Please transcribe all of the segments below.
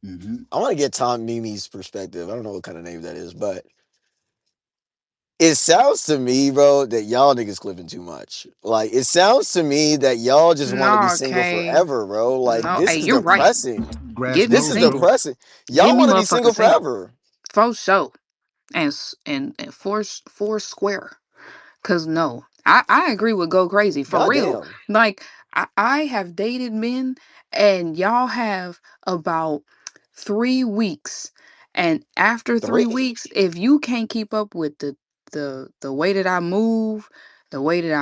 I want to get Tom Mimi's perspective. I don't know what kind of name that is, but it sounds to me, bro, that y'all niggas clipping too much. Like, it sounds to me that y'all just want to be No, single okay. forever, bro. Like, No, this hey, is you're right. depressing. Get me This is single. depressing. Get Y'all me want to be motherfucking single single. forever. For sure. And four square. Cause no. I agree with Go Crazy. For real. Goddamn. Like, I have dated men and y'all have about 3 weeks. And after 3 3? weeks, if you can't keep up with the way that I move, the way that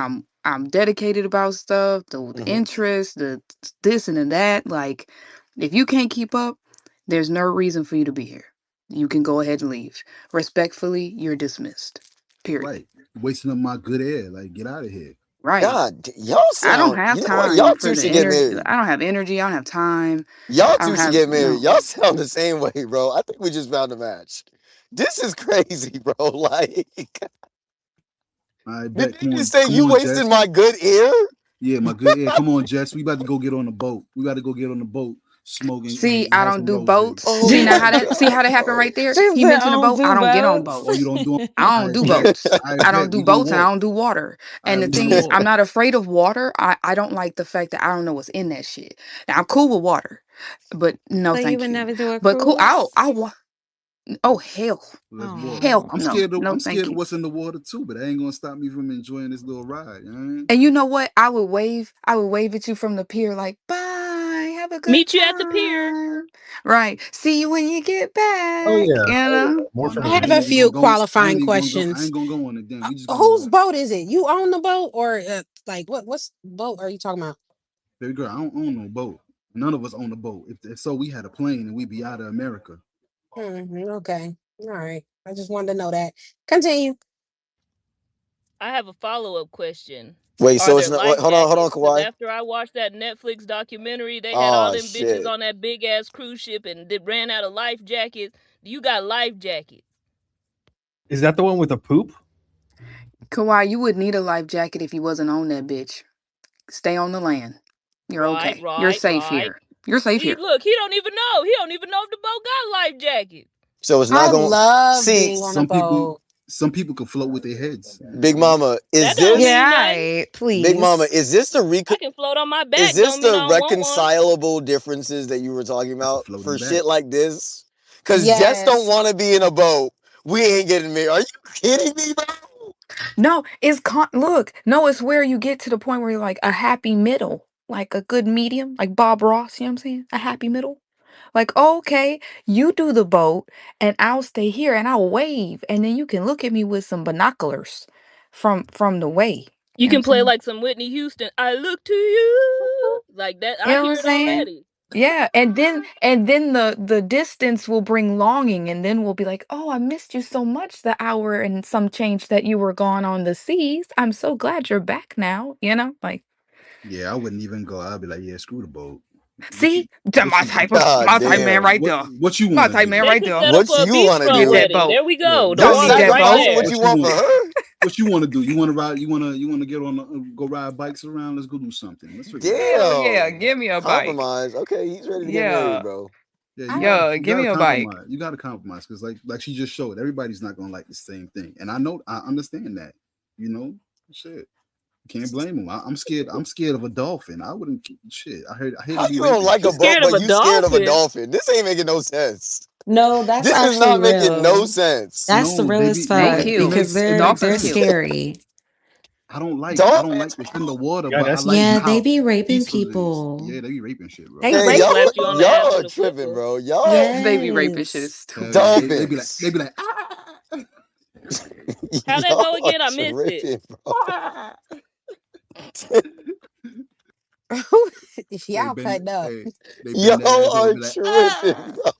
I'm dedicated about stuff, the interest, the this and the that, like if you can't keep up, there's no reason for you to be here. You can go ahead and leave. Respectfully, you're dismissed. Period. Right. Wasting up my good air. Like, get out of here. Right. God, y'all I don't sound. have You know what? time Y'all for two the should get energy. married. I don't have energy. I don't have time. Y'all I don't two should have get married. no. Y'all sound the same way, bro. I think we just found a match. This is crazy, bro. Like, I did bet. they just say you wasted Jess. my good ear? Yeah, my good ear. Come on, Jess. We about to go get on the boat. We got to go get on the boat, smoking. See, And I have don't some do rose. boats. Oh See now my how that God, happened bro. right there. She He said, mentioned a boat. I don't get on Oh, boats. you don't do. I don't do Bet. boats. I I don't bet do we gonna boats and I walk. don't do water. And the We thing gonna is, walk. I'm not afraid of water. I don't like the fact that I don't know what's in that shit. Now I'm cool with water, but no, so you thank would you. never do a But cool. cruise? Oh hell, Let's walk. hell Oh. I'm no, scared. no, I'm thank scared of you. what's in the water too, but that ain't gonna stop me from enjoying this little ride. You know what I mean? And you know what? I would wave at you from the pier, like, bye, have a good Meet you at the pier. time. Right. See you when you get Oh back, yeah, you know? more Oh from no, I I have me. ain't a even few gonna go. I qualifying ain't even gonna go. I questions. ain't gonna go on it. Then we just gonna Whose ride. boat is it? You own the boat, or like what's boat are you talking about? Baby girl, I don't own no boat. None of us own a boat. If so, we had a plane and we'd be out of America. Okay, all right. I just wanted to know that. Continue. I have a follow-up question. Wait, Are so it's there not. life Wait, hold on, jackets? Because Kawhi. after I watched that Netflix documentary, they had all Oh them bitches shit. on that big ass cruise ship and they ran out of life jackets. Do you got life jackets? Is that the one with the poop? Kawhi, you would need a life jacket if you wasn't on that bitch. Stay on the land. You're Right, okay. You're right, safe right. here. You're safe See, here. look, he don't even know. He don't even know if the boat got life jackets. So it's not I going. love See, being on a Some people, boat. some people can float with their heads. Big Mama, That don't mean nothing. Yeah, Big Mama, please. I can float on my is back. this Don't mean the I don't want one. reconcilable differences that you were talking That's a about floating for back. shit like this? Because Jess don't Yes. want to be in a boat. We ain't getting married. Are you kidding me, bro? No, look, no, it's where you get to the point where you're like a happy middle, like a good medium, like Bob Ross, you know what I'm saying? A happy middle. Like, okay, you do the boat and I'll stay here and I'll wave and then you can look at me with some binoculars from the way. You You know what I'm can play saying? like some Whitney Houston. I look to you like that. You I know what hear I'm it saying? already. Yeah, and then the distance will bring longing and then we'll be like, "Oh, I missed you so much the hour and some change that you were gone on the seas. I'm so glad you're back now." You know? Like, Yeah, I wouldn't even go. I'd be like, yeah, screw the boat. What you, see? what you, God My type man damn. right there. what you My want to type man do? They right could there. set up What for a you want to beachfront Get do? that wedding. boat. There we Look, go. The Go You're get water that right boat. there. sacrificing what you want for her? What you want to do? You want to ride? You want to get on? Go ride bikes around? Let's go do something. Let's figure it out. Hell yeah, Damn. give me a bike. Compromise. Okay, he's ready to get married, Yeah. bro. Yeah, I Yeah, you give gotta me a bike. compromise. You gotta compromise because like she just showed, everybody's not gonna like the same thing, and I understand that. You know, shit. Can't blame him. I'm scared. I'm scared of a dolphin. I wouldn't. Shit. I hate How to be you don't raping like shit. a You boat, scared of but a you scared of a dolphin? dolphin? This ain't making no sense. No, that's This is actually not making no real. sense. That's the No, they realest be no. They fuck It cute. because makes it they're makes Dolphins they're sense. cute. scary. I Don't. don't like what's in the water, Yeah, but I that's like Yeah, they how be raping peaceful it is. people. Yeah, they be raping shit, bro. they I Man, could have raping slapped you on the ass y'all people. are with a tripping, flipper. bro. Y'all They be raping shit Yes. is Hell stupid. yeah, dolphins. they be like ah. How'd that Y'all go are again? I missed it. tripping, bro. they Y'all bend cutting up. hey, they bend that Y'all ass over, are be like tripping, ah. bro.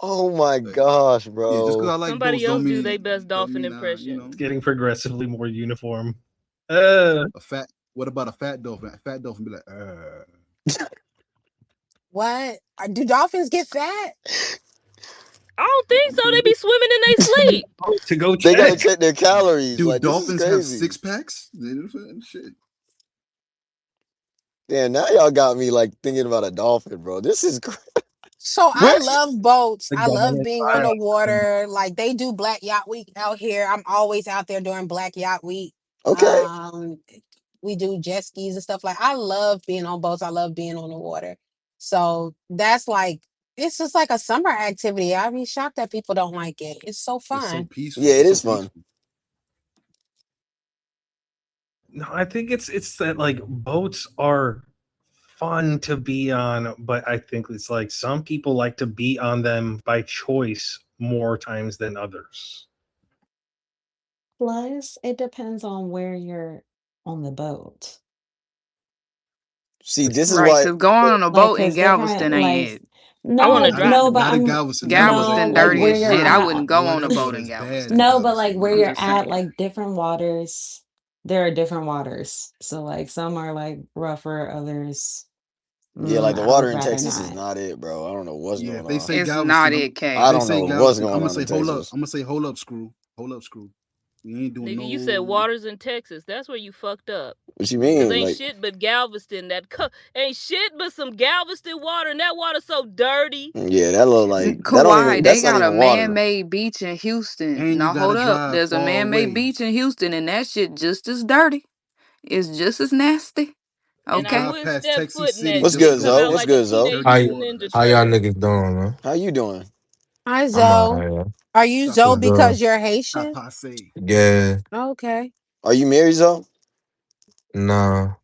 Oh my Like, gosh, yeah, just because bro. I like Somebody boats else do their best don't dolphin mean you impression. know. it's getting progressively more uniform. A fat. What about a fat dolphin? A fat dolphin be like, What? Do dolphins get fat? I don't think so. They be swimming in their sleep. To go They gotta check. check their calories. do Like, this is dolphins have crazy. 6 packs? Shit. Damn, now y'all got me like thinking about a dolphin, bro. This is So I where. love boats. The I love government being on fire. the water. Like they do Black Yacht Week out here. I'm always out there during Black Yacht Week. Okay. Um, we do jet skis and stuff. Like I love being on boats. I love being on the water. So that's like it's just like a summer activity. I'd be shocked that people don't like it. It's so It's so fun. peaceful. Yeah, it It's so is fun. peaceful. No, I think it's that like boats are fun to be on, but I think it's like some people like to be on them by choice more times than others. Plus, it depends on where you're on the boat. See, this is Right, why. because going on a Like, boat in cause different, Galveston like, ain't it. I want to no, Not, drive. no, but not in I'm Galveston. That water, Galveston no, like dirty water where as you're shit. I dirty. at. wouldn't go Boy, on a that boat water in is bad Galveston. in No, but like Galveston, where I'm bro. you're just at, saying. like different waters, there are different waters. So like some are like rougher, others, Yeah, like the I water would in rather Texas is not. not it, bro. I don't know what's Yeah, going if they on. say It's not Galveston, it, if I K. they don't say know what's Galveston, going I'm gonna on in say hold up. Texas. I'm gonna say hold up, screw. Hold up, screw. We ain't doing Nigga, you said no. waters in Texas. That's where you fucked up. What you Yeah. Cause mean? ain't Like, shit but Galveston. Ain't shit but some Galveston water, and that water so dirty. yeah, that look like that don't even. Kauai, they That's not got a even water. man-made beach in Houston. And you Now gotta hold up, drive there's a far man-made away. beach in Houston, and that shit just as dirty. It's just as nasty. You And I Okay. drive wouldn't past step Texas foot in City that What's just to shit. good, go Come Zoe? out What's like over the good, some Zoe? Teenage How dirty Mutant water. Ninja how y'all Turtles. niggas doing, man? How you doing? Hi I'm Zoe. alright. Are you Shut Zoe up. What's good? because you're Stop Haitian? passe. Yeah, Okay. Are you married, Zoe? nah.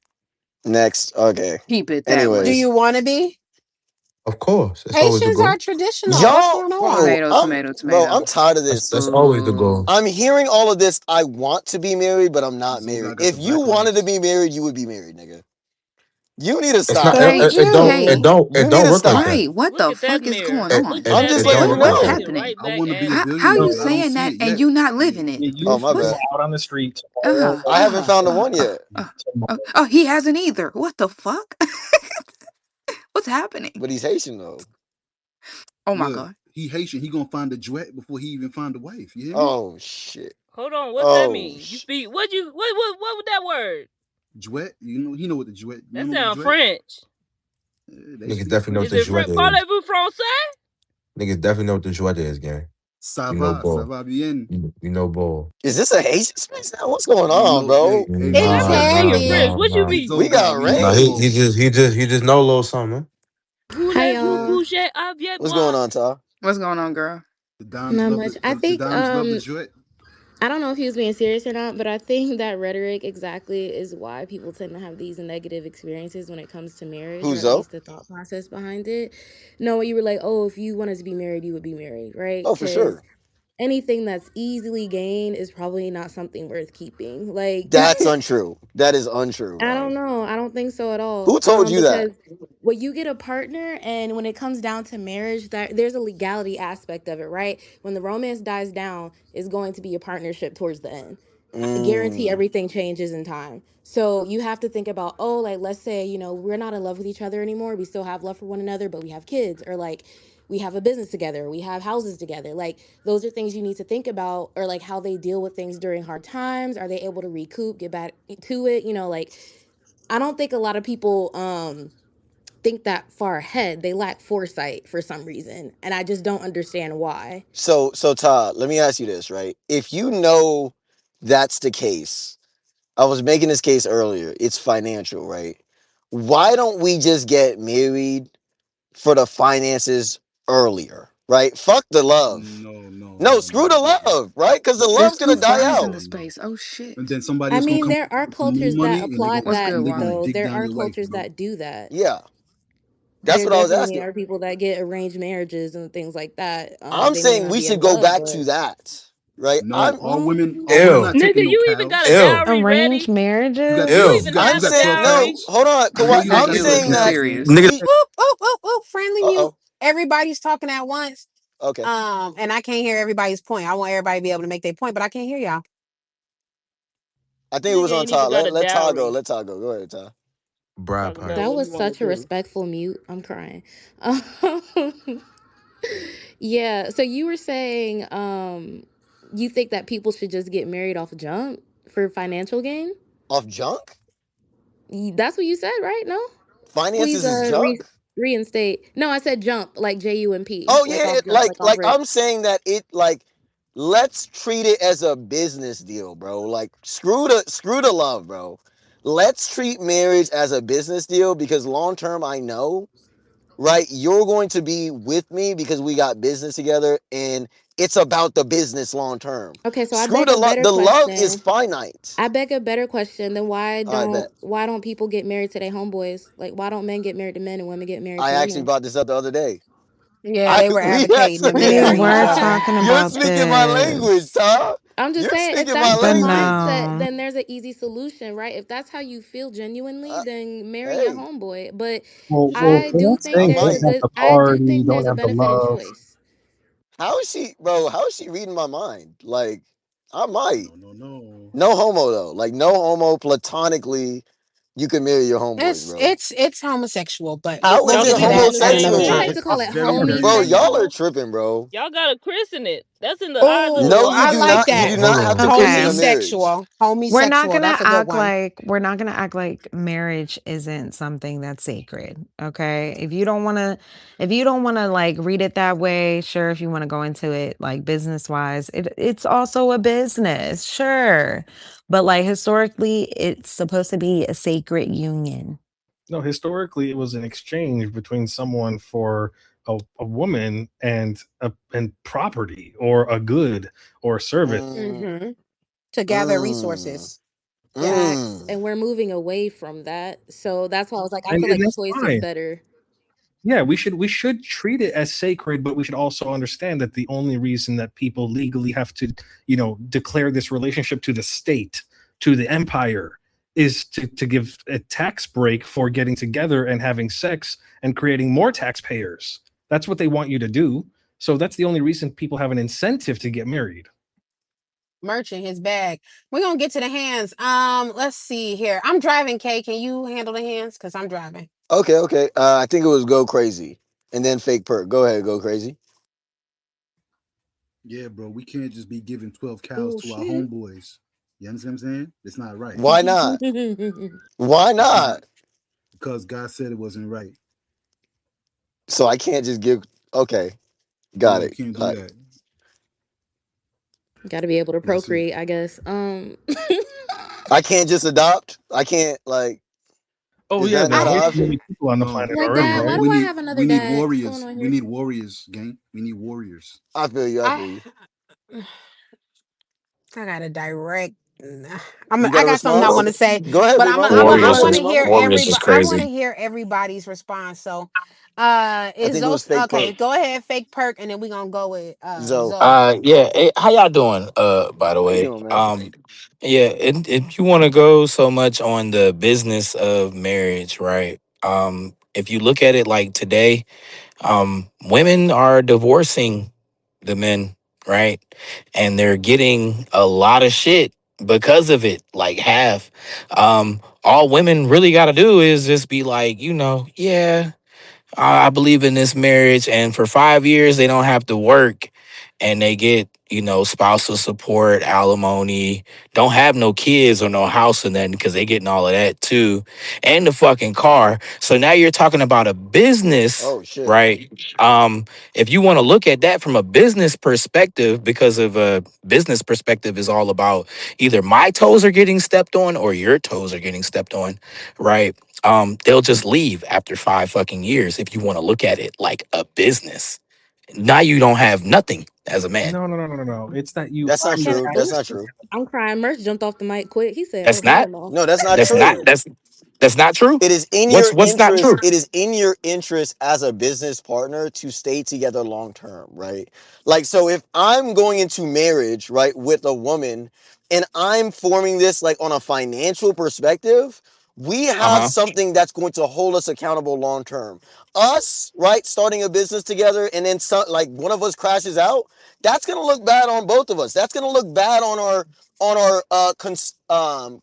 Next. Okay. Keep it that Do way. Anyways, you want to be? Of course, it's always the Haitians goal. are traditional. What's y'all, going on? bro, Tomato, tomato, tomato. I'm tired of this. That's always the Boo. goal. I'm hearing all of this. I want to be married, but I'm not Zoga married. got the If you backlash. wanted to be married, you would be married, nigga. You need to It's not. stop. K, It don't. K. It Mm-mm. don't. You It need don't to work like stop. that. Right. What Look the at that fuck is mirror. going It on? Look at it, I'm that just it letting mirror. don't you work like What's that. know. Reflecting happening? right I back want to be at a me. How billionaire, you but I don't saying see that it and yet. you not living it? Yeah, you Oh, my go What's bad. out on the street uh tomorrow. I haven't found the one yet. uh, Tomorrow. he hasn't either. What the fuck? What's happening? But he's Haitian, though. Oh my Look, god. he Haitian. He gonna find a duet before he even find a wife. You hear me? Oh, shit. Hold on, what's that Oh, mean? You speak what was that word? Duet. You know. He know what the duet. You That don't know what the sound duet? French. They Niggas speak definitely know what Is French. the it jouet is. parlez-vous français? Niggas definitely know what the jouet is, gang. You know Ça ball. va bien. You know ball. is this a Haitian space now? What's going You on, know, bro? hey, you That know, It's must be your Zoga, French. Harry. What you hey, be? We Zoga, got we know Nah, rain. ball. he just know a little something. Hi Voulez-vous y'all. Yeah, coucher avec What's moi? going on, Ty? What's going on, girl? the dimes Not love much. I the think dimes love the duet. I don't know if he was being serious or not, but I think that rhetoric exactly is why people tend to have these negative experiences when it comes to marriage, or Who's at Zoe? least the thought process behind it. No, you were like, oh, if you wanted to be married, you would be married, right? Oh, for Because sure. anything that's easily gained is probably not something worth keeping. Like, That's untrue. That is untrue, I bro. don't know. I don't think so at Who all. told you that? Because when you get a partner and when it comes down to marriage, that there's a legality aspect of it, right? When the romance dies down, it's going to be a partnership towards the end. I guarantee Mm. everything changes in time. So you have to think about, oh, like let's say, we're not in love with each other anymore. We still have love for one another, but we have kids, or like we have a business together, we have houses together. Like those are things you need to think about, or like how they deal with things during hard times. Are they able to recoup, get back to it? Like I don't think a lot of people think that far ahead. They lack foresight for some reason, and I just don't understand why. So, Todd, let me ask you this, right? If you know that's the case, I was making this case earlier. It's financial, right? Why don't we just get married for the finances earlier, right? Fuck the love. No, no, No, no, screw no. the love, right? Because the There's love's two gonna die flies in out. the No. space. Oh And shit. then somebody I else gonna mean, come there are with some more cultures that money, and apply What's that, good, they're gonna Wally? though. dig There down are your wife, cultures bro. that do that. Yeah, that's There what I was definitely asking. are people that get arranged marriages and things like that. I'm They may saying not we be in should go love, back to but that, right? No, all women Ew. not Nigga, taking no you even got a cows. Ew. dowry Arranged ready. marriages. You Ew. even I'm have a You got saying 12 no. dowry. cows. Hold on, I know Kawhi. you ain't That I'm got dude 12 saying is that cows, serious. gang. Nigga, we. Friendly mute. Oh. Everybody's talking at once. Okay. And I can't hear everybody's point. I want everybody to be able to make their point, but I can't hear y'all. I think it Nigga was on ain't even Todd. got a Let Todd go. dowry. Let Todd go. Go ahead, Todd. Brad Talking about That Pipe. what he was want to such a do. respectful mute. I'm crying. Yeah. So you were saying you think that people should just get married off jump for financial gain? Off junk? That's what you said, right? No? Please Finances is junk. reinstate. No, I said jump, like JUMP, Oh like yeah, off jump, like off rip. I'm saying that it like let's treat it as a business deal, bro. Like screw the love, bro. Let's treat marriage as a business deal because long term I know, right? You're going to be with me because we got business together and it's about the business long term. Okay, so I Screw beg the a love. better The love is question. finite. I beg a better question. Then I bet. why don't people get married to their homeboys? Like why don't men get married to men and women get married I to actually women? brought this up the other day. Yeah, they were We advocating to actually We marry each were other. talking you're about speaking my language, this, Tom. I'm just You're saying, if speaking that's my the but language. mindset, no. then there's an easy solution, right? If that's how you feel genuinely, Uh, then marry your hey, homeboy. But Well, I we're do not I think saying there's don't a might. have good. the I do party, think there's don't a have the benefit in love. choice. How is she, bro? How is she reading my mind? Like, I might. No, no, no. No homo though. Like, no homo. Platonically, you can marry your homeboys, bro. It's homosexual, but How we'll is Y'all it get can to do that it at another Wouldn't you homosexual? like time. to call It's it very, very Bro, y'all are homosexual? tripping, bro. Y'all gotta christen it. That's in the eyes of the Oh, No, you I law. do like not. You that. do Hold not have to on. christen Okay. a marriage. Homosexual. Homosexual. That's a good one. We're not gonna act like marriage isn't something that's sacred. Okay. If you don't wanna like read it that way, sure. If you want to go into it like business wise, it's also a business, sure. But like historically, it's supposed to be a sacred union. No, historically, it was an exchange between someone for a woman and property or a good or a service. Mm, Mm-hmm. To gather mm, resources. Yeah. Facts. mm. And we're moving away from that. So that's why I was like, I feel And like that's choice is fine. better. Yeah, we should treat it as sacred, but we should also understand that the only reason that people legally have to, declare this relationship to the state, to the empire, is to give a tax break for getting together and having sex and creating more taxpayers. That's what they want you to do. So that's the only reason people have an incentive to get married. Merch in his bag. We're gonna get to the hands. Let's see here. I'm driving, Kay. Can you handle the hands? Because I'm driving. Okay, okay. I think it was go crazy, and then fake perk. Go ahead, go crazy. Yeah, bro. We can't just be giving 12 cows Oh to our shit. homeboys. You understand what I'm saying? It's not right. Why not? Why It's not not? because God said it wasn't right. So I can't just give. Okay, Yeah, got you it. can't do that. Got to be able to That's it. procreate, I guess. I can't just adopt. I can't like. Oh Is yeah, that not there's an way I too option? many people on the No, planet like already, dad, why right? do I have another we need dad? What's going warriors. on We here? need warriors, gang. We need warriors. I feel you. I I feel you. I got a direct. You got I a got something I response? want to say, Go ahead, but big mama. I Go Warriors ahead, want is to big hear mama. Warriors is I want to crazy. hear everybody's response. So, I is think it Zoe was fake okay? perk. Go ahead, fake perk, and then we gonna go with Zo, Zoe. Yeah. How y'all doing? By the how you way. doing, man? Yeah. If you want to go so much on the business of marriage, right? If you look at it like today, women are divorcing the men, right? And they're getting a lot of shit because of it, like half. All women really got to do is just be like, yeah. I believe in this marriage, and for 5 years they don't have to work, and they get spousal support, alimony, don't have no kids or no house or nothing because they getting all of that too, and the fucking car. So now you're talking about a business, Oh shit. right? If you want to look at that from a business perspective, because of a business perspective is all about either my toes are getting stepped on or your toes are getting stepped on, right? They'll just leave after 5 fucking years if you want to look at it like a business. Now you don't have nothing as a man. No. It's that you That's not Can true. I, That's ooh, not true. I'm crying. Merch jumped off the mic quick. He said, "Oh That's hell not. no." No, that's not That's not. true. That's not true. It is in your What's not interest. true? It is in your interest as a business partner to stay together long term, right? Like, so if I'm going into marriage, right, with a woman and I'm forming this like on a financial perspective, we Uh have huh. something that's going to hold us accountable long term. Us, right, starting a business together and then some, like one of us crashes out, that's going to look bad on both of us. That's going to look bad on our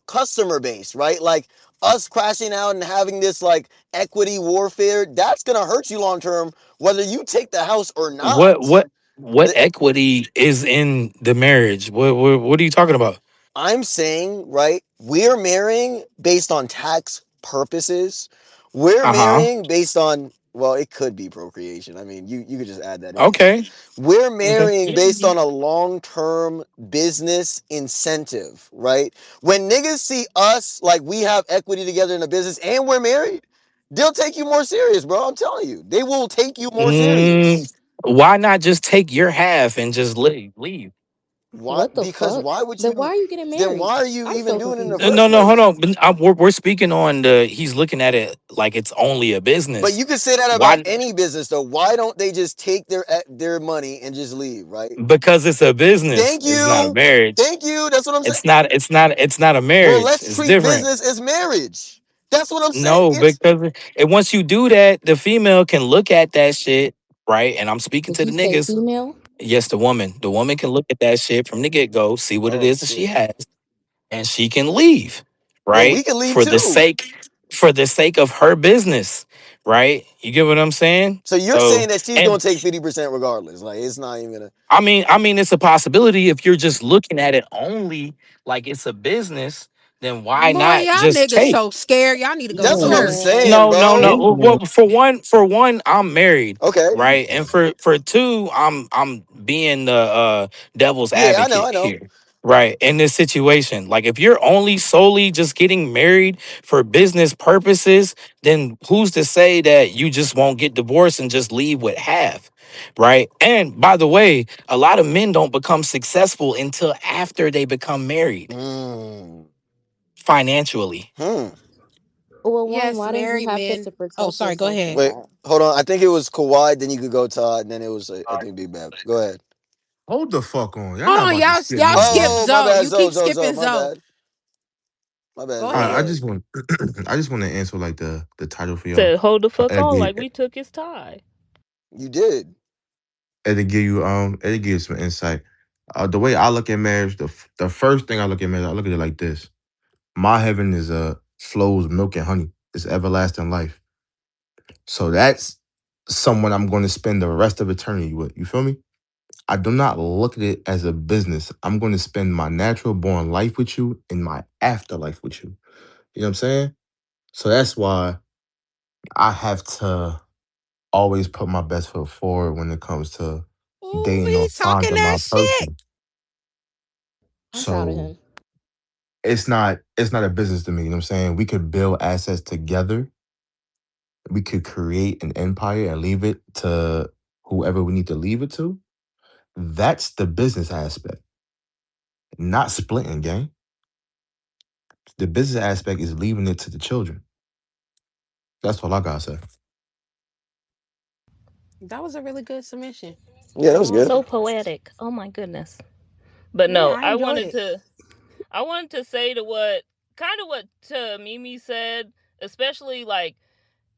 customer base, right? Like us crashing out and having this like equity warfare, that's gonna hurt you long term, whether you take the house or What not. what what The, equity is in the marriage? What are you talking about? I'm saying, right, we're marrying based on tax purposes. We're Uh-huh. marrying based on, well, it could be procreation. I mean, you could just add that in there. Okay. We're Okay. marrying based on a long-term business incentive, right? When niggas see us like we have equity together in a business and we're married, they'll take you more serious, bro. I'm telling you. They will take you more Mm, serious. why not just take your half and just leave? Why? What the Because fuck? why would Then why you? are you getting Then married? why are you I'm even so doing it in the confused. No, first no, hold place? on. But we're speaking on he's looking at it like it's only a But business. you can say that about Why? any business, though. Why don't they just take their money and just leave, right? Because it's a business. Thank It's not a you, marriage. thank you. That's what I'm saying. It's not a Well, marriage. let's It's treat different. business as marriage. That's what I'm saying. No, It's because once you do that, the female can look at that shit, right? And I'm speaking Did to he the say niggas. female? Yes, the woman. The woman can look at that shit from the get go, see what it oh is that she shit. has, and she can leave, Well, we right? can leave For the too. sake of her business, right? You get what I'm saying? So you're So, saying that she's and gonna take 50% regardless. Like it's not even gonna. I mean, it's a possibility if you're just looking at it only like it's a business. Then why Boy, not y'all just niggas take? so scared. Y'all need to go to That's what I'm church. saying, No, no, bro. no. Well, for one, I'm married, Okay. right? And for two, I'm being the devil's Yeah, I know, I advocate know. here, right? In this situation, like if you're only solely just getting married for business purposes, then who's to say that you just won't get divorced and just leave with half, right? And by the way, a lot of men don't become successful until after they become married Hmm. financially. Hmm. Well, one, Yes, why do you married have to men. Oh, reciprocate sorry. Go yourself ahead. like Wait, that? hold on. I think it was Kawhi. Then you could go Todd. And then it was I think Big Bab. Go ahead. Hold the fuck on. Y'all Hold not on, about to y'all. skip Y'all me, skip bro. Oh, my Zoe. bad, You keep Zoe. skipping My Zoe. bad. My bad, Go Zoe. Go I ahead. ahead. just want I just want to answer like the title for y'all. Said hold the fuck It'll on give, like we took his tie. You did. it'll give you some insight. The way I look at marriage, the first thing I look at marriage, I look at it like this. My heaven is flows milk and honey. It's everlasting life. So that's someone I'm going to spend the rest of eternity with. You feel me? I do not look at it as a business. I'm going to spend my natural born life with you and my afterlife with you. You know what I'm saying? So that's why I have to always put my best foot forward when it comes to Ooh, dating or he's talking finding that my shit. person. I'm proud of So him. it's not a business to me. You know what I'm saying? We could build assets together. We could create an empire and leave it to whoever we need to leave it to. That's the business aspect, not splitting, gang. The business aspect is leaving it to the children. That's all I gotta say. That was a really good submission. Yeah, that Ain't was gonna good. So lie. poetic. Oh my goodness. But Yeah, no, I enjoyed it. I wanted to say to what kind of what Mimi said, especially like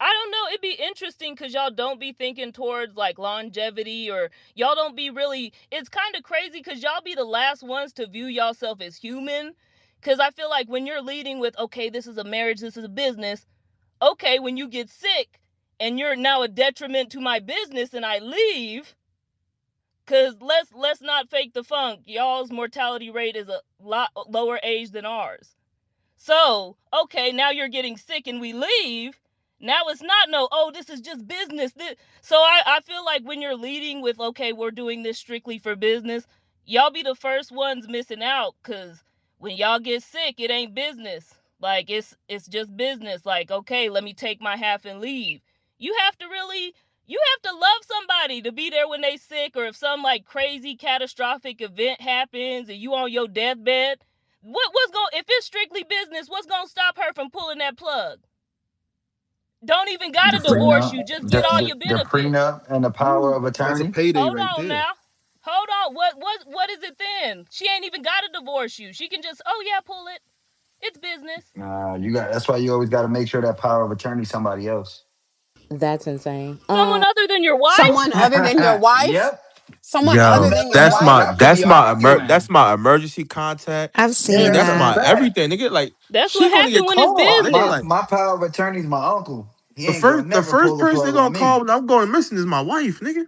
I don't know, it'd be interesting because y'all don't be thinking towards like longevity or y'all don't be really it's kind of crazy because y'all be the last ones to view yourself as human. Cause I feel like when you're leading with, okay, this is a marriage, this is a business, okay, when you get sick and you're now a detriment to my business and I leave, cause let's not fake the funk. Y'all's mortality rate is a lot lower age than ours. So, okay, now you're getting sick and we leave. Now it's not no, oh, this is just business. So I feel like when you're leading with, okay, we're doing this strictly for business, y'all be the first ones missing out because when y'all get sick, it ain't business. Like it's just business. Like, okay, let me take my half and leave. You have to really you have to love somebody to be there when they sick or if some like crazy catastrophic event happens and you on your deathbed, what's going if it's strictly business, what's gonna stop her from pulling that plug? Don't even The gotta divorce prenup, you, just get all the, your the benefits. prenup and the power Ooh, of that's a attorney. payday Hold right on there. now. Hold on. What is it then? She ain't even gotta divorce you. She can just, oh yeah, pull it. It's business. You got. That's why you always got to make sure that power of attorney somebody else. That's insane. Someone other than your wife? Someone other than your wife? Yep. Someone other Yo, That than your way that's y'all ain't my wife? got to that's be my arguing. that's my emergency contact. I've Nigga, seen Yeah, that's that's a my that. fact. everything. Nigga, like That's she what gonna get happened when it's called. Nigga, business. like My power of attorney is my uncle. He the ain't gonna first the never first pull the person they plug gonna on call me. when I'm going missing is my wife, nigga.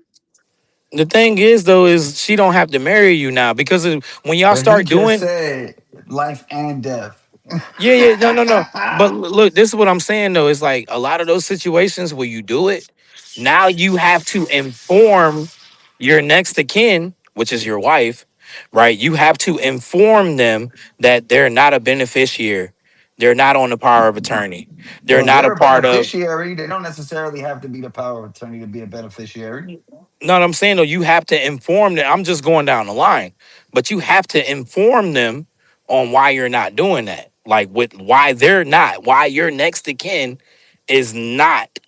The thing is, though, is she don't have to marry you now because when y'all But he start just doing said life and death. Yeah, yeah, no, no, no. But look, this is what I'm saying though. It's like a lot of those situations where you do it, now you have to inform your next of kin, which is your wife, right? You have to inform them that they're not a beneficiary. They're not on the power of attorney. They're Well, not a they're a part of. beneficiary. They don't necessarily have to be the power of attorney to be a beneficiary. No, what I'm saying though, you have to inform them. I'm just going down the line, but you have to inform them on why you're not doing that. Like with why they're not, why your next of kin is not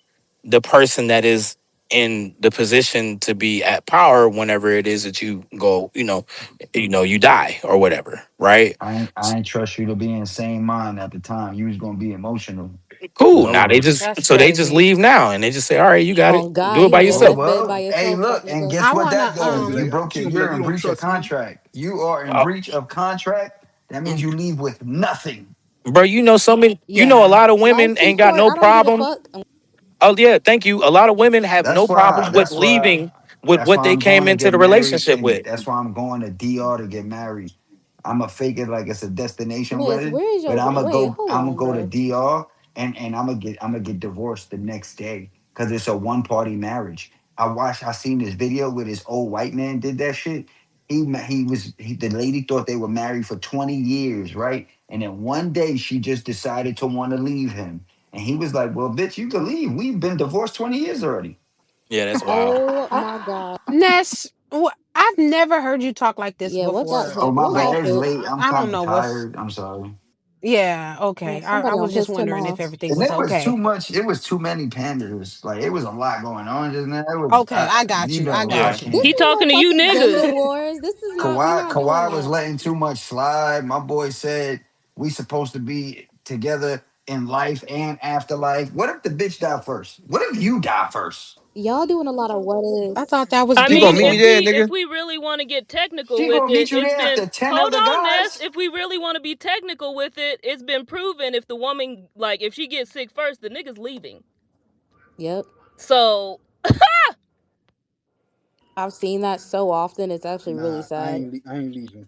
the person that is in the position to be at power whenever it is that you go, you die or whatever, right? I ain't trust you to be in sane mind at the time. You was gonna be emotional. It's Cool. Now they over. just That's so they just crazy. leave now and they just say, all right, you got it. On God, Do it you by on your Well, yourself. deathbed by well, hey, yourself, fuck look, and nigga. guess I what wanna that She goes? be You like, broke it. she gonna be You're like, in you don't breach of trust me, contract. You are in Uh, breach of contract. That means you leave with nothing. bro, a yeah. lot of Life's women too ain't got short. no I don't give a problem. fuck. Oh yeah, thank you. A lot of women have no That's why. problem with That's why. leaving with That's what why they I'm came going to into get the married, relationship and with. that's why I'm going to DR to get married. I'm gonna fake it like it's a destination Miss, wedding, where is but your wait, hold I'm gonna on, go to bro. DR, and I'm gonna get divorced the next day because it's a one party marriage. I seen this video where this old white man did that shit. The lady thought they were married for 20 years, right? And then one day she just decided to want to leave him. And he was like, well, bitch, you can leave. We've been divorced 20 years already. Yeah, that's wild. Oh my God. Ness, I've never heard you talk like this Yeah, before. Oh, my what got bad. It's pissed? late. I'm I don't kind of know what's. tired. I'm sorry. Yeah, okay. I Somebody was on just pissed him wondering if off. everything And was there was too okay. much. It was too many panders. Like it was a lot going on just now. It was, Okay, I got you you. I know, I Yeah. got you. This can't. He ain't no talking to you fucking gender niggas. wars. This is not, we're not doing Kawhi was that. letting too much slide. My boy said we supposed to be together in life and afterlife. What if the bitch die first? What if you die first? Y'all doing a lot of what I ifs. thought that was I You gonna mean, meet me if beautiful. there, we if nigga? we really want to get technical She with gonna it, meet you it's there been after 10 hold other on, Ness. guys. If we really want to be technical with it, it's been proven if the woman like if she gets sick first, the nigga's leaving. Yep. So I've seen that so often. It's actually really nah, sad. I ain't leaving.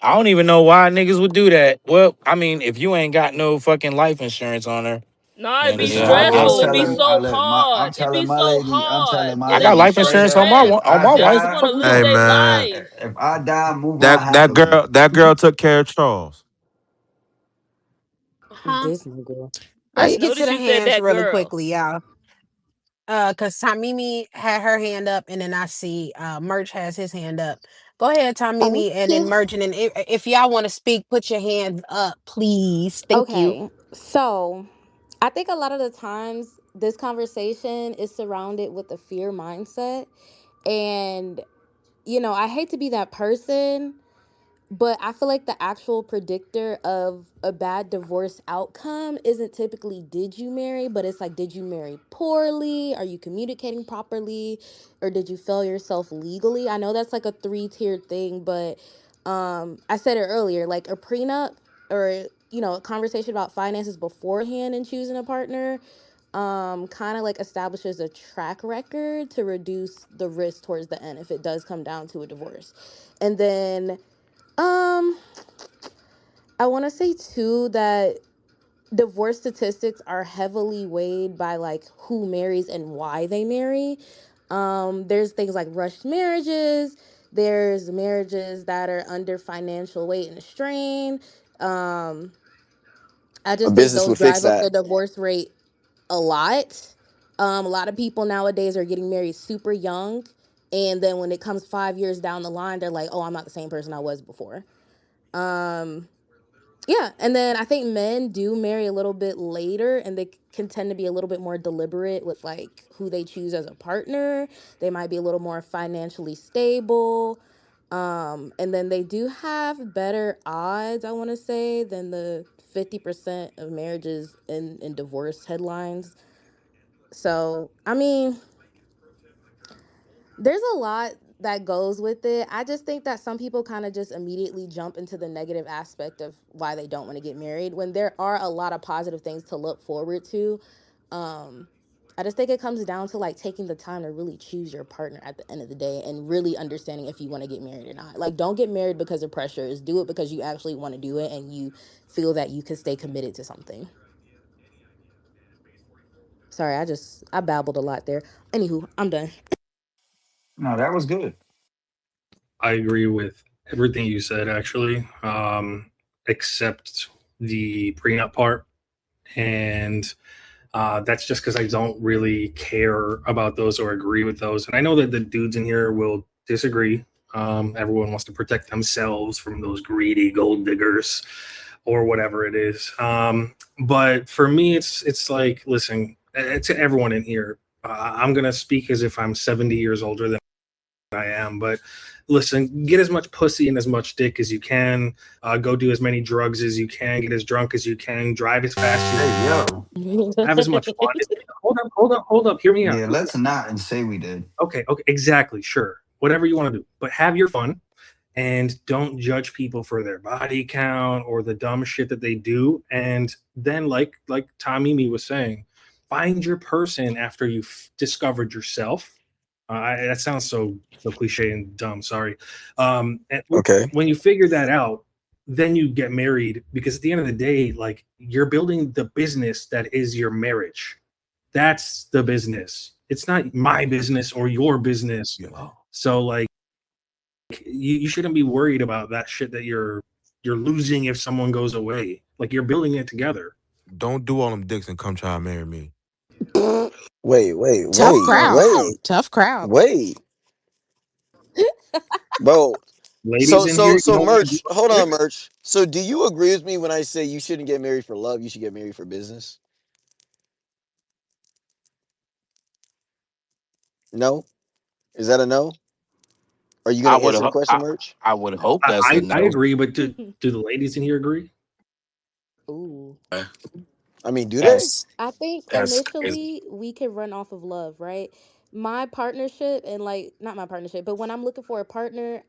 I don't even know why niggas would do that. Well, I mean, if you ain't got no fucking life insurance on her, nah, it'd then be Listen, yeah, I stressful. guess. It'd be so I'm hard. It'd be telling my so lady, hard. I They'd got be straight life so insurance up. on If stressed. on I my They wife. just die, want to lose Hey their man, life. if I die, move on that happily. girl took care of Charles. Huh? This nigga. Let's I get to Notice the you said hands that really girl. quickly, y'all. Cause Tamimi had her hand up, and then I see Merch has his hand up. Go ahead, Thank Tamimi, and then you. Merch, and then if y'all want to speak, put your hands up, please. Thank you. Okay. So I think a lot of the times this conversation is surrounded with the fear mindset. And, I hate to be that person. But I feel like the actual predictor of a bad divorce outcome isn't typically did you marry, but it's like did you marry poorly? Are you communicating properly? Or did you fail yourself legally? I know that's like a three-tiered thing, but I said it earlier, like a prenup or a conversation about finances beforehand in choosing a partner kind of like establishes a track record to reduce the risk towards the end if it does come down to a divorce. And then um, I want to say too that divorce statistics are heavily weighed by like who marries and why they marry. There's things like rushed marriages. There's marriages that are under financial weight and strain. Um, I A just think business those would fix drive up that. the divorce rate a lot. A lot of people nowadays are getting married super young, and then when it comes 5 years down the line, they're like, "Oh, I'm not the same person I was before." Um, Yeah, and then I think men do marry a little bit later and they can tend to be a little bit more deliberate with like who they choose as a partner. They might be a little more financially stable. And then they do have better odds, I want to say, than the 50% of marriages in divorce headlines. So, I mean, there's a lot that goes with it. I just think that some people kind of just immediately jump into the negative aspect of why they don't want to get married when there are a lot of positive things to look forward to. Um, I just think it comes down to like taking the time to really choose your partner at the end of the day and really understanding if you want to get married or not. Like, don't get married because of pressures. Do it because you actually want to do it and you feel that you can stay committed to something. Sorry, I babbled a lot there. Anywho, I'm done. No, that was good. I agree with everything you said, actually, except the prenup part. And that's just because I don't really care about those or agree with those. And I know that the dudes in here will disagree. Everyone wants to protect themselves from those greedy gold diggers or whatever it is. But for me, it's like, listen, to everyone in here, I'm gonna speak as if I'm 70 years older than I am, but listen, get as much pussy and as much dick as you can. Go do as many drugs as you can. Get as drunk as you can. Drive as fast as you Hey, yo. have as much fun. Hold up. Hear me out. Yeah, let's not and say we did. Okay, exactly. Sure. Whatever you want to do. But have your fun and don't judge people for their body count or the dumb shit that they do. And then like Tommy was saying, find your person after you've discovered yourself. That sounds so cliche and dumb. Sorry. And Okay. when you figure that out, then you get married because at the end of the day, like you're building the business that is your marriage. That's the business. It's not my business or your business. Yeah. So like you shouldn't be worried about that shit that you're losing if someone goes away. Like you're building it together. Don't do all them dicks and come try to marry me. Wait, Tough crowd. Tough crowd. wait, bro. Ladies So in here, so you so don't want to do merch. all Hold the on, dicks? merch. So do you agree with me when I say you shouldn't get married for love? You should get married for business. No. Is that a no? Are you I gonna would answer the question, I, merch? I would hope that's a I no. agree, but do the ladies in here agree? Ooh. I mean, do they? That's I think that's crazy. initially we could run off of love, right? My partnership and like not my partnership, but when I'm looking for a partner,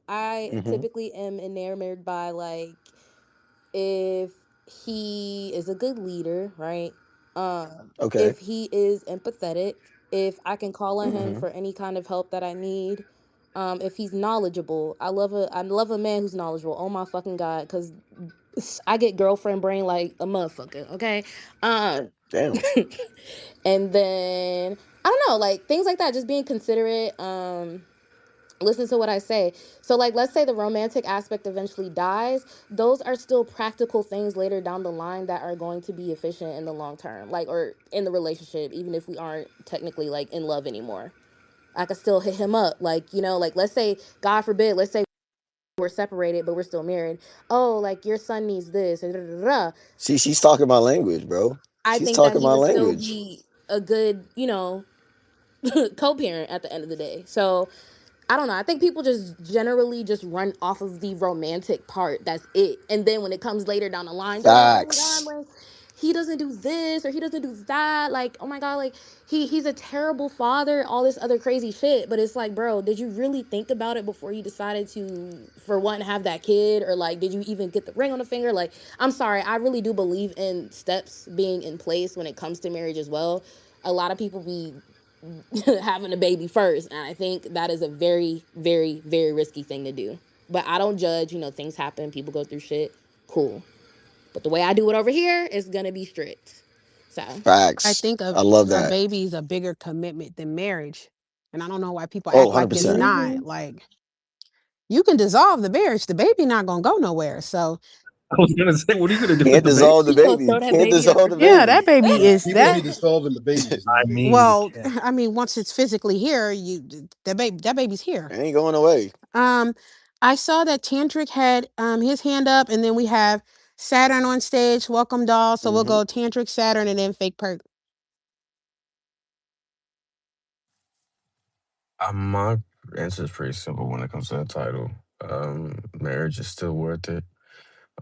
I Mm-hmm. typically am enamored by like if he is a good leader, right? Okay. If he is empathetic, if I can call on him Mm-hmm. for any kind of help that I need, if he's knowledgeable. I love a man who's knowledgeable. Oh my fucking god, because I get girlfriend brain like a motherfucker. Okay, um, Damn. and then I don't know, like things like that. Just being considerate. Listen to what I say. So, like, let's say the romantic aspect eventually dies. Those are still practical things later down the line that are going to be efficient in the long term, like, or in the relationship, even if we aren't technically like in love anymore. I could still hit him up, like, like, let's say, God forbid, let's say we're separated, but we're still married. Oh, like your son needs this, and da, da, da, da. See, she's talking my language, bro. I She's think that talking he my would still language. be a good, co-parent at the end of the day. So I don't know. I think people just generally just run off of the romantic part. That's it. And then when it comes later down the line, they're like, "Oh my god, Facts. like he doesn't do this or he doesn't do that. Like, oh my god, like he's a terrible father, all this other crazy shit." But it's like, bro, did you really think about it before you decided to for one have that kid, or like did you even get the ring on the finger? Like, I'm sorry, I really do believe in steps being in place when it comes to marriage as well. A lot of people be having a baby first. And I think that is a very, very, very risky thing to do. But I don't judge, things happen, people go through shit. Cool. But the way I do it over here is gonna be strict. So I Facts. think I love a that. baby is a bigger commitment than marriage. And I don't know why people Oh, act like it's 100%. hmm not. Like you can dissolve the marriage, the baby not gonna go nowhere. So I was gonna say, what are you gonna do with Can't the baby? dissolve the you gonna baby. throw that Can't baby up dissolve for the yeah, baby. that baby Nah, is people that be dissolving the babies I nowadays. mean, well, yeah. I mean, once it's physically here, that baby's here. Ain't going away. Um, I saw that Tantric had his hand up, and then we have Saturn on stage. Welcome, doll. So we'll Mm-hmm. go Tantric, Saturn, and then fake Perk. My answer is pretty simple when it comes to the title. Marriage is still worth it.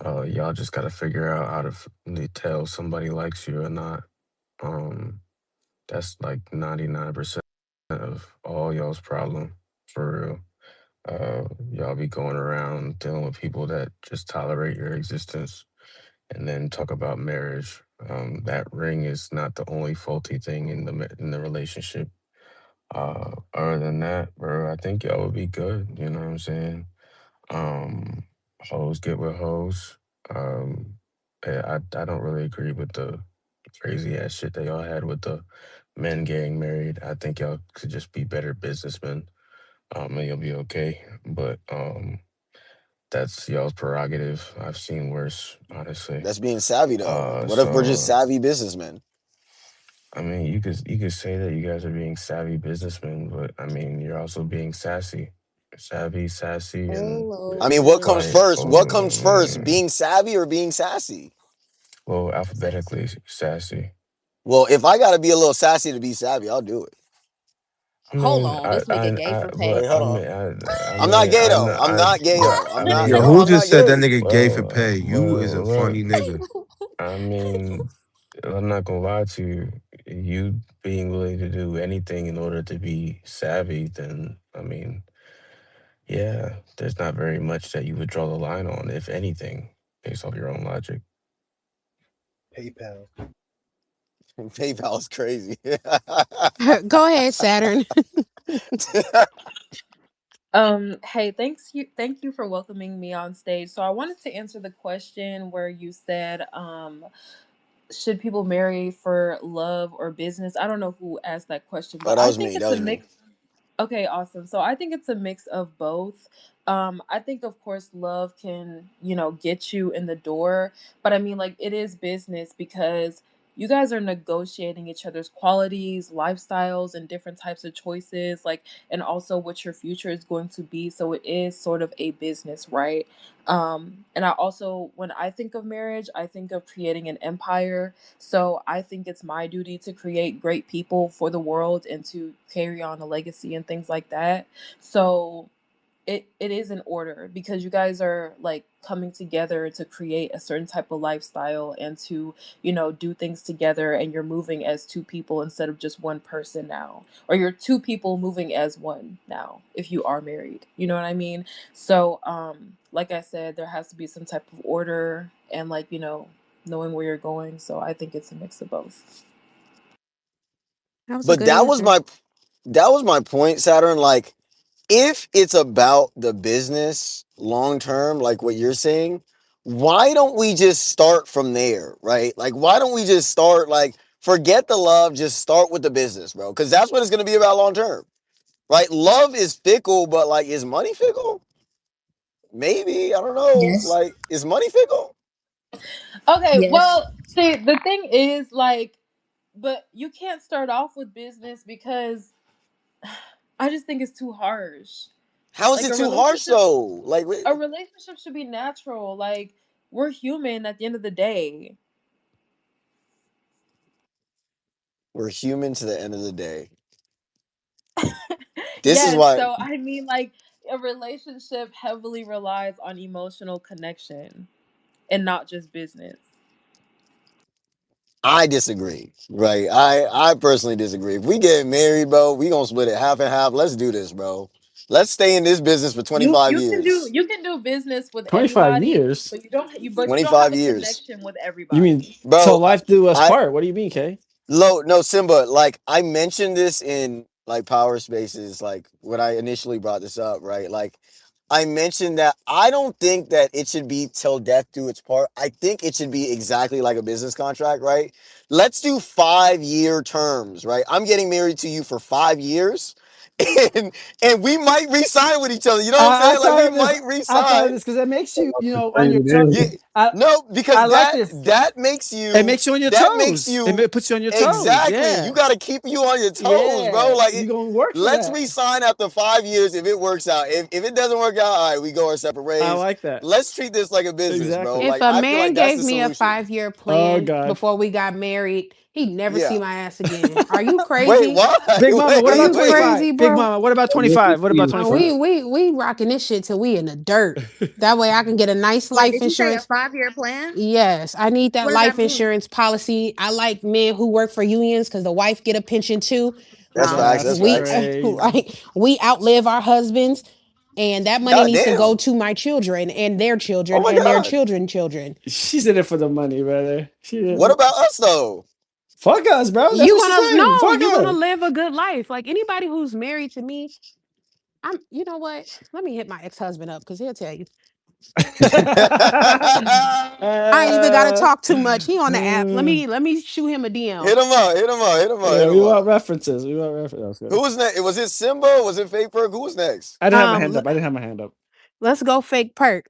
Y'all just gotta figure out how to tell somebody likes you or not. Um, that's like 99% of all y'all's problem, for real. Y'all be going around dealing with people that just tolerate your existence and then talk about marriage That ring is not the only faulty thing in the relationship. Other than that, bro, I think y'all would be good. You know what I'm saying? Um, Hoes get with hoes. Um, I don't really agree with the crazy ass shit that y'all had with the men getting married. I think y'all could just be better businessmen. And you'll be okay. But that's y'all's prerogative. I've seen worse, honestly. That's being savvy though. What if we're just So savvy businessmen? I mean, you could say that you guys are being savvy businessmen, but I mean, you're also being sassy, savvy, sassy, and I mean, what Hello. comes like, first? oh What comes first? man, Being savvy or being sassy? well, alphabetically sassy. Well, if I gotta be a little sassy to be savvy, I'll do it. I Hold mean, on. This make it gay for but Wait, pay. hold on. I I'm not mean, gay I though. know, I'm not gay though. I'm I not. Yo, No, who I'm mean, not just said that gay. nigga gay for pay? You is a well, funny nigga. I mean, I'm not gonna lie to you. You being willing to do anything in order to be savvy, then I mean, yeah, there's not very much that you would draw the line on, if anything, based off your own logic. PayPal. PayPal is crazy. Go ahead, Saturn. Hey, thank you for welcoming me on stage. So I wanted to answer the question where you said, should people marry for love or business? I don't know who asked that question, Oh, but that I was think me. That it's a was me. mix. Okay, awesome. So I think it's a mix of both. I think of course love can, get you in the door, but I mean like it is business because you guys are negotiating each other's qualities, lifestyles, and different types of choices, like and also what your future is going to be. So it is sort of a business, right? And I also when I think of marriage, I think of creating an empire. So I think it's my duty to create great people for the world and to carry on a legacy and things like that. So it is in order because you guys are like coming together to create a certain type of lifestyle and to do things together, and you're moving as two people instead of just one person now, or you're two people moving as one now if you are married, you know what I mean? So like I said, there has to be some type of order and like knowing where you're going. So I think it's a mix of both. That was a But good answer. that was my point, Saturn. Like, if it's about the business long term, like what you're saying, why don't we just start from there, right? Like, why don't we just start like forget the love, just start with the business, bro? Because that's what it's gonna be about long term, right? Love is fickle, but like, is money fickle? Maybe I don't know. Yes. Like, is money fickle? Okay, Yes. well, see, the thing is, like, but you can't start off with business because I just think it's too harsh. How is Like it too harsh though? Like, a relationship should be natural. Like we're human at the end of the day. we're human to the end of the day. This is Yes, why so I mean, like a relationship heavily relies on emotional connection and not just business. I disagree. Right. I personally disagree. If we get married, bro, we gonna split it half and half. Let's do this, bro. Let's stay in this business for You 25 you can do years. you can do business with 25 anybody, years? but you don't have 25 a years. connection with You mean everybody. till Bro, life do us I part? What do you mean, Kay? no, Simba, like I mentioned this in like power spaces, like when I initially brought this up, right? Like I mentioned that I don't think that it should be till death do its part. I think it should be exactly like a business contract, right? Let's do 5 year terms, right? I'm getting married to you for 5 years. And we might re-sign with each other. You know what I'm I saying? Like thought we of this. might I thought of re-sign. this because it makes you, on your 30 toe. Yeah. days. I No, because I like this. that It makes you on your makes toes. you Puts you on your toes. exactly. You Yeah, got to keep you on your toes, bro. yeah. Like You gonna work for let's that? resign after 5 years if it works out. If it doesn't work out, all right, we go our separate I ways. like that. Let's treat this like a business, bro. Exactly. If Like a I feel man like that's gave the me a solution. 5 year Oh plan God. before we got married, he'd never Yeah. see my ass again. Are you Wait, crazy? why? Big Mama, what Are about you Wait. 25? crazy, Big bro? Mama, what about That legacy 25? What about is We 25? we rocking this shit till we in the dirt. That way I can get a nice Wait, life did you say a insurance. 5 year plan? Yes, I need that What does that life mean? insurance policy. I like men who work for unions because the wife get a pension too. That's facts. That's That's We facts. crazy. right, we outlive our husbands. And that money God needs to go damn. to my children and their Oh children my and their God. children children. She's in it for the money, brother. What about us though? Fuck us, bro. That's You what she's want to saying. no, Fuck you want to us. live a good life. Like anybody who's married to me, I'm you know what? Let me hit my ex-husband up cuz he'll tell you. I ain't even got to Uh, talk too much. He on the app. uh, Let me shoot him a DM. Hit him up. Hit him up. Hit him up. yeah, Hit we him up. want references. We want references. Who was next? Was it Simba? Was it Fake Perk? Who was next? I didn't have my hand Um up. I didn't have my hand up. let's go fake perk.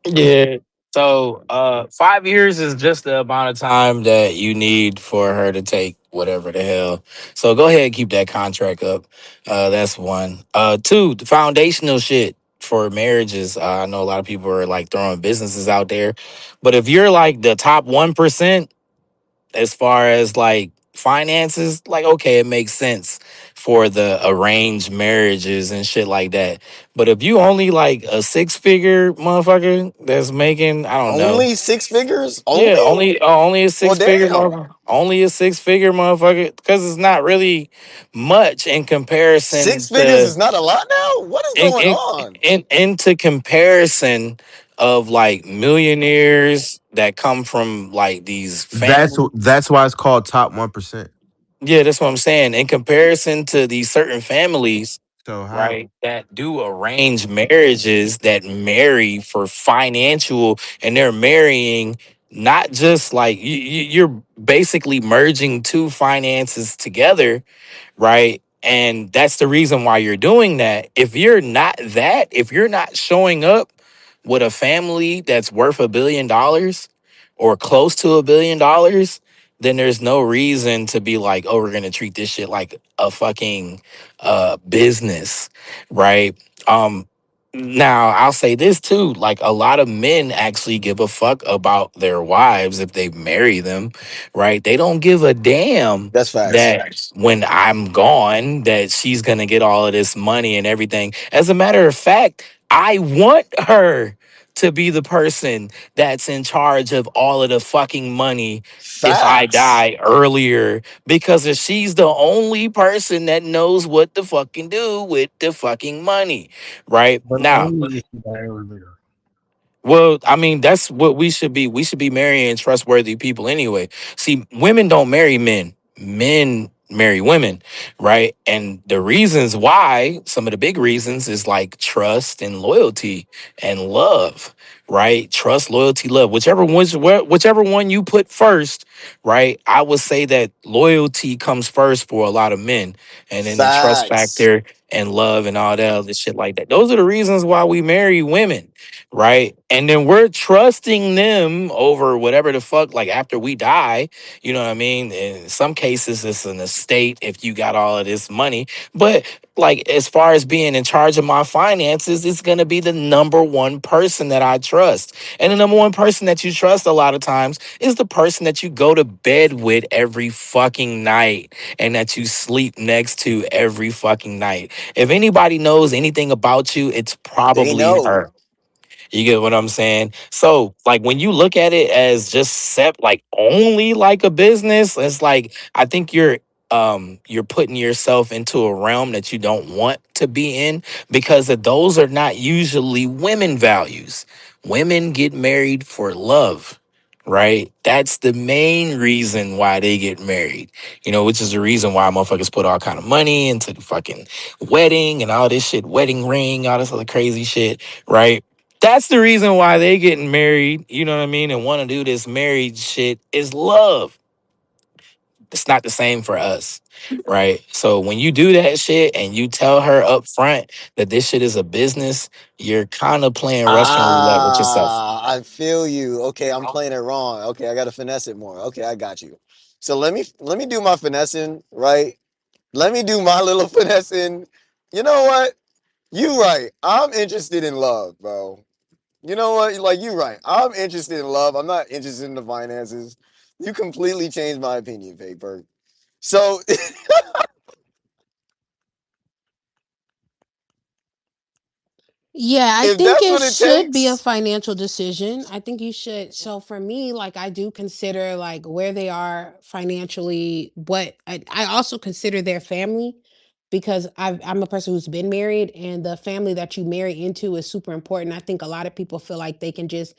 Yeah. So 5 years is just the amount of time that you need for her to take whatever the hell. So go ahead and keep that contract up. That's one. Two, the foundational shit for marriages. I know a lot of people are like throwing businesses out there. But if you're like the top 1%, as far as like finances, like okay, it makes sense for the arranged marriages and shit like that. But if you only like a six-figure motherfucker that's making, I don't know, Only six figures? yeah, Only? only a Well, six-figure damn. motherfucker, only a six-figure motherfucker, because it's not really much in Six comparison figures to is not a lot now? What is in going in, on? into comparison of like millionaires that come from like these families. That's why it's called top 1%. Yeah, that's what I'm saying. In comparison to these certain families, So how right, that do arrange marriages that marry for financial, and they're marrying not just like you're basically merging two finances together, right? And that's the reason why you're doing that. If you're not that, if you're not showing up with a family that's worth $1 billion or close to $1 billion, then there's no reason to be like, oh, we're gonna treat this shit like a fucking business, right? Now I'll say this too, like a lot of men actually give a fuck about their wives if they marry them, right? They don't give a damn That's facts. that when I'm gone, that she's gonna get all of this money and everything. As a matter of fact, I want her to be the person that's in charge of all of the fucking money if I Facts. die earlier, because if she's the only person that knows what to fucking do with the fucking money, right? But Now, only if you die earlier. well, I mean, that's what we should be. We should be marrying trustworthy people anyway. See, women don't marry men. Men marry women, right? And the reasons why, some of the big reasons is like trust and loyalty and love, right? Trust, loyalty, love. Whichever one you put first, right? I would say that loyalty comes first for a lot of men, and then the trust Facts. factor and love and all that other shit like that. Those are the reasons why we marry women, right? And then we're trusting them over whatever the fuck, like after we die, you know what I mean? In some cases, it's an estate if you got all of this money. But like, as far as being in charge of my finances, it's gonna be the number one person that I trust. And the number one person that you trust a lot of times is the person that you go to bed with every fucking night and that you sleep next to every fucking night. If anybody knows anything about you, it's They probably know. her. You get what I'm saying? So, like, when you look at it as just like only like a business, it's like I think you're putting yourself into a realm that you don't want to be in, because of those are not usually women values. Women get married for love. Right? That's the main reason why they get married. Which is the reason why motherfuckers put all kind of money into the fucking wedding and all this shit, wedding ring, all this other crazy shit, right? That's the reason why they getting married, you know what I mean, and want to do this married shit is love. It's not the same for us, right? So when you do that shit and you tell her up front that this shit is a business, you're kind of playing Russian roulette with yourself. I feel you. Okay, I'm playing it wrong. Okay, I gotta finesse it more. Okay, I got you. So let me do my finessing, right? Let me do my little finessing. You know what? You right. I'm interested in love, bro. You know what? Like you right. I'm interested in love. I'm not interested in the finances. You completely changed my opinion, Fake Perk. So Yeah, I if think that's it what it should be a takes, financial decision. I think you should. So for me, like I do consider like where they are financially, what I also consider their family. because I'm a person who's been married, and the family that you marry into is super important. I think a lot of people feel like they can just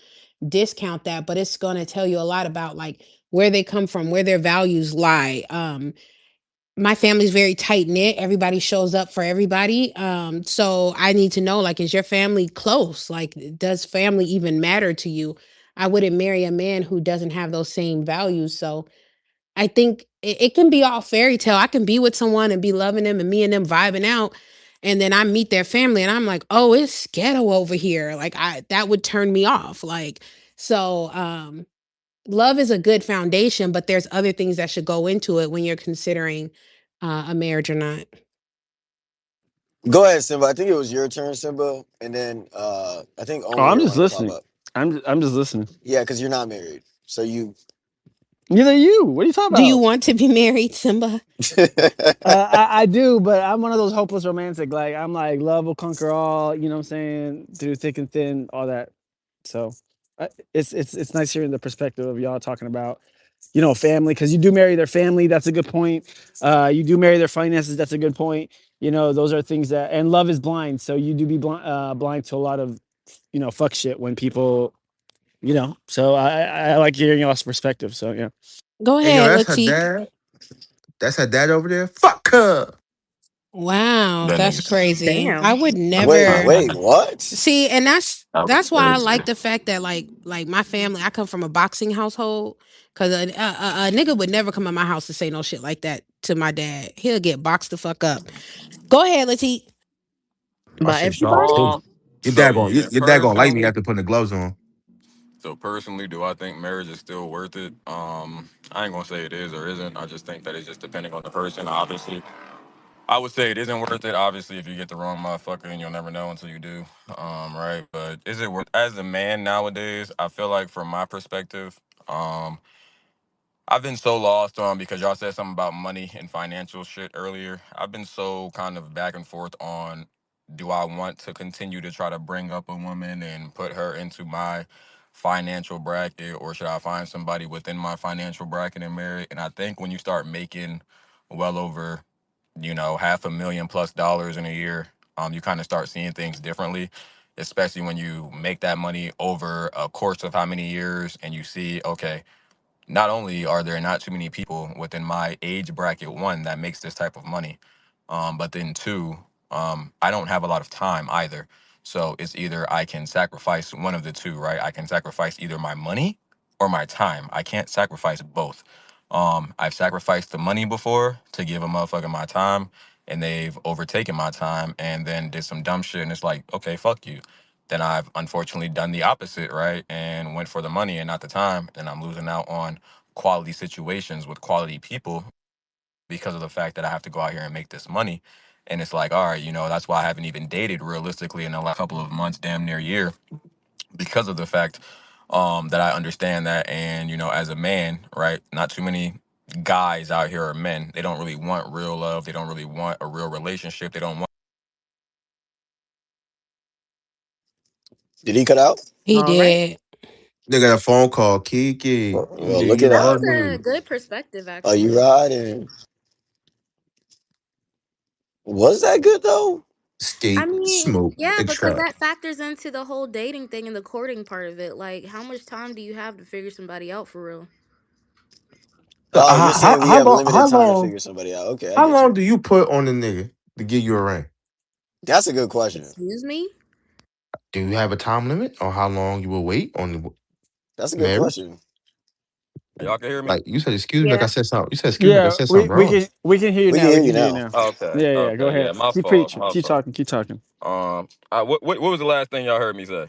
discount that, but it's going to tell you a lot about like where they come from, where their values lie. My family's very tight knit. Everybody shows up for everybody. So I need to know, like, is your family close? Like, does family even matter to you? I wouldn't marry a man who doesn't have those same values. So I think it can be all fairy tale. I can be with someone and be loving them and me and them vibing out. And then I meet their family and I'm like, oh, it's ghetto over here. Like that would turn me off. Like, so love is a good foundation, but there's other things that should go into it when you're considering a marriage or not. Go ahead, Simba. I think it was your turn, Simba, and then I think Oh, Omi I'm or just wanted to pop listening. up. I'm just listening. Yeah, because you're not married, so you. Neither you. What are you talking Do you about? want to be married, Simba? I do, but I'm one of those hopeless romantic. Like I'm like love will conquer all. You know what I'm saying? Through thick and thin, all that. So it's nice hearing the perspective of y'all talking about family, because you do marry their family. That's a good point. You do marry their finances. That's a good point. Those are things that, and love is blind. So you do be blind to a lot of fuck shit when people. So I like hearing y'all's perspective. So yeah. Go Hey, yo, ahead, that's her Latik. dad. That's her dad over there. Fuck her. Wow, That that's nigga's crazy. I Damn. would Wait, never wait, what? see, and that was that's why I crazy. like the fact that like my family. I come from a boxing household, because a nigga would never come in my house to say no shit like that to my dad. He'll get boxed the fuck up. Go ahead, Latik. My By shit sharp everybody? too. So yeah, Your dad gonna like me personally, after putting the gloves on. do I think marriage is still worth it? I ain't gonna say it is or isn't. I just think that it's just depending on the person. Obviously, I would say it isn't worth it. Obviously, if you get the wrong motherfucker, and you'll never know until you do. Right? But is it worth? As a man nowadays, I feel like from my perspective, um, I've been so lost on because y'all said something about money and financial shit earlier. I've been so kind of back and forth on, do I want to continue to try to bring up a woman and put her into my financial bracket, or should I find somebody within my financial bracket and marry? And I think when you start making well over, half a million plus dollars in a year, you kind of start seeing things differently, especially when you make that money over a course of how many years and you see, okay, not only are there not too many people within my age bracket, one, that makes this type of money, but then two, I don't have a lot of time either. So it's either I can sacrifice one of the two, right? I can sacrifice either my money or my time. I can't sacrifice both. I've sacrificed the money before to give a motherfucker my time, and they've overtaken my time and then did some dumb shit, and it's like, okay, fuck you. Then I've unfortunately done the opposite, right? And went for the money and not the time. And I'm losing out on quality situations with quality people because of the fact that I have to go out here and make this money. And it's like, all right, that's why I haven't even dated realistically in the last couple of months, damn near year, because of the fact that I understand that. And, as a man, right, not too many guys out here are men. They don't really want real love. They don't really want a real relationship. They don't want. Did he cut out? He All right. did. They got a phone call. Kiki. Well, Do look you at That that. was ride a me? good perspective, Are you actually. riding? Was that good though? I Skate, mean, smoke, yeah, because extract. that factors into the whole dating thing and the courting part of it. Like, how much time do you have to figure somebody out for real? So, Oh, you're saying we how have long? limited time to figure somebody out. Okay, I How get long you. do you put on the nigga to give you a ring? That's a good question. Excuse me? Do you have a time limit on how long you will wait on the That's a good marriage? question. Y'all can hear me? Like you said, excuse me, like I Yeah. said something. You said excuse me, like I Yeah, said we something we wrong. can we can hear you We can now. hear We you can hear you now. now. Okay. Yeah, go Okay. Yeah. ahead. My Keep fault. preaching. My Keep fault. talking. Keep talking. What was the last thing y'all heard me say?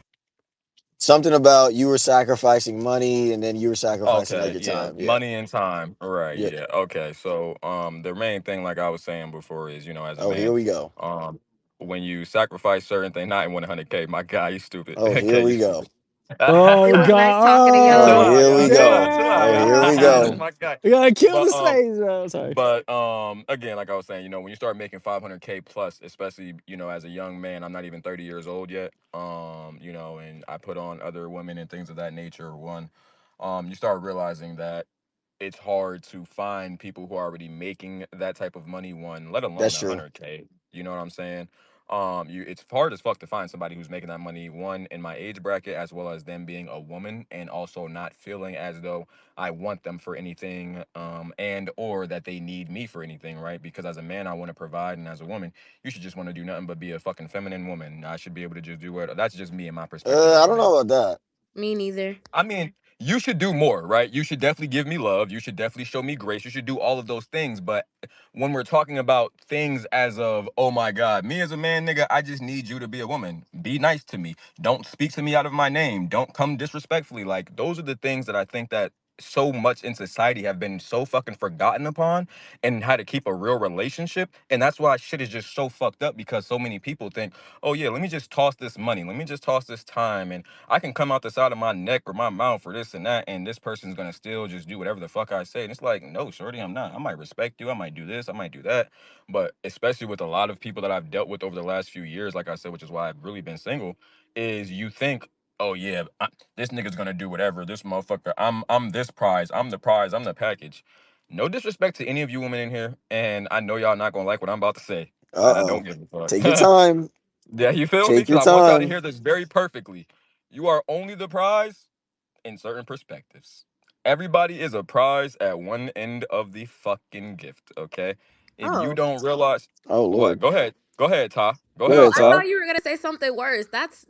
Something about you were sacrificing money and then you were sacrificing like Okay, your yeah, time. Yeah. money and time. Right, Yeah. yeah. Okay, so the main thing, like I was saying before, is as a Oh, here man, we go. when you sacrifice certain things, not in 100K, my guy, you stupid. Oh, here Okay, you we go. stupid. Oh It was nice talking to Chill God! y'all. out, Here we y'all. go. Chill out, Oh, here we y'all. That's go. my guy. We gotta kill the But slaves, bro. Sorry. again, like I was saying, when you start making 500K plus, especially as a young man, I'm not even 30 years old yet. And I put on other women and things of that nature. One, you start realizing that it's hard to find people who are already making that type of money, one, let alone That's a true. 100K. You know what I'm saying? It's hard as fuck to find somebody who's making that money, one, in my age bracket, as well as them being a woman, and also not feeling as though I want them for anything, and or that they need me for anything, right? Because as a man, I want to provide, and as a woman, you should just want to do nothing but be a fucking feminine woman. I should be able to just do what. That's just me and my perspective I right don't now. know about that. Me neither. I mean, you should do more, right? You should definitely give me love. You should definitely show me grace. You should do all of those things. But when we're talking about things as of, oh my God, me as a man, nigga, I just need you to be a woman. Be nice to me. Don't speak to me out of my name. Don't come disrespectfully. Like, those are the things that I think that so much in society have been so fucking forgotten upon, and how to keep a real relationship. And that's why shit is just so fucked up, because so many people think, oh yeah, let me just toss this money. Let me just toss this time. And I can come out the side of my neck or my mouth for this and that, and this person's gonna still just do whatever the fuck I say. And it's like, no, shorty, I'm not. I might respect you. I might do this. I might do that. But especially with a lot of people that I've dealt with over the last few years, like I said, which is why I've really been single, is you think, oh yeah, this nigga's gonna do whatever. This motherfucker, I'm this prize. I'm the prize. I'm the package. No disrespect to any of you women in here, and I know y'all not gonna like what I'm about to say, and I Uh don't oh. give a Take your fuck. time. Yeah, you feel me? Take Because your I want y'all to time. hear this very perfectly. You are only the prize in certain perspectives. Everybody is a prize at one end of the fucking gift, okay? If you Oh. don't realize Oh what, Lord. go ahead. Go ahead, Ty. Go Go ahead, Oh, ahead, I Ty. Ty. thought you were gonna say something worse. That's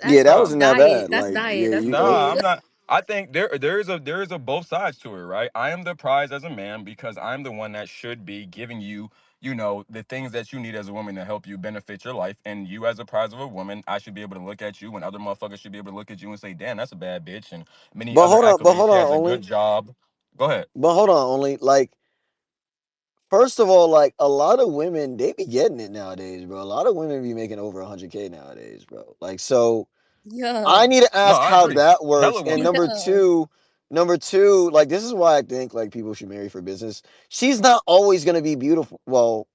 Yeah, that Nah. wasn't that diet. bad. That's Like, diet. yeah, That's you. Nah, I'm cool. not. I think there is a both sides to it, right? I am the prize as a man because I'm the one that should be giving you, the things that you need as a woman to help you benefit your life. And you as a prize of a woman, I should be able to look at you, and other motherfuckers should be able to look at you and say, damn, that's a bad bitch, and many But other hold on. But accolades. hold She on. has a good Only. job. Go ahead. But hold on. Only like. First of all, like a lot of women, they be getting it nowadays, bro. A lot of women be making over 100K nowadays, bro. Like, so Yeah. I need to No, ask I how agree. that Hella works. And women. Yeah. number two, like this is why I think like people should marry for business. She's not always gonna be beautiful. Well,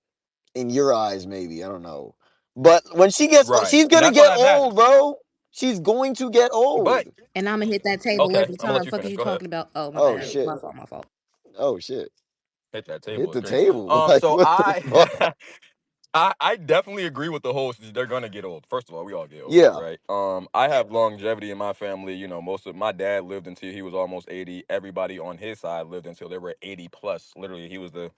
in your eyes, maybe I don't know. But when she gets, Right. she's And gonna that's why get that old, matters. bro. She's going to get But old. And I'm gonna hit that table okay, every I'm gonna let time. you Fuck is finish. you Go ahead. talking about? Oh, my Oh bad. shit. My fault. My fault. Oh shit. Hit that table Hit is the crazy. table. Like So what the fuck? I definitely agree with the whole. They're gonna get old. First of all, we all get older, Yeah. right? I have longevity in my family. Most of my dad lived until he was almost 80. Everybody on his side lived until they were 80 plus. Literally, he was the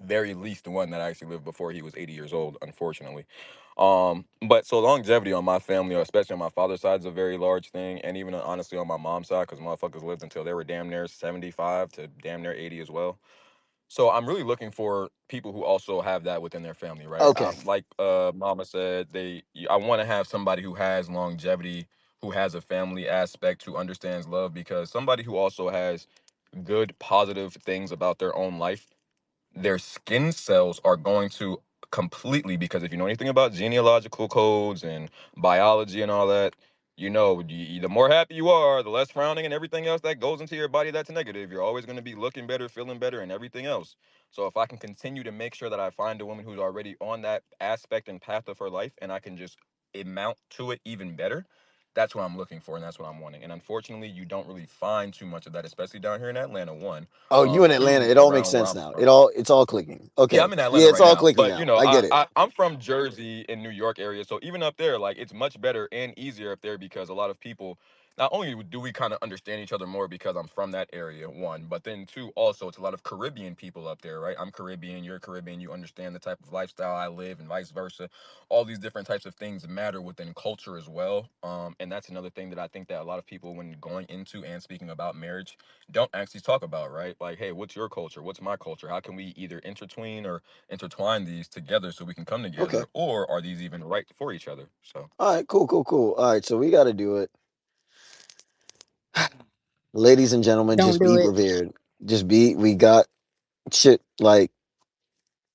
very least one that actually lived before he was 80 years old, unfortunately. But so longevity on my family, or especially on my father's side, is a very large thing, and even honestly on my mom's side, because motherfuckers lived until they were damn near 75 to damn near 80 as well. So I'm really looking for people who also have that within their family, right? Okay. Like Mama said, I want to have somebody who has longevity, who has a family aspect, who understands love, because somebody who also has good, positive things about their own life, their skin cells are going to completely, because if you know anything about genealogical codes and biology and all that, the more happy you are, the less frowning and everything else that goes into your body that's negative. You're always going to be looking better, feeling better, and everything else. So if I can continue to make sure that I find a woman who's already on that aspect and path of her life, and I can just amount to it even better, that's what I'm looking for, and that's what I'm wanting. And unfortunately, you don't really find too much of that, especially down here in Atlanta. One, Oh, you in Atlanta. two, It all makes around where sense I'm now. from. It's all clicking. Yeah, Okay. I'm in Atlanta Yeah, it's right all now, clicking but now. I get it. I'm from Jersey in New York area, so even up there, like it's much better and easier up there because a lot of people. Not only do we kind of understand each other more because I'm from that area, one, but then two, also it's a lot of Caribbean people up there, right? I'm Caribbean, you're Caribbean, you understand the type of lifestyle I live and vice versa. All these different types of things matter within culture as well, and that's another thing that I think that a lot of people, when going into and speaking about marriage, don't actually talk about, right? Like, hey, what's your culture? What's my culture? How can we either intertwine or intertwine these together so we can come Okay. together, or are these even right for each other? So All right, cool, cool, cool. All right, so we got to do it. Ladies and gentlemen, Don't just do be it. prepared. We got shit, like,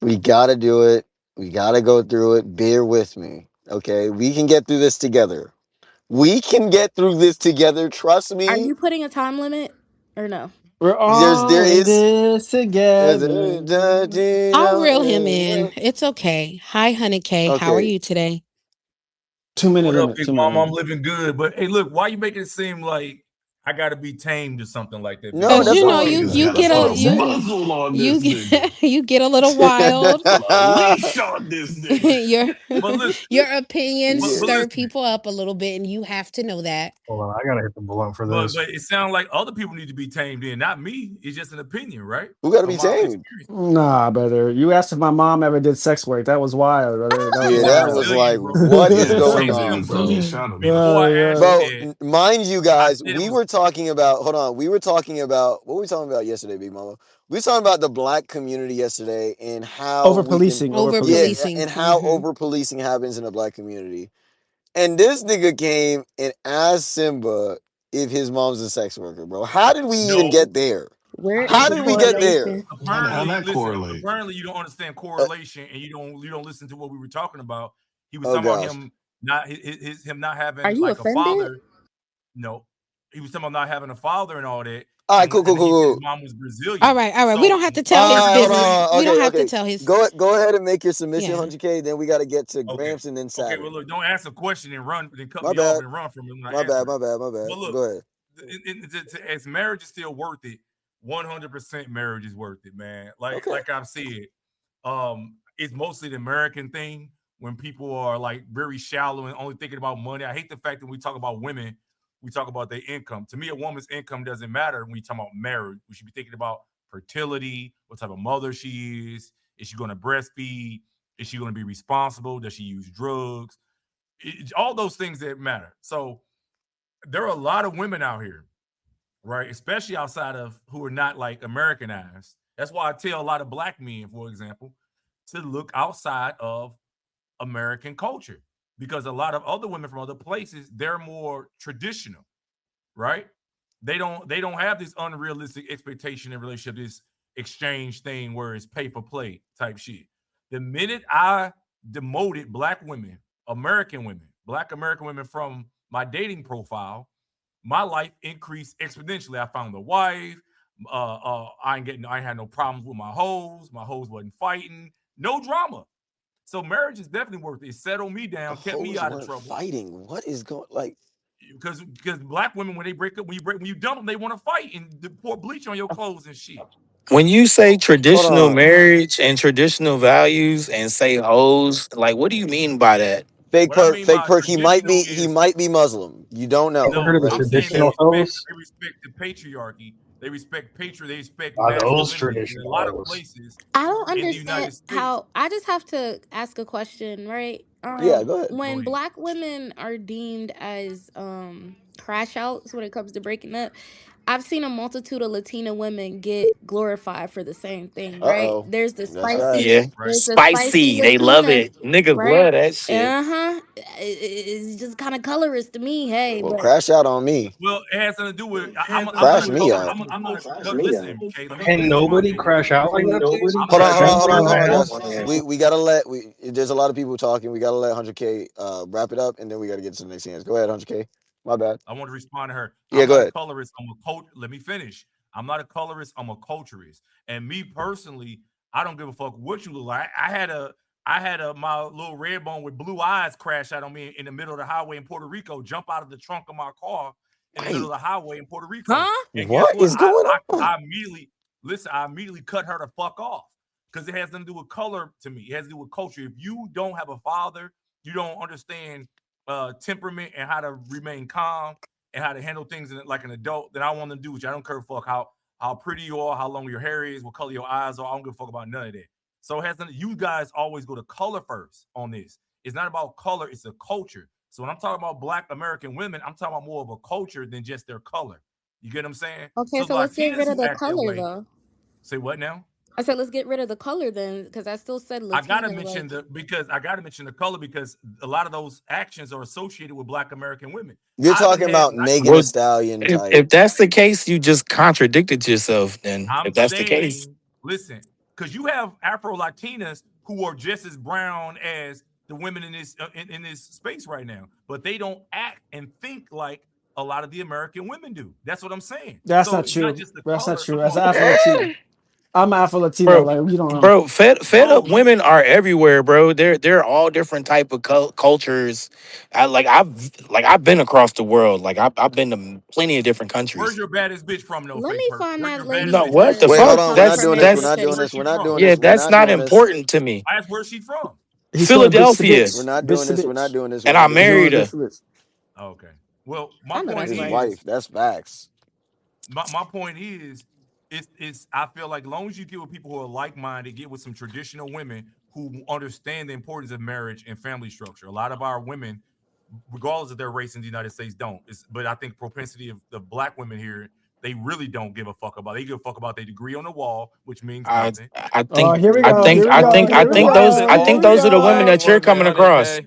we got to do it. We got to go through it. Bear with me, okay? We can get through this together. We can get through this together. Trust Are me. you putting a time limit or no? We're There all in is. this together. I'll reel him in. It's okay. Hi, Honey K. How are Okay. you today? 2 minute What up, limit. Big 2 minute Mama? I'm limit. living good. But hey, look, why you making it seem like I gotta be tamed or something like that. No, Cause Because that's you know That fine. you nigga's you got to get That's put a a fine. muzzle on you this get nigga. you get a little wild. Put a leash on this nigga. your but listen, your opinions Yeah. but stir listen, people up a little bit, and you have to know that. Hold on, I gotta hit the blunt for but this. but it sounds like other people need to be tamed in, not me. It's just an opinion, right? Who got to Of be my tamed? experience. Nah, brother. You asked if my mom ever did sex work. That was wild, brother. That was Yeah, She's a that was wild. Brazilian, like, bro. what is Yeah, going some on, niggas don't bro? be shot of me. Before I asked Yeah. Bro, that, mind you I guys, said it we was were talking about, hold on, we were talking about, what were we talking about yesterday, Big Mama? We were talking about the black community yesterday and how Over we can, policing. Over Over yeah, policing. policing. and how Hmm. over policing happens in the black community. And this nigga came and asked Simba if his mom's a sex worker, bro. How did we even no. get there? Where is How the did You we don't get know. there? correlation? How Apparently, that listen. correlate? Apparently, you don't understand Uh, correlation, and you don't listen to what we were talking about. He was oh, talking about gosh. him not him not Are having you like a offended? father. No, he was talking about not having a father and all that, All right, and cool, cool, and he said his cool, cool. mom was All Brazilian. right, all right. We So don't have to tell what his All right, hold business. Brazilian? on. We don't Okay, have to okay. tell his. Go ahead and make your submission, Yeah. 100K. Then we got to get to Okay, Gramps and then okay. Well, Saturn. look, don't ask a question and run, then cut My me off bad. and run from it when I My bad. answer it. My bad. My bad. But look, Go ahead. as marriage is still worth it, 100% marriage is worth it, man. Like Okay. like I've said, it's mostly the American thing when people are like very shallow and only thinking about money. I hate the fact that when we talk about women, we talk about their income. To me, a woman's income doesn't matter when we talk about marriage. We should be thinking about fertility, what type of mother she is. Is she going to breastfeed? Is she going to be responsible? Does she use drugs? All those things that matter. So there are a lot of women out here, right? Especially outside of who are not like Americanized. That's why I tell a lot of black men, for example, to look outside of American culture because a lot of other women from other places, they're more traditional, right? They don't have this unrealistic expectation in relationship, this exchange thing where it's pay for play type shit. The minute I demoted black American women from my dating profile, my life increased exponentially. I found a wife. I had no problems with my hoes. My hoes wasn't fighting. No drama. So marriage is definitely worth it. It settled me The down, kept me hoes out of weren't trouble. fighting. What is going like? Because black women when they break up, when you dump them, they want to fight and pour bleach on your clothes and shit. When you say Hold traditional on. marriage and traditional values and say hoes, like what do you mean by that? Fake What I perk. mean Fake by perk. He might traditional be. He is might be Muslim. You don't Ever know, heard no. of the right? I'm saying traditional hoes? they respect the patriarchy. They respect Are those masculinity. In a traditional lot of hoes? places I don't in the understand United States, how. I just have to ask a question, right? Yeah. Go ahead. go When ahead. black women are deemed as crash outs when it comes to breaking up, I've seen a multitude of Latina women get glorified for the same thing, Uh right? oh. That's Spicy, Yeah, facts. Right. there's the spicy spicy. They love Latina, it. Niggas right? love that shit. Uh-huh. It's just kind of colorist to me, hey, Well, but crash out on me. Well, it has something to do with I'm not Crash a me color. out. I'm not a listen, Kay. Let me Can listen to my nobody opinion. crash out like that, please? I'm Hold not on. a Hold on. Thanks Hold for on. colorist. Hold on, that. guys. We gotta let we. There's a lot of people talking. We gotta let 100K wrap it up, and then we gotta get to the next hands. Go ahead, 100K. My bad. I want to respond to her. Yeah. I'm Go not a ahead. colorist. I'm a coach. Let me finish. I'm not a colorist. I'm a culturist. And me personally, I don't give a fuck what you look like. I had a my little red bone with blue eyes crash out on me in the middle of the highway in Puerto Rico, jump out of the trunk of my car in the middle of Wait. the highway in Puerto Rico. huh? And guess What what? is I going I, on? I immediately listen. I immediately cut her the fuck off because it has nothing to do with color to me. It has to do with culture. If you don't have a father, you don't understand temperament and how to remain calm and how to handle things like an adult, then I want to do with you. I don't care a fuck how pretty you are, how long your hair is, what color your eyes are. I don't give a fuck about none of that. So it has nothing. You guys always go to color first on this. It's not about color, it's a culture. So when I'm talking about black American women, I'm talking about more of a culture than just their color. You get what I'm saying? Okay, So so let's get Latinas rid of who the act that color way, though. say what now? I said let's get rid of the color then, because I still said Latina. Like, I gotta mention the color because a lot of those actions are associated with black American women. You're I've talking had about black Megan Thee Well, Stallion type. if that's the case, you just contradicted yourself. Then, I'm if that's the case, saying, listen, because you have Afro Latinas who are just as brown as the women in this space right now, but they don't act and think like a lot of the American women do. That's what I'm saying. That's So not it's not true. just the That's not color. true. I'm That's talking Afro Latino. I'm Afro Latino. bro. Like you don't know. Bro, fed up No, you women are everywhere, bro. They're all different type of cultures. I've been across the world. Like I've been to plenty of different where's countries. your baddest bitch from though, Let fake me Perk? find Where's that your lady baddest No, bitch from? what the because Wait, she hold fuck? on. put We're not doing this. We're That's not doing Where's this. she We're not from? doing yeah, this. We're that's not not doing this. important to me. I asked where's she from. He's going bitch to Philadelphia. We're bitch, not bitch doing to this. We're not bitch. doing this. We're And not I doing He's this. married going bitch her. to bitch. Okay. Well, my I know point That's that's his right. is, wife. That's facts. my point is, it's I feel like as long as you get with people who are like minded, get with some traditional women who understand the importance of marriage and family structure. A lot of our women, regardless of their race in the United States, don't. But I think propensity of the black women here, they really don't give a fuck about. They give a fuck about their degree on the wall, which means I nothing. I Oh, think here we I go. think Here we I go. think I Here we think Why is those it go. I Here think we those always are the women black go. that you're women, coming 100K? across.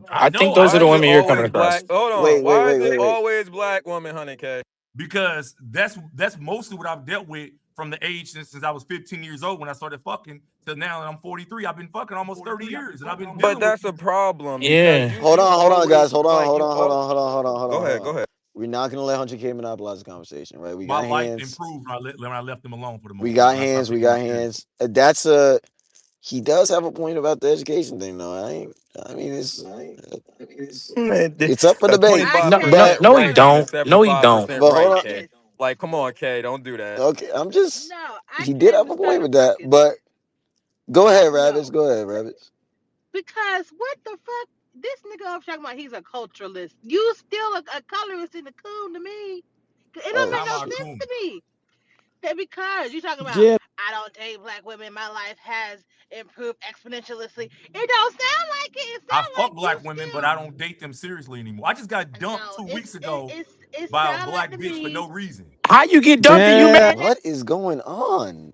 I I think know. those I are the Why is know. it women you're coming always across. black? Hold on. Wait, wait, Why is wait, it wait, wait. always black woman, 100K? Because that's mostly what I've dealt with from the age since I was 15 years old when I started fucking till now and I'm 43. I've been fucking almost 30 years and I've been But dealing with that's a these. problem because Yeah. you Hold on, guys. always Hold on, like hold you on, hold all. on, hold on, hold on, hold Go on, hold ahead. Go on. ahead. We're not gonna let 100K monopolize the conversation, right? We My got life hands. improved when I left them alone for the We most part got when I stopped hands. We taking them got serious. hands. That's a. He does have a point about the education thing, though. I mean, Man, it's up for a debate. I No, can't no, But twenty-five percent no, he right confirm and a don't. that. No, he seventy-five don't. percent but hold right, on. K. Like, come on, K. Don't do that. Okay, I'm just. No, I He did can't have a with Stutter point with that, Perkins. but go ahead, Rabbits. No, Go ahead, Rabbits. because what the fuck? This nigga up talking about he's a culturalist. You still a colorist in the coon to me. It don't Oh make How am no I shit. sense coon? to me. That because you talking about Yeah. I don't date black women. My life has improved exponentially. It don't sound like it. It I sounds like fuck you black women, but still I don't date them seriously anymore. I just got dumped no. 2 weeks ago It by a sounds like black to bitch for me no reason. How you get dumped and you Yeah. married? What is going on?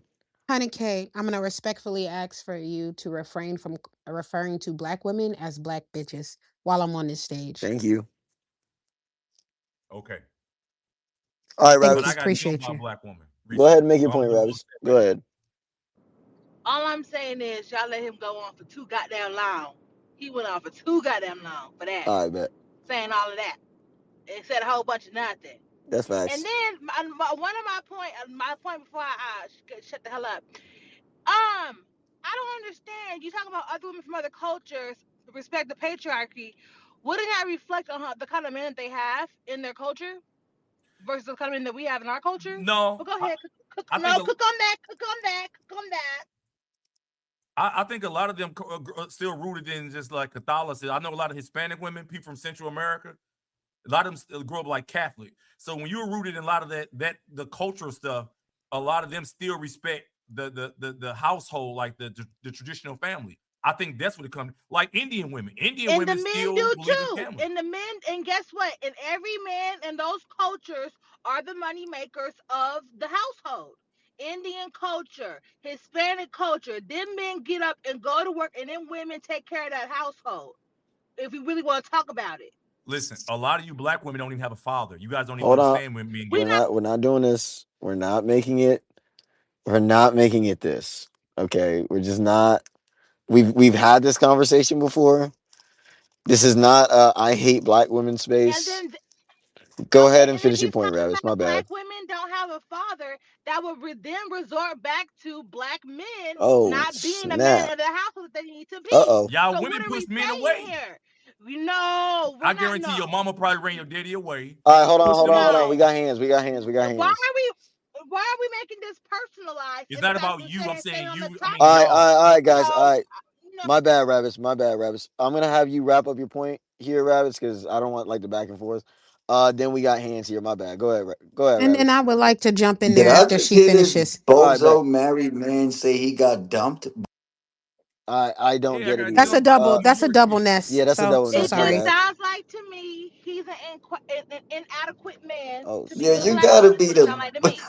100K, I'm gonna respectfully ask for you to refrain from referring to black women as black bitches while I'm on this stage. Thank you. Okay. All right, But Thank you. I Rabbits. got dumped Appreciate by a you. black woman Go ahead recently. and make your So I'm a point, little Rabbits. upset Go about that. ahead. all I'm saying is y'all let him go on for too goddamn long. He went on for too goddamn long for that. All right, bet. Saying all of that. It said a whole bunch of nothing. That's And facts. then one of my point before I shut the hell up. I don't understand. You talk about other women from other cultures respect the patriarchy. Wouldn't that reflect on the kind of men that they have in their culture versus the kind of men that we have in our culture? No, But go ahead, I think no, cook on that, cook on that, cook on that. I think a lot of them still rooted in just like Catholicism. I know a lot of Hispanic women, people from Central America. A lot of them still grew up like Catholic. So when you're rooted in a lot of that the cultural stuff, a lot of them still respect the household, like the traditional family. I think that's what it comes like Indian women. Indian And the women men still do believe in too. family. And the men, and guess what? And every man in those cultures are the money makers of the household. Indian culture, Hispanic culture, them men get up and go to work, and then women take care of that household. If we really want to talk about it, Listen, a lot of you black women don't even have a father. You guys don't even Hold on. understand when men we get not. married. We're not doing this. We're not making it. We're not making it this. Okay. We're just not. We've had this conversation before. This is not a I hate black women And space. then Go okay, ahead and and if finish you're your point, talking Rabbits. My about black bad. women don't have a father, that would then resort back to black men Oh not being a man snap. of the household that they need to Uh be. oh. Y'all So what women are we push men saying away. here? No, we're I not. guarantee your No, mama probably ran your daddy away. All right. Hold on. Push Hold them on. Hold on. no. We away. got hands. We got hands. We got Why hands. are we? Why are we making this personalized It's and not about about to you. I'm stay saying on the you. I mean All topic? right. All right. y'all. All right, guys. All No, right. no. My bad, Rabbits. My bad, Rabbits. I'm gonna have you wrap up your point here, Rabbits, because I don't want like the back and forth. Then we got hands here. My bad. Go ahead. Go ahead, And then Rabbits. I would like to jump in Did there I after just she hear this finishes. All right, bet. bozo married man say he got dumped? I don't Yeah, I get it got That's a either. dumped by double. New That's a York double shit. nest. Yeah, that's a double So It nest. My just sorry. bad. sounds like to me he's an inadequate man Oh to be Yeah, with a you snap. black gotta woman. Is be what it sounds the like to me.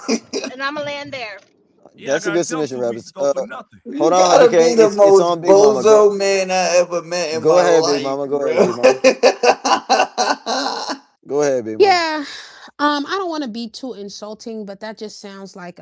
And I'm gonna land there. Yeah, I That's a good got dumped submission, 2 weeks Rabbits. ago for nothing. Hold you on, gotta be 100K. the It's most on Big Mama. bozo man I ever met in Go my ahead, Big life, Mama. Go ahead, bro. Big Mama. Go ahead, Big Mama. Yeah. I don't want to be too insulting, but that just sounds like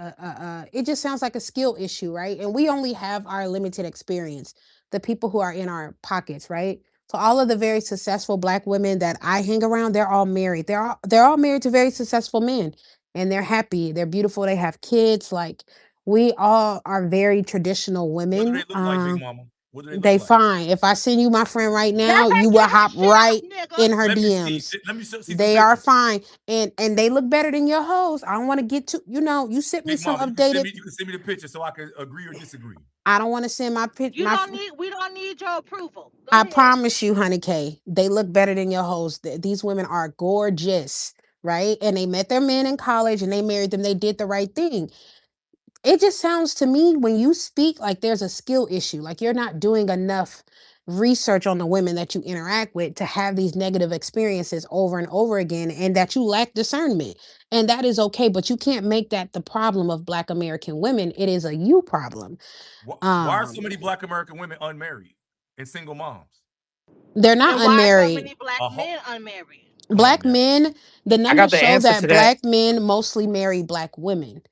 it just sounds like a skill issue, right? And we only have our limited experience, the people who are in our pockets, right? So all of the very successful black women that I hang around, they're all married. They're all married to very successful men, and they're happy. They're beautiful. They have kids. Like We all are very traditional What do women. they look like, Big Mama? What do they look They like? fine. If I send you my friend right now, Girl, you will get her hop shit up, right nigga. in her Let me see. DMs. Let me see some They are pictures. fine, and they look better than your hoes. I don't want to get to you sent me Big some Mama, you can send updated. me the picture so I can agree or disagree. I don't want to send my pic. You don't need. We don't need your approval. Go I ahead. promise you, honey K, they look better than your hoes. These women are gorgeous, right? And they met their men in college and they married them. They did the right thing. It just sounds to me when you speak like there's a skill issue, like you're not doing enough research on the women that you interact with to have these negative experiences over and over again, and that you lack discernment. And that is okay, but you can't make that the problem of Black American women. It is a you problem. Why are so Um, many Black American women unmarried and single moms? they're not And why so unmarried. many black men unmarried? Come on Black now. men, the I got numbers the show answer to that that. Black men mostly marry Black women.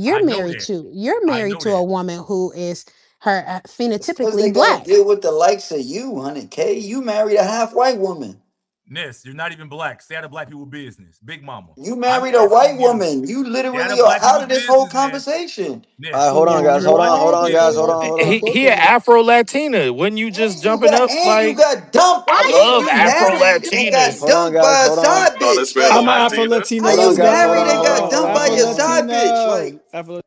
I know that. You're I married know to a that. woman who is her It's because they phenotypically gotta Black. deal with the likes of you, 100K. You married a half white woman. Ness, you're not even Black. Stay out of Black people business. Big Mama. You I'm married a asking white you. woman. You Stay out literally of are Black out people of this whole business, Ness. conversation. Ness, All right, hold on, Yeah, guys. you're Hold what? on, hold on, guys. talking. Hold on, hold on. He an Afro Latina. Wouldn't you just jumping up And you like got dumped. I I mean, love you Afro married and got Latinas? Hold on, dumped guys. by a Hold on. side Oh, this bitch. man a I'm Like, an Afro Latina. how Hold Latino. on, you Let's guys. Hold married on, and hold got on, go. hold dumped on, by Afro hold your on. side bitch? Latino. Like, Afro.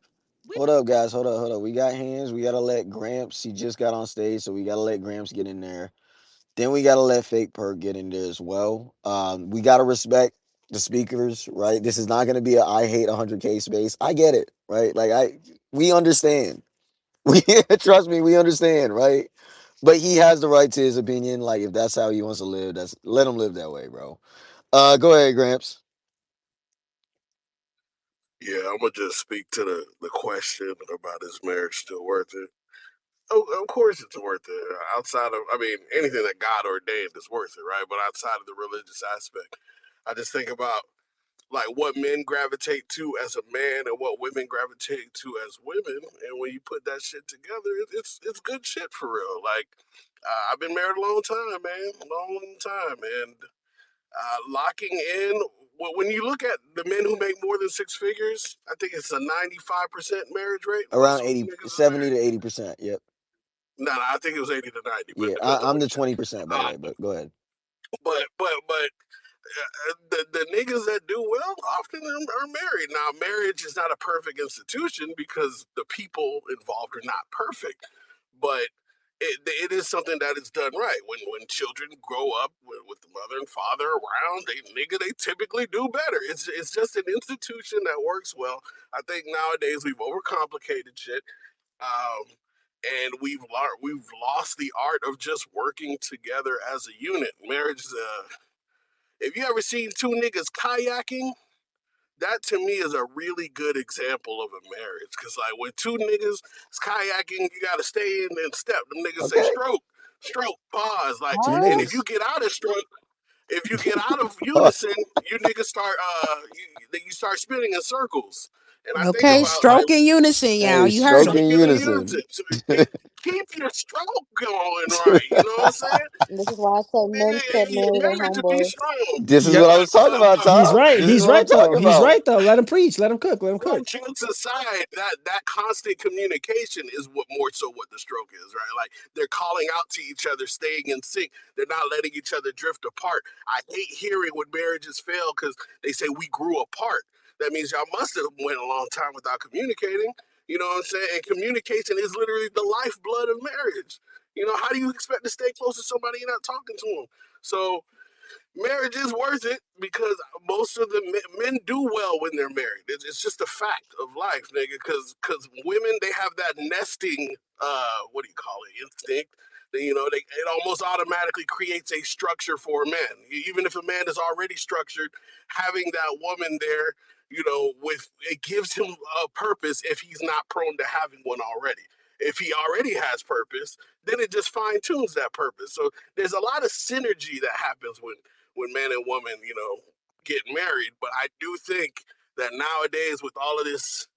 We Hold up, guys. Hold up, hold up. We got hands. We gotta let Gramps. He just got on stage, so we gotta let Gramps get in there. Then we gotta let Fake Perk get in there as well. We gotta respect the speakers, right? This is not gonna be a I hate 100K space. I get it, right? We understand. We trust me, we understand, right? But he has the right to his opinion. Like if that's how he wants to live, that's let him live that way, bro. Go ahead, Gramps. Yeah, I'm gonna just speak to the question about is marriage still worth it? Oh, of course it's worth it. Outside of, I mean, anything that God ordained is worth it, right? But outside of the religious aspect, I just think about like what men gravitate to as a man and what women gravitate to as women, and when you put that shit together, it's good shit for real. Like, I've been married a long time, man, long time, and locking in. When you look at the men who make more than six figures, I think it's a 95% marriage rate. Most Around 80, niggas is 70 married. to 80%. Yep. No, I think it was 80 to 90, but Yeah. depends on I'm what the you say. 20%, by the way, but go ahead. But the niggas that do well often are married. Now, marriage is not a perfect institution because the people involved are not perfect, but it is something that is done right. When children grow up with the mother and father around, they typically do better. It's just an institution that works well. I think nowadays we've overcomplicated shit. Um, and we've lost the art of just working together as a unit. Marriage is if you ever seen two niggas kayaking, that to me is a really good example of a marriage. Cause like when two niggas is kayaking, you gotta stay in and step. Them niggas say Okay. stroke, pause. Like, Two and if you niggas. get out of stroke, if you get out of unison, you niggas start you start spinning in circles. And I think Okay, about like stroke in unison, y'all. Hey, You heard him. stroking stroking in unison. unison. So, keep your stroke going right. You know what I'm saying? This is why I said men should marry their Marriage to be homeboys. strong. This is Yep. what I was talking about, He's Tom. right. This is He's what I'm right though. talking He's about. right though. Let him preach. Let him cook. Let him Well, cook. jokes aside, that constant communication is what more so what the stroke is, right? Like they're calling out to each other, staying in sync. They're not letting each other drift apart. I hate hearing when marriages fail because they say we grew apart. That means y'all must have went a long time without communicating. You know what I'm saying? And communication is literally the lifeblood of marriage. You know, how do you expect to stay close to somebody you're not talking to them? So marriage is worth it because most of the men do well when they're married. It's just a fact of life, nigga. Because women they have that nesting what do you call it instinct. You know, it almost automatically creates a structure for a man. Even if a man is already structured, having that woman there, you know, with it gives him a purpose if he's not prone to having one already. If he already has purpose, then it just fine tunes that purpose. So there's a lot of synergy that happens when man and woman, you know, get married. But I do think that nowadays, with all of this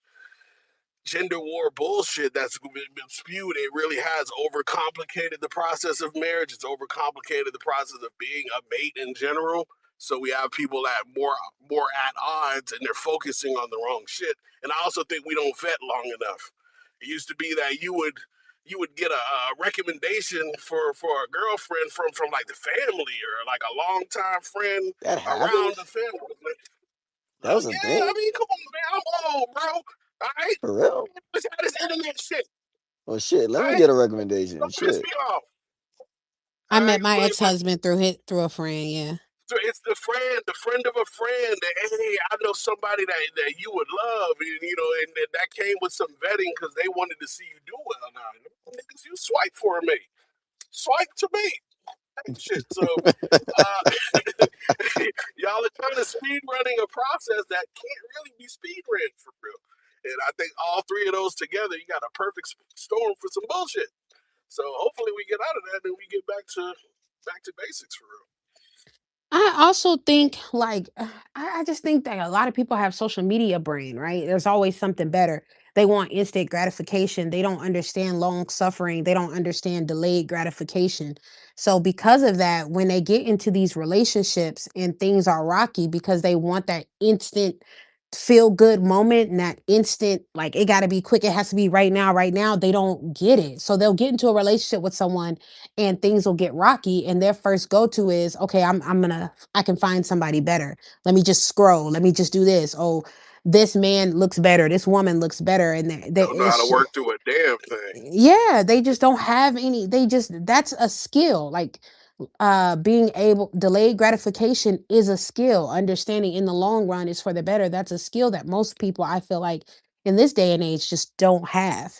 gender war bullshit that's been spewed, it really has overcomplicated the process of marriage. It's overcomplicated the process of being a mate in general. So we have people that more at odds, and they're focusing on the wrong shit. And I also think we don't vet long enough. It used to be that you would get a recommendation for a girlfriend from like the family or like a longtime friend That around happened. the family. That was a Yeah, I thing mean, come on, man, I'm old, bro. All right, for real. let's have this internet shit. Well, shit. Let All me right, get a recommendation. don't piss Shit. me off. I All met right, my but but ex-husband through a friend, yeah. so it's the friend of a friend that hey, I know somebody that you would love, and that came with some vetting because they wanted to see you do well. Now, niggas, you swipe for me, swipe to me, shit. So, y'all are kind of speed running a process that can't really be speed ran for real. And I think all three of those together, you got a perfect storm for some bullshit. So hopefully we get out of that and we get back to basics for real. I also think like I just think that a lot of people have social media brain, right? There's always something better. They want instant gratification. They don't understand long suffering. They don't understand delayed gratification. So because of that, when they get into these relationships and things are rocky because they want that instant feel good moment and that instant like it got to be quick, it has to be right now, they don't get it. So they'll get into a relationship with someone and things will get rocky and their first go-to is okay, I can find somebody better. Let me just scroll, let me just do this. Oh, this man looks better, this woman looks better, and Don't know how to work through a damn thing. yeah, they just don't have any, they just, that's a skill. Like being able, delayed gratification is a skill. Understanding in the long run is for the better. That's a skill that most people, I feel like, in this day and age just don't have.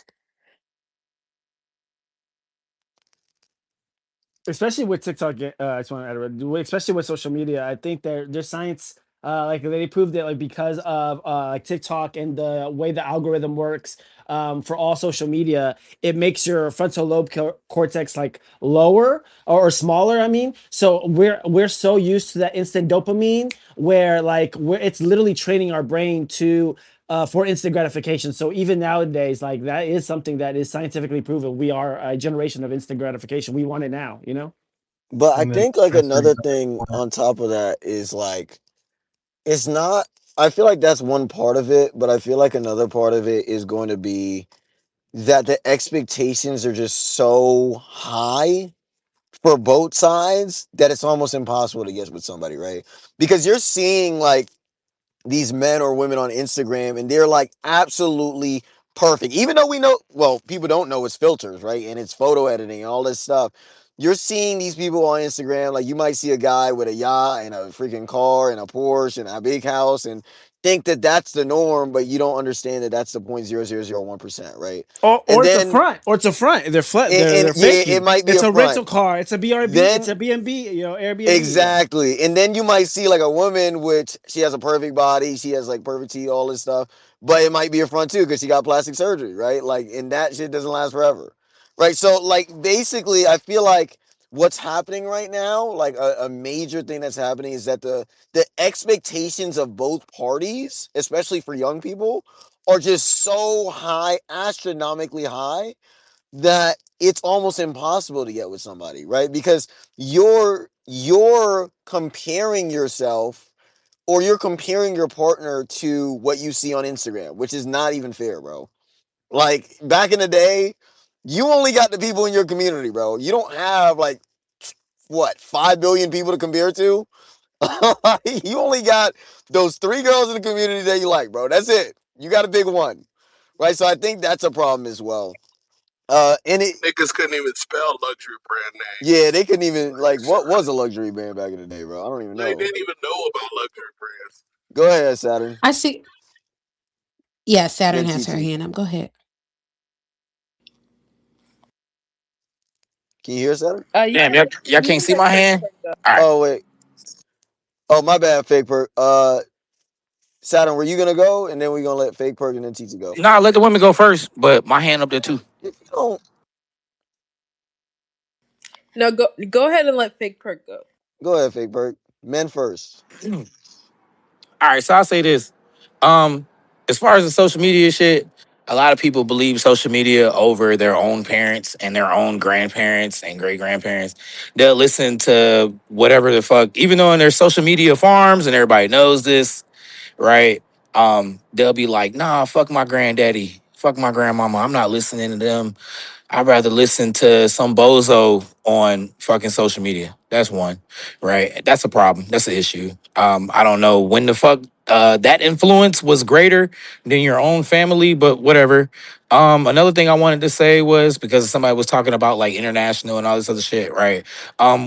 Especially with TikTok. I just want to add, especially with social media. I think there's science. Like they proved it, like because of like TikTok and the way the algorithm works for all social media, it makes your frontal lobe cortex like lower or smaller. I mean, so we're so used to that instant dopamine where like it's literally training our brain to for instant gratification. So even nowadays, like that is something that is scientifically proven. We are a generation of instant gratification. We want it now, you know? But I And then think like transferring another it thing over. on top of that is like it's not. I feel like that's one part of it, but I feel like another part of it is going to be that the expectations are just so high for both sides that it's almost impossible to get with somebody, right? Because you're seeing like these men or women on Instagram and they're like absolutely perfect. Even though we know, well, people don't know it's filters, right? And it's photo editing and all this stuff. You're seeing these people on Instagram, like you might see a guy with a yacht and a freaking car and a Porsche and a big house and think that that's the norm, but you don't understand that that's the 0.0001%, right? And Or it's a then, front, or it's a front. and They're yeah, it faking. might be It's a a front. rental car. It's a BRB. It's Then a BNB. You know, Airbnb. Yeah. exactly. And then you might see like a woman which she has a perfect body, she has like perfect teeth, all this stuff, but it might be a front too because she got plastic surgery, right? Like, and that shit doesn't last forever. Right. So like basically I feel like what's happening right now, like a major thing that's happening is that the expectations of both parties, especially for young people, are just so high, astronomically high that it's almost impossible to get with somebody, right? Because you're comparing yourself or you're comparing your partner to what you see on Instagram, which is not even fair, bro. Like back in the day, you only got the people in your community, bro. You don't have like what 5 billion people to compare to. You only got those 3 girls in the community that you like, bro. That's it. You got a big one, right? So I think that's a problem as well. And it Niggas couldn't even spell luxury brand Yeah, names. they couldn't even Like, like so what was a luxury brand back in the day, bro? I don't even they know. didn't even know about luxury brands. Go ahead, Saturn. I see. Yeah, Saturn Then has her TT. hand up. Go ahead. Can you hear Saturn? You Damn, can y'all you can't can see let my Fake hand. Perk go. All right. Oh wait. Oh my bad, Fake Perk. Saturn, were you gonna go, and then we gonna let Fake Perk and then TT go? Nah, let the women go first, but my hand up there too. If you don't, No, go ahead and let Fake Perk go. go ahead, Fake Perk. Men first. All right, so I'll say this. Um, as far as the social media shit, a lot of people believe social media over their own parents and their own grandparents and great grandparents. They'll listen to whatever the fuck, even though in their social media farms and everybody knows this, right? They'll be like, nah, fuck my granddaddy. fuck my grandmama. I'm not listening to them. I'd rather listen to some bozo on fucking social media. That's one, right? That's a problem. That's an issue. I don't know when the fuck that influence was greater than your own family, but whatever. Another thing I wanted to say was because somebody was talking about like international and all this other shit, right?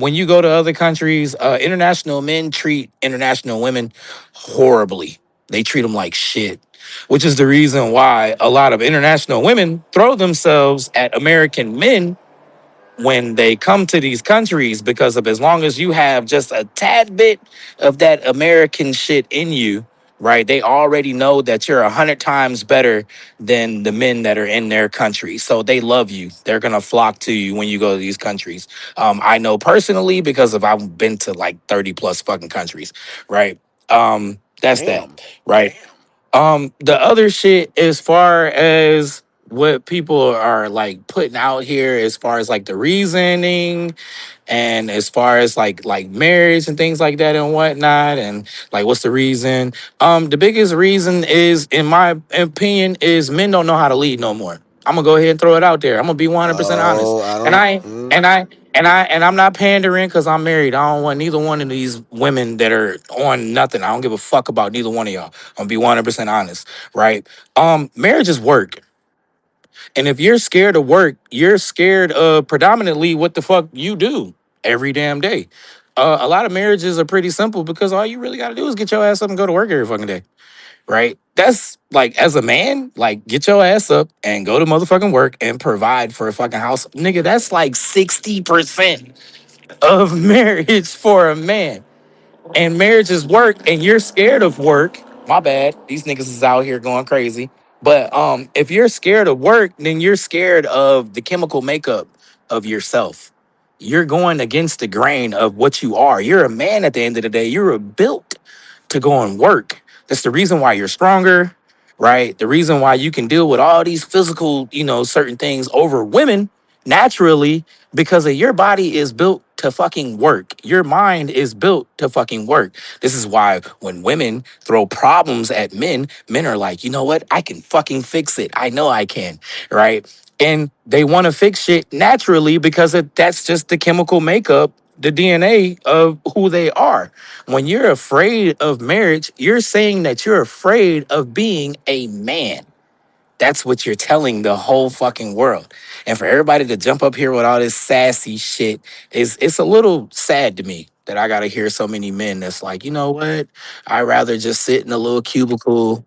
When you go to other countries, international men treat international women horribly. They treat them like shit, which is the reason why a lot of international women throw themselves at American men when they come to these countries because of as long as you have just a tad bit of that American shit in you, right? They already know that you're 100 times better than the men that are in their country. So they love you. They're gonna flock to you when you go to these countries. I know personally because of I've been to like 30 plus fucking countries, right? That's that, Damn. right? The other shit as far as what people are like putting out here as far as like the reasoning and as far as like marriage and things like that and whatnot and like what's the reason, the biggest reason is in my opinion is men don't know how to lead no more. I'm gonna go ahead and throw it out there. I'm gonna be 100% honest. Oh, I and don't. i and i and I'm not pandering because I'm married. I don't want neither one of these women that are on nothing. I don't give a fuck about neither one of y'all. I'm gonna be 100% honest, right? Marriage is work. And if you're scared of work, you're scared of predominantly what the fuck you do every damn day. A lot of marriages are pretty simple because all you really got to do is get your ass up and go to work every fucking day, right? That's like, as a man, like, get your ass up and go to motherfucking work and provide for a fucking house. Nigga, that's like 60% of marriage for a man. And marriage is work and you're scared of work. My bad. These niggas is out here going crazy. But if you're scared of work, then you're scared of the chemical makeup of yourself. You're going against the grain of what you are. You're a man at the end of the day. You're built to go and work. That's the reason why you're stronger, right? The reason why you can deal with all these physical, certain things over women naturally because of your body is built to fucking work. Your mind is built to fucking work. This is why when women throw problems at men, men are like, you know what? I can fucking fix it. I know I can, right? And they want to fix shit naturally because that's just the chemical makeup, the DNA of who they are. When you're afraid of marriage, you're saying that you're afraid of being a man. That's what you're telling the whole fucking world. And for everybody to jump up here with all this sassy shit is it's a little sad to me that I gotta hear so many men that's like, you know what? I'd rather just sit in a little cubicle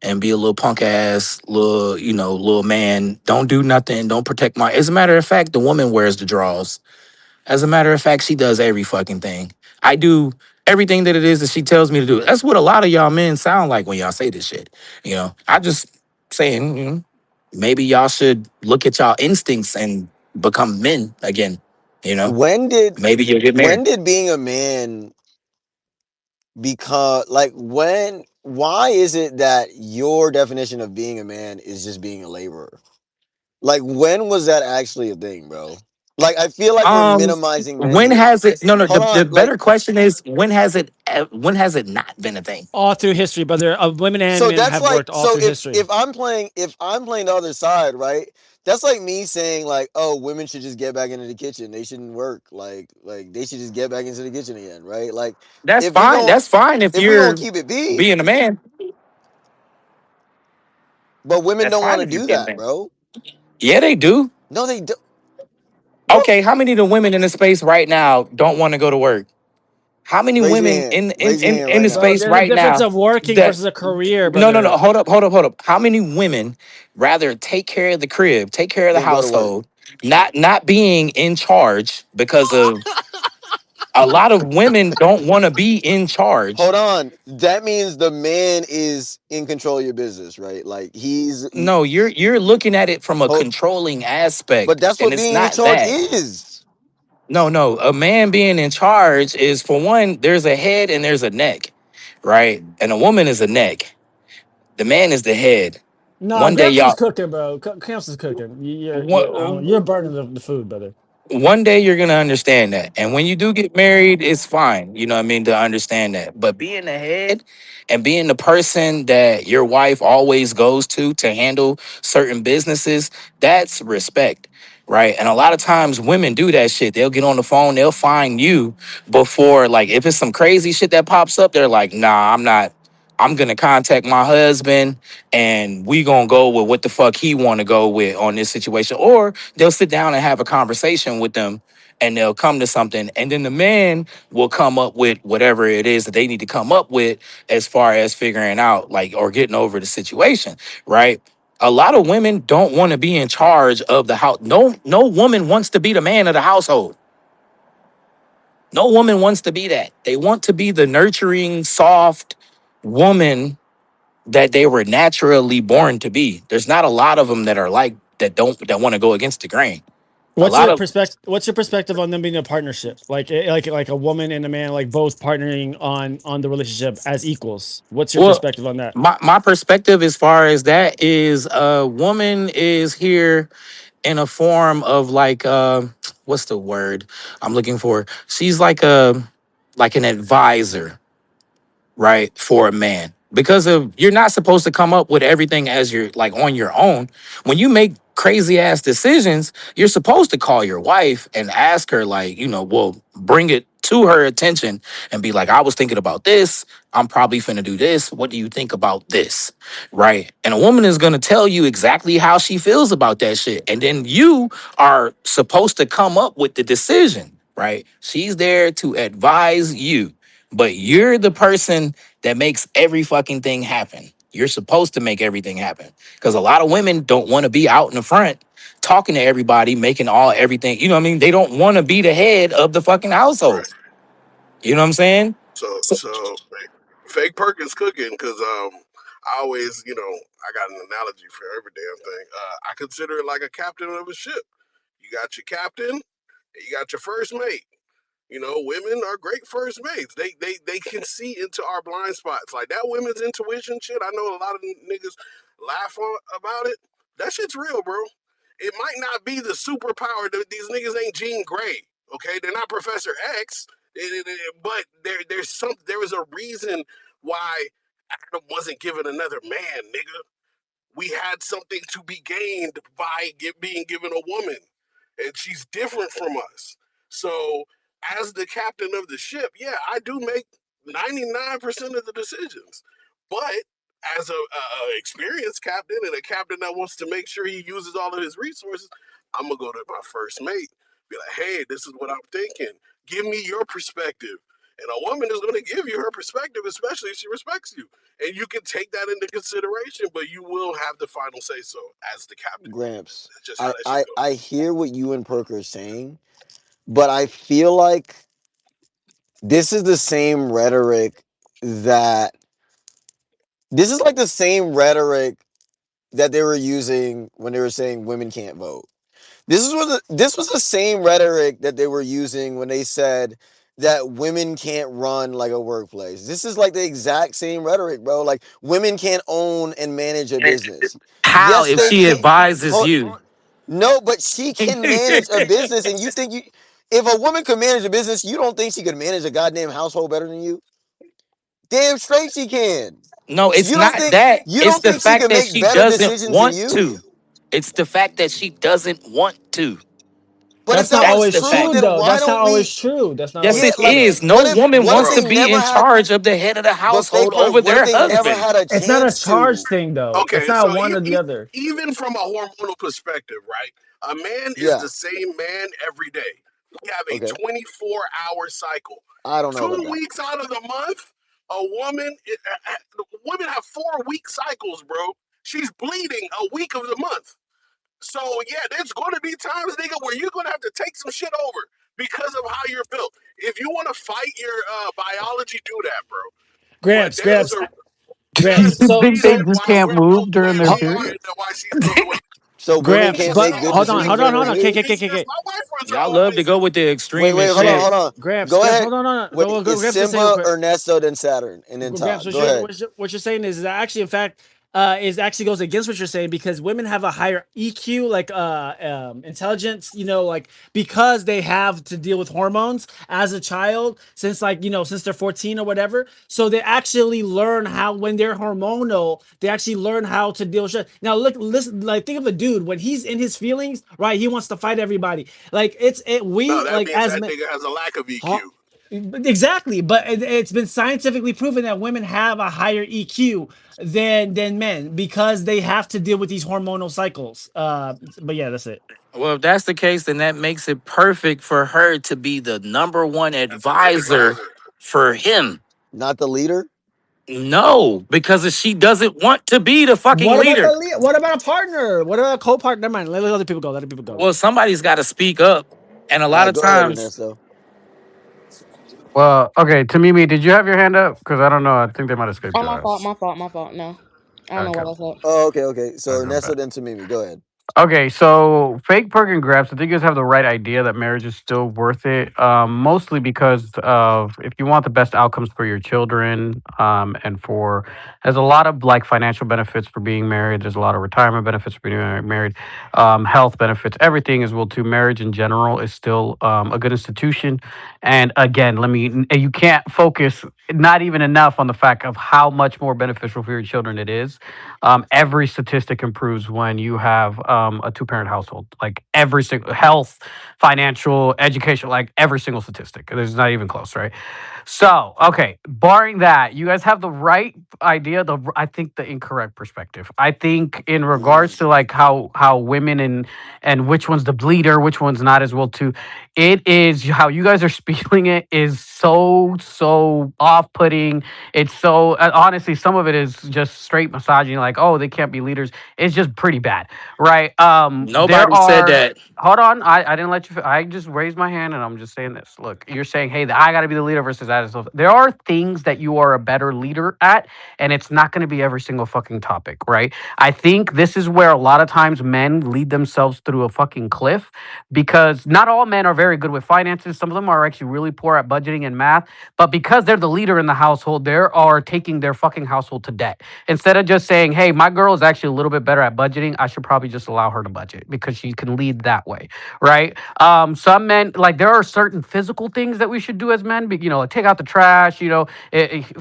and be a little punk ass little, little man. Don't do nothing. Don't protect my. As a matter of fact, the woman wears the drawers. As a matter of fact, she does every fucking thing. I do everything that it is that she tells me to do. That's what a lot of y'all men sound like when y'all say this shit. I just saying, maybe y'all should look at y'all instincts and become men again. You know, When did maybe you'll get when married. did being a man become like when? Why is it that your definition of being a man is just being a laborer? Like, when was that actually a thing, bro? Like, I feel like we're Um, minimizing when men. has it? No, no. Hold The on, like, better question is when has it? When has it not been a thing? All through history, brother. Women and so men that's have like, worked all so through if history. if I'm playing the other side, right? That's like me saying like, oh, women should just get back into the kitchen. They shouldn't work. Like they should just get back into the kitchen again, right? Like, That's if we fine. gon' That's fine if if we gonna you're keep it B, being a man. but women That's don't want fine to if you're do being a that, man. bro. Yeah, they do. No, they do. What? Okay, how many of the women in the space right now don't want to go to work? How many Raise your women hand. Raise your hand in right the now. Bro, space there's a right difference now of working that versus a career, no, no, no, brother. hold up. How many women rather take care of the crib, take care of the Then go to work. household, not being in charge because of a lot of women don't want to be in charge. Hold on. That means the man is in control of your business, right? Like No, you're looking at it from a ho- controlling but aspect, that's and what it's being in not charge that. is. No, no. A man being in charge is for one, there's a head and there's a neck, right? And a woman is a neck. The man is the head. Nah, One day, Gramps is y'all. cooking, bro. Gramps is cooking. What, You're burning the food, brother. One day you're gonna understand that. And when you do get married, it's fine, you know what I mean, to understand that. But being the head and being the person that your wife always goes to handle certain businesses, that's respect. Right. And a lot of times women do that shit. They'll get on the phone, they'll find you before, like, if it's some crazy shit that pops up, they're like, nah, I'm not. I'm gonna contact my husband and we gonna go with what the fuck he wanna go with on this situation. Or they'll sit down and have a conversation with them and they'll come to something. And then the man will come up with whatever it is that they need to come up with as far as figuring out, like, or getting over the situation, right? A lot of women don't want to be in charge of the house. No woman wants to be the man of the household. No woman wants to be that. They want to be the nurturing, soft woman that they were naturally born to be. There's not a lot of them that are like that want to go against the grain. A What's lot your of perspective? What's your perspective on them being a partnership, like a woman and a man, like both partnering on the relationship as equals? What's your well, perspective on that? my perspective as far as that is, a woman is here in a form of like, what's the word I'm looking for? She's like an advisor, right, for a man, because of you're not supposed to come up with everything as you're like on your own. When you make crazy ass decisions, you're supposed to call your wife and ask her, like, well, bring it to her attention and be like, I was thinking about this, I'm probably finna do this, what do you think about this? Right? And a woman is going to tell you exactly how she feels about that shit, and then you are supposed to come up with the decision. Right? She's there to advise you, but you're the person that makes every fucking thing happen. You're supposed to make everything happen, because a lot of women don't want to be out in the front talking to everybody, making everything. You know what I mean? They don't want to be the head of the fucking household. Right. You know what I'm saying? So So, so fake Perk is cooking because I always I got an analogy for every damn thing. I consider it like a captain of a ship. You got your captain, and you got your first mate. Women are great first mates. They can see into our blind spots. Like that women's intuition shit. I know a lot of niggas laugh about it. That shit's real, bro. It might not be the superpower. These niggas ain't Jean Grey. Okay, they're not Professor X. But there was a reason why Adam wasn't given another man, nigga. We had something to be gained by being given a woman, and she's different from us. So, as the captain of the ship, yeah, I do make 99% of the decisions. But as a experienced captain and a captain that wants to make sure he uses all of his resources, I'm gonna go to my first mate, be like, hey, this is what I'm thinking. Give me your perspective. And a woman is going to give you her perspective, especially if she respects you. And you can take that into consideration, but you will have the final say so as the captain. Gramps, That's just how I, that shit I goes. I hear what you and Perk are saying, but I feel like this is the same rhetoric that this is like the same rhetoric that they were using when they were saying women can't vote. This was the same rhetoric that they were using when they said that women can't run like a workplace. This is like the exact same rhetoric, bro. Like women can't own and manage a business. how Yes, if they she can. advises Hold, you? no, but she can manage a business, and you think if a woman could manage a business, you don't think she could manage a goddamn household better than you? Damn straight she can. No, it's You don't not think that. you It's don't the think she fact can that make she better doesn't decisions than want you? to. It's the fact that she doesn't want to. But if That's that not was That's always the true, true, fact. then though. why That's not don't always we? true. That's not Yes, always Yeah, it true, like though. is. No woman what if wants they to be never in had? charge of the head of the But household fake Perk, over what if their they never husband. had a It's not a chance charge to? thing, though. It's Okay, not so one or the other. even from a hormonal perspective, right? A man is Yeah. the same man every day. We have a Okay. 24-hour cycle. I don't know about 2 that. weeks out of the month, women have 4-week cycles, bro. She's bleeding a week of the month. So yeah, there's going to be times, nigga, where you're going to have to take some shit over because of how you're built. If you want to fight your biology, do that, bro. But Gramps, there's Gramps, a Gramps. there's a So, Think they reason so, just why can't we're built move the way during their we ho- are period? and why she's built the way. So women Gramps, can't but make good hold on, decisions hold on, better hold than on. you? Business. My wife runs her Y'all own love to go business. with the Wait, extremist hold on, shit. hold Gramps, on. Gramps, Go Gramps. ahead. Hold on, no, no. Wait, Go, it's Gramps, to say real Simba, quick. Ernesto, then Saturn, and then Gramps, Todd. Go ahead. what you're saying is that actually, in fact, is actually goes against what you're saying because women have a higher EQ, like intelligence, like because they have to deal with hormones as a child since like since they're 14 or whatever. So they actually learn how when they're hormonal, they actually learn how to deal with shit. Now look, listen, like think of a dude when he's in his feelings, right? He wants to fight everybody. Like No, we that like means as that men. nigga has a lack of Huh? EQ. Exactly, but it's been scientifically proven that women have a higher EQ than men because they have to deal with these hormonal cycles. But yeah, that's it. Well, if that's the case, then that makes it perfect for her to be the number one advisor for him. Not the leader. No, because if she doesn't want to be the fucking What about leader, what about a partner? What about a co-partner? Never mind. Let other people go. Let other people go. well, somebody's got to speak up. And a All lot right, of go ahead, times, Ernesto. Well, okay, Tamimi, did you have your hand up? Because I don't know. I think they might have escaped Oh, your my fault, eyes. my fault, my fault. No, I don't know Okay, what I said. Oh, okay. So okay, Ernesto bet. then to Mimi. Go ahead. Okay, so fake perk and Gramps, I think you guys have the right idea that marriage is still worth it. Mostly because of if you want the best outcomes for your children, and for there's a lot of like financial benefits for being married. There's a lot of retirement benefits for being married, health benefits. Everything as well too. Marriage in general is still a good institution. And again, you can't focus not even enough on the fact of how much more beneficial for your children it is. Every statistic improves when you have a two-parent household. Like every single health, financial, education, like every single statistic. There's not even close, right? So, okay, barring that, you guys have the right idea. I think the incorrect perspective. I think in regards to like how women and which one's the bleeder, which one's not as well too. It is how you guys are spieling it is so off putting. It's so honestly, some of it is just straight misogyny. Like, oh, they can't be leaders. It's just pretty bad, right? There nobody said are. that. Hold on, I didn't let you. I just raised my hand and I'm just saying this. Look, you're saying, hey, I got to be the leader versus that. So there are things that you are a better leader at, and it's not going to be every single fucking topic, right? I think this is where a lot of times men lead themselves through a fucking cliff because not all men are very good with finances. Some of them are actually really poor at budgeting and math, but because they're the leader in the household, they are taking their fucking household to debt. Instead of just saying, hey, my girl is actually a little bit better at budgeting, I should probably just allow her to budget because she can lead that way, right? Some men, like, there are certain physical things that we should do as men, like take out the trash,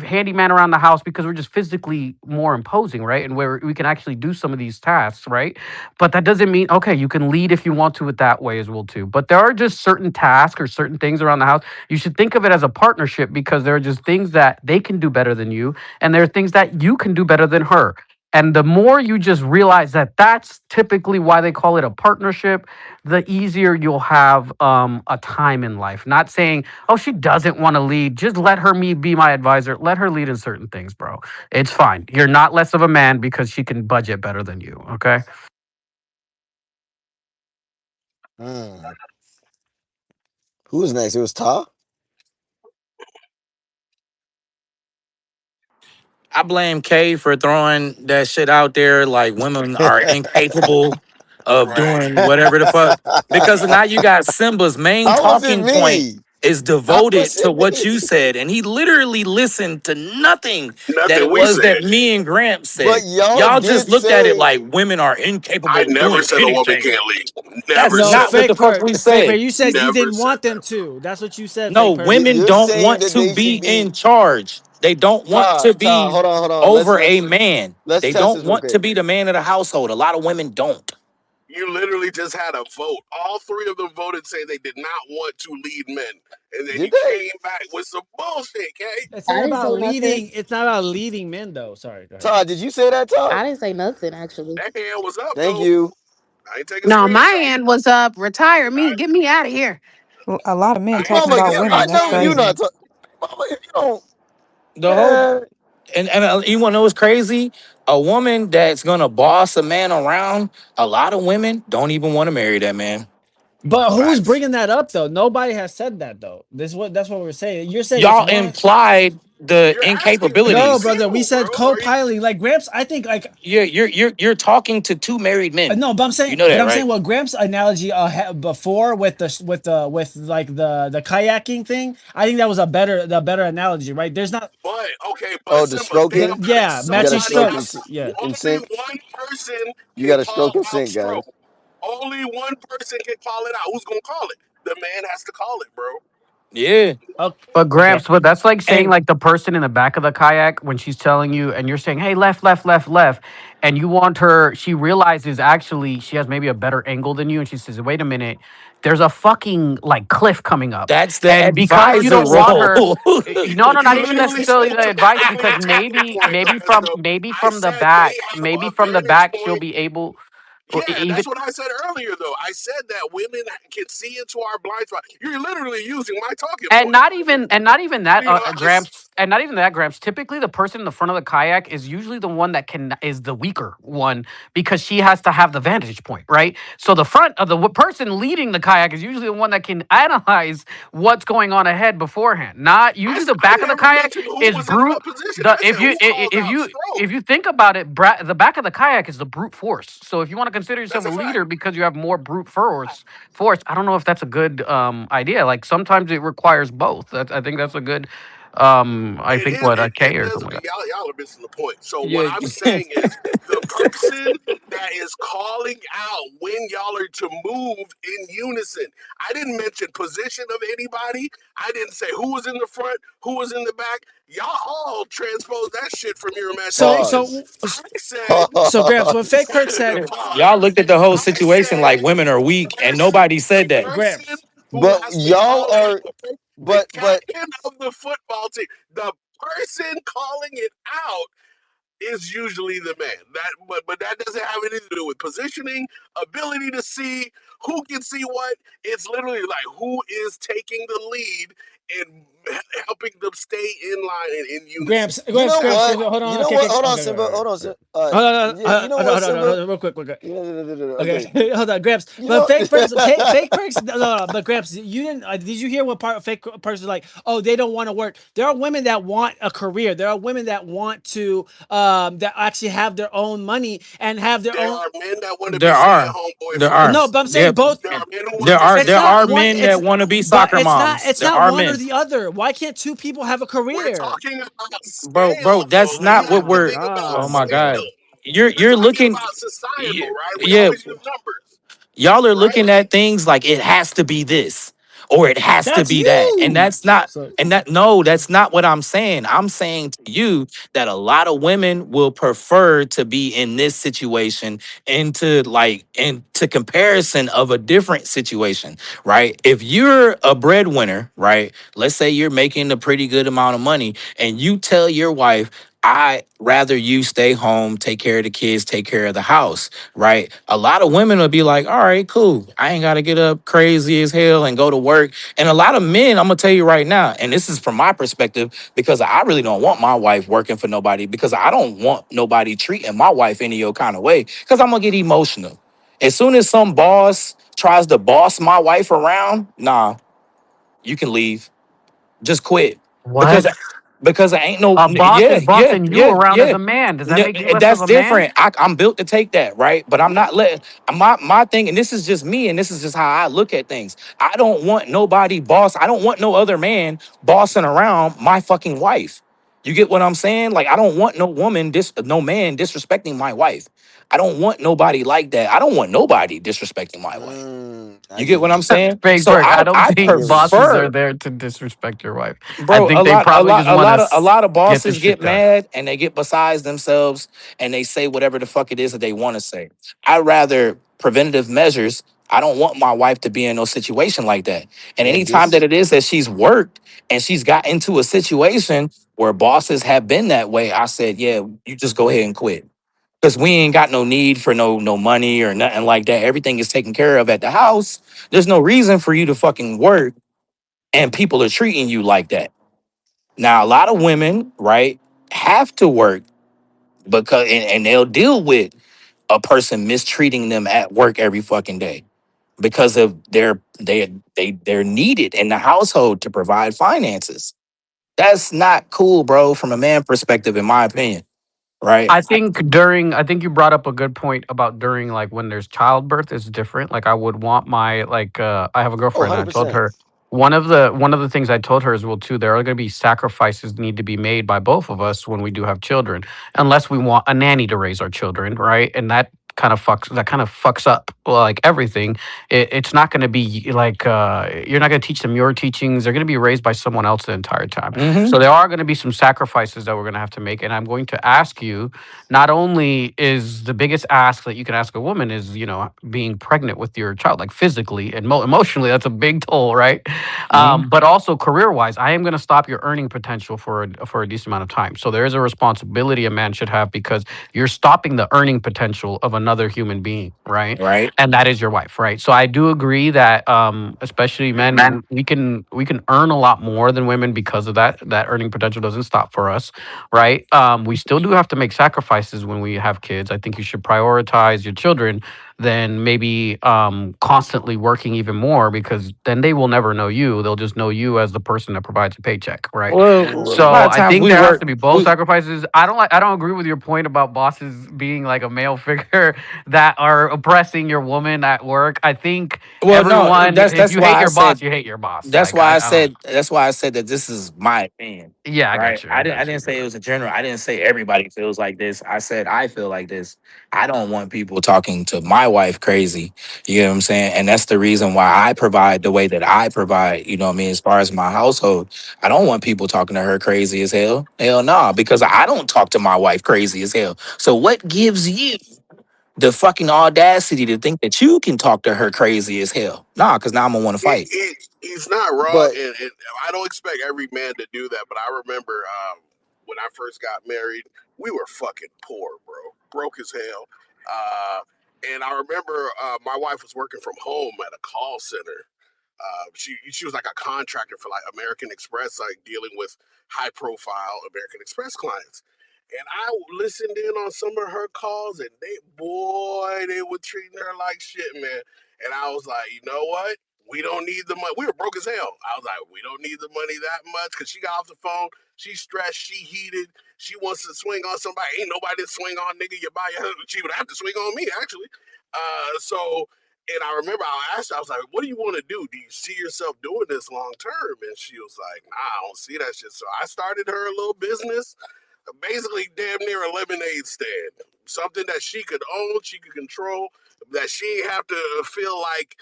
handyman around the house because we're just physically more imposing, right? And where we can actually do some of these tasks, right? But that doesn't mean, okay, you can lead if you want to it that way as well, too. But there are just certain tasks or certain things around the house. You should think of it as a partnership because there are just things that they can do better than you, and there are things that you can do better than her. And the more you just realize that that's typically why they call it a partnership, the easier you'll have a time in life. Not saying, oh, she doesn't want to lead. Just let her be my advisor. Let her lead in certain things, bro. It's fine. You're not less of a man because she can budget better than you. Okay. Hmm. Who was next? It was Ta. I blame Kay for throwing that shit out there like women are incapable of doing whatever the fuck. Because now you got Simba's main How was it talking point me? is How devoted was to it what you me? said. And he literally listened to nothing that Nothing it we was that said. me and Gramps But said. y'all Y'all just did looked at it say like women are I incapable of never doing said a woman anything. can't lead. That's Never No, said not what that. the fake fuck we perk, fake perk. said. You said you Never didn't said want them that. to. That's what you said, No, fake perk. women you're don't saying want that to they be should in be charge. They don't want Ta. to Ta. be Hold on. over a man. Let's They test don't this real want to quick. be the man of the household. A lot of women don't. You literally just had a vote. All three of them voted saying they did not want to lead men. And then Did you they? came back with some bullshit, Kay. It's not I didn't about say nothing. leading. It's not about leading men, though. Sorry. Go ahead. Ta, did you say that, Ta? I didn't say nothing actually. That hand was up, Thank though. you. I ain't taking No, my screenshots. hand was up. Retire me. I, Get me out of here. A lot of men I ain't talking Mama, taking about I women. That's know you screenshots. not crazy. talking. Mama, if you don't, The whole man. and you want to know what's crazy? A woman that's gonna boss a man around. A lot of women don't even want to marry that man. But who's Facts. bringing that up though? Nobody has said that though. That's what we're saying. You're saying it's Y'all one. implied the You're asking me in No, incapabilities. brother. We general, bro. said co-piloting. Like Gramps, I think like You're talking to two married men. no, but I'm You saying, know that, right? what Gramps analogy before with with like the kayaking thing. I think that was the better analogy, right? There's not But okay, but Oh, the Simba, think stroking. about it. yeah, You got to matching Somebody stroke has strokes. Yeah. in only sync. one person You can got to call stroke in out sync, guys. stroke. Only one person can call it out. Who's gonna call it? The man has to call it, bro. Yeah. But Okay. Gramps, but that's like saying And like the person in the back of the kayak when she's telling you and you're saying, "Hey, left, left, left, left," and you want her. She realizes actually she has maybe a better angle than you, and she says, "Wait a minute, there's a fucking like cliff coming up," that's the and because you advisor don't want role. her. No, no, not You even literally necessarily spoke the to my advice because talking point, Maestro. maybe I from the said they back, have maybe a from the vantage back she'll point. be able, or Yeah, even that's what I said earlier, though. I said that women can see into our blind spot. You're literally using my talking point. and not even that You know, Gramps, and not even that Gramps. Typically the person in the front of the kayak is usually the one that can is the weaker one because she has to have the vantage point, right? So the front of the person leading the kayak is usually the one that can analyze what's going on ahead beforehand. Not usually the I back of the never kayak mentioned who is was in brute. what position. The I said who called out if stroke. you think about it, the back of the kayak is the brute force. So if you want to consider yourself That's a a fact. leader because you have more brute force, I don't know if that's a good idea. Like sometimes it requires both. I think that's a good I It think is. what a It K or does. something like that. Y'all are missing the point. So what Yeah. I'm saying is the person that is calling out when y'all are to move in unison. I didn't mention position of anybody. I didn't say who was in the front, who was in the back. Y'all all transpose that shit from your So imagination. Pause. so I said, so Gramps, when Fake Perk said Y'all pause. looked at the whole I situation said like women are the weak, and person, nobody the said that. person Gramps. who but has to y'all call are. out the But captain of the football team. The person calling it out is usually the man. But that doesn't have anything to do with positioning, ability to see who can see what. It's literally like who is taking the lead and helping them stay in line and in unison. you know what? Hold You on. know Okay, what? okay, Hold on, okay, Simba. okay. Hold on, Okay. Simba. Hold on, You know what, Simba? real quick, Okay. Okay, hold on, Gramps. You But know. fake perks. No, but Gramps, you didn't. Did you hear what part fake perks is like? Oh, they don't want to work. There are women that want a career. There are women that want to that actually have their own money and have their There own. are men that want to be There stay at are, home there are, No, boyfriends. but I'm saying yep. both. There are men who want There to be are It's stay there at not are home one. men moms. It's that want to be but soccer moms. it's There not are one or men, the other. Why can't two people have a We're career? talking about bro. scale, That's though. You not Oh what have to my we're. think about Oh my god. god, scale. you're We're you're talking looking. about societal, right? We Yeah, always use numbers, y'all are right? looking at things like it has to be this or it has to That's be that, and you. that's not. So And that no, that's not what I'm saying. I'm saying to you that a lot of women will prefer to be in this situation into comparison of a different situation, right? If you're a breadwinner, right? Let's say you're making a pretty good amount of money and you tell your wife, I rather you stay home, take care of the kids, take care of the house, right? A lot of women will be like, all right, cool. I ain't got to get up crazy as hell and go to work. And a lot of men, I'm going to tell you right now, and this is from my perspective, because I really don't want my wife working for nobody because I don't want nobody treating my wife any old kind of way because I'm going to get emotional. As soon as some boss tries to boss my wife around, nah, you can leave. Just quit. Because What? because I ain't no A boss yeah, is yeah, bossing you yeah, around as yeah. a man. Does that No, make you less of that's a man? different. I'm built to take that, right? But I'm not letting my thing, and this is just me, and this is just how I look at things. I don't want nobody boss. I don't want no other man bossing around my fucking wife. You get what I'm saying? Like I don't want no man disrespecting my wife. I don't want nobody like that. I don't want nobody disrespecting my wife. I You get get what what I'm you're saying. saying? Fake So Perk. I don't I I think get what you're saying. bosses are prefer, there to disrespect your wife. I bro, think they probably just want to a lot of get the bosses shit get done. mad and they get besides themselves and they say whatever the fuck it is that they want to say. I rather preventative measures. I don't want my wife to be in no situation like that. And That anytime that gets it is that she's worked and she's got into a situation where bosses have been that way, I said, yeah, you just go ahead and quit. Because we ain't got no need for no money or nothing like that. Everything is taken care of at the house. There's no reason for you to fucking work and people are treating you like that. Now, a lot of women, right, have to work and they'll deal with a person mistreating them at work every fucking day. because of they're needed in the household to provide finances. That's not cool, bro, from a man perspective, in my opinion. Right? I think you brought up a good point about during like when there's childbirth is different. Like I would want my I have a Oh, girlfriend and I told 100%. her one of the things I told her is well too there are going to be sacrifices need to be made by both of us when we do have children unless we want a nanny to raise our children, right? And that kind of fucks up like everything. It's not going to be like you're not going to teach them your teachings. They're going to be raised by someone else the entire time. Mm-hmm. So there are going to be some sacrifices that we're going to have to make. And I'm going to ask you, not only is the biggest ask that you can ask a woman is, you know, being pregnant with your child, like physically and emotionally, that's a big toll, right? Mm-hmm. But also career wise, I am going to stop your earning potential for a decent amount of time. So there is a responsibility a man should have because you're stopping the earning potential of another human being, right? Right? And that is your wife, right? So I do agree that especially men, we can earn a lot more than women because of that earning potential doesn't stop for us, right? We still do have to make sacrifices when we have kids. I think you should prioritize your children than maybe constantly working even more because then they will never know you. They'll just know you as the person that provides a paycheck, right? Well, a So lot of I times think we there has work. to be both We sacrifices. I don't agree with your point about bosses being like a male figure that are oppressing your woman at work. I think well, no, everyone, if that's you hate why I your boss, said you hate your boss. that's Like why I I don't. said that's why I said that this is my opinion. Yeah, I got Right? you. I I didn't I got you. didn't say it was a general. I didn't say everybody feels like this. I said I feel like this. I don't want people talking to my wife crazy. You know what I'm saying? And that's the reason why I provide the way that I provide, you know what I mean, as far as my household. I don't want people talking to her crazy as hell. Hell no, because I don't talk to my wife crazy as hell. So what gives you the fucking audacity to think that you can talk to her crazy as hell? Nah, because now I'm gonna want to fight. He's not wrong, But and I don't expect every man to do that. But I remember when I first got married, we were fucking poor, bro, broke as hell. Uh, and I remember my wife was working from home at a call center. She was like a contractor for like American Express, like dealing with high profile American Express clients. And I listened in on some of her calls, and they were treating her like shit, man. And I was like, you know what? We don't need the money. We were broke as hell. I was like, we don't need the money that much because she got off the phone. She's stressed. She heated. She wants to swing on somebody. Ain't nobody to swing on, nigga. You buy her. She would have to swing on me, actually. And I remember I asked her, I was like, what do you want to do? Do you see yourself doing this long term? And she was like, nah, I don't see that shit. So I started her a little business, basically damn near a lemonade stand. Something that she could own, she could control, that she didn't have to feel like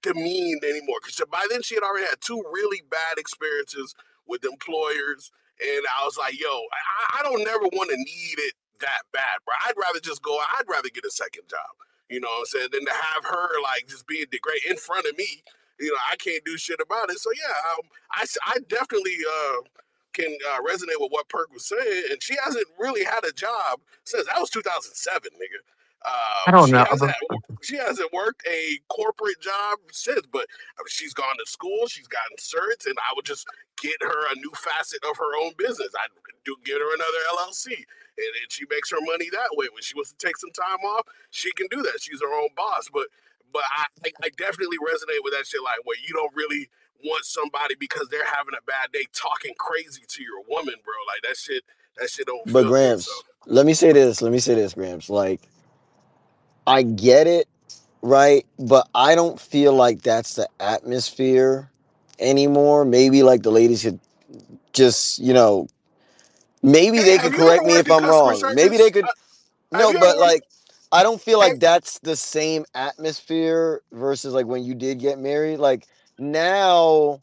demeaned anymore. Because by then she had already had two really bad experiences with employers. And I was like, yo, I don't never want to need it that bad, bro. I'd rather get a second job. You know what I'm saying? Than to have her like just being degraded in front of me. You know, I can't do shit about it. So yeah, I definitely can resonate with what Perk was saying, and she hasn't really had a job since that was 2007, nigga. I don't She know. hasn't she hasn't worked a corporate job since, but she's gone to school, she's gotten certs, and I would just get her a new facet of her own business. I'd get her another LLC, and then she makes her money that way. When she wants to take some time off, she can do that. She's her own boss, but I definitely resonate with that shit. Like, where you don't really want somebody because they're having a bad day talking crazy to your woman, bro. Like that shit don't but feel good. So Gramps, let me say this. Let me say this, Gramps. Like, I get it, right? But I don't feel like that's the atmosphere anymore. Maybe like the ladies could just, maybe hey, they have could you ever correct me worked if in I'm customer wrong. Maybe service? they could. Have No, you ever but worked? like, I don't feel Have, like that's the same atmosphere versus like when you did get married. Like now,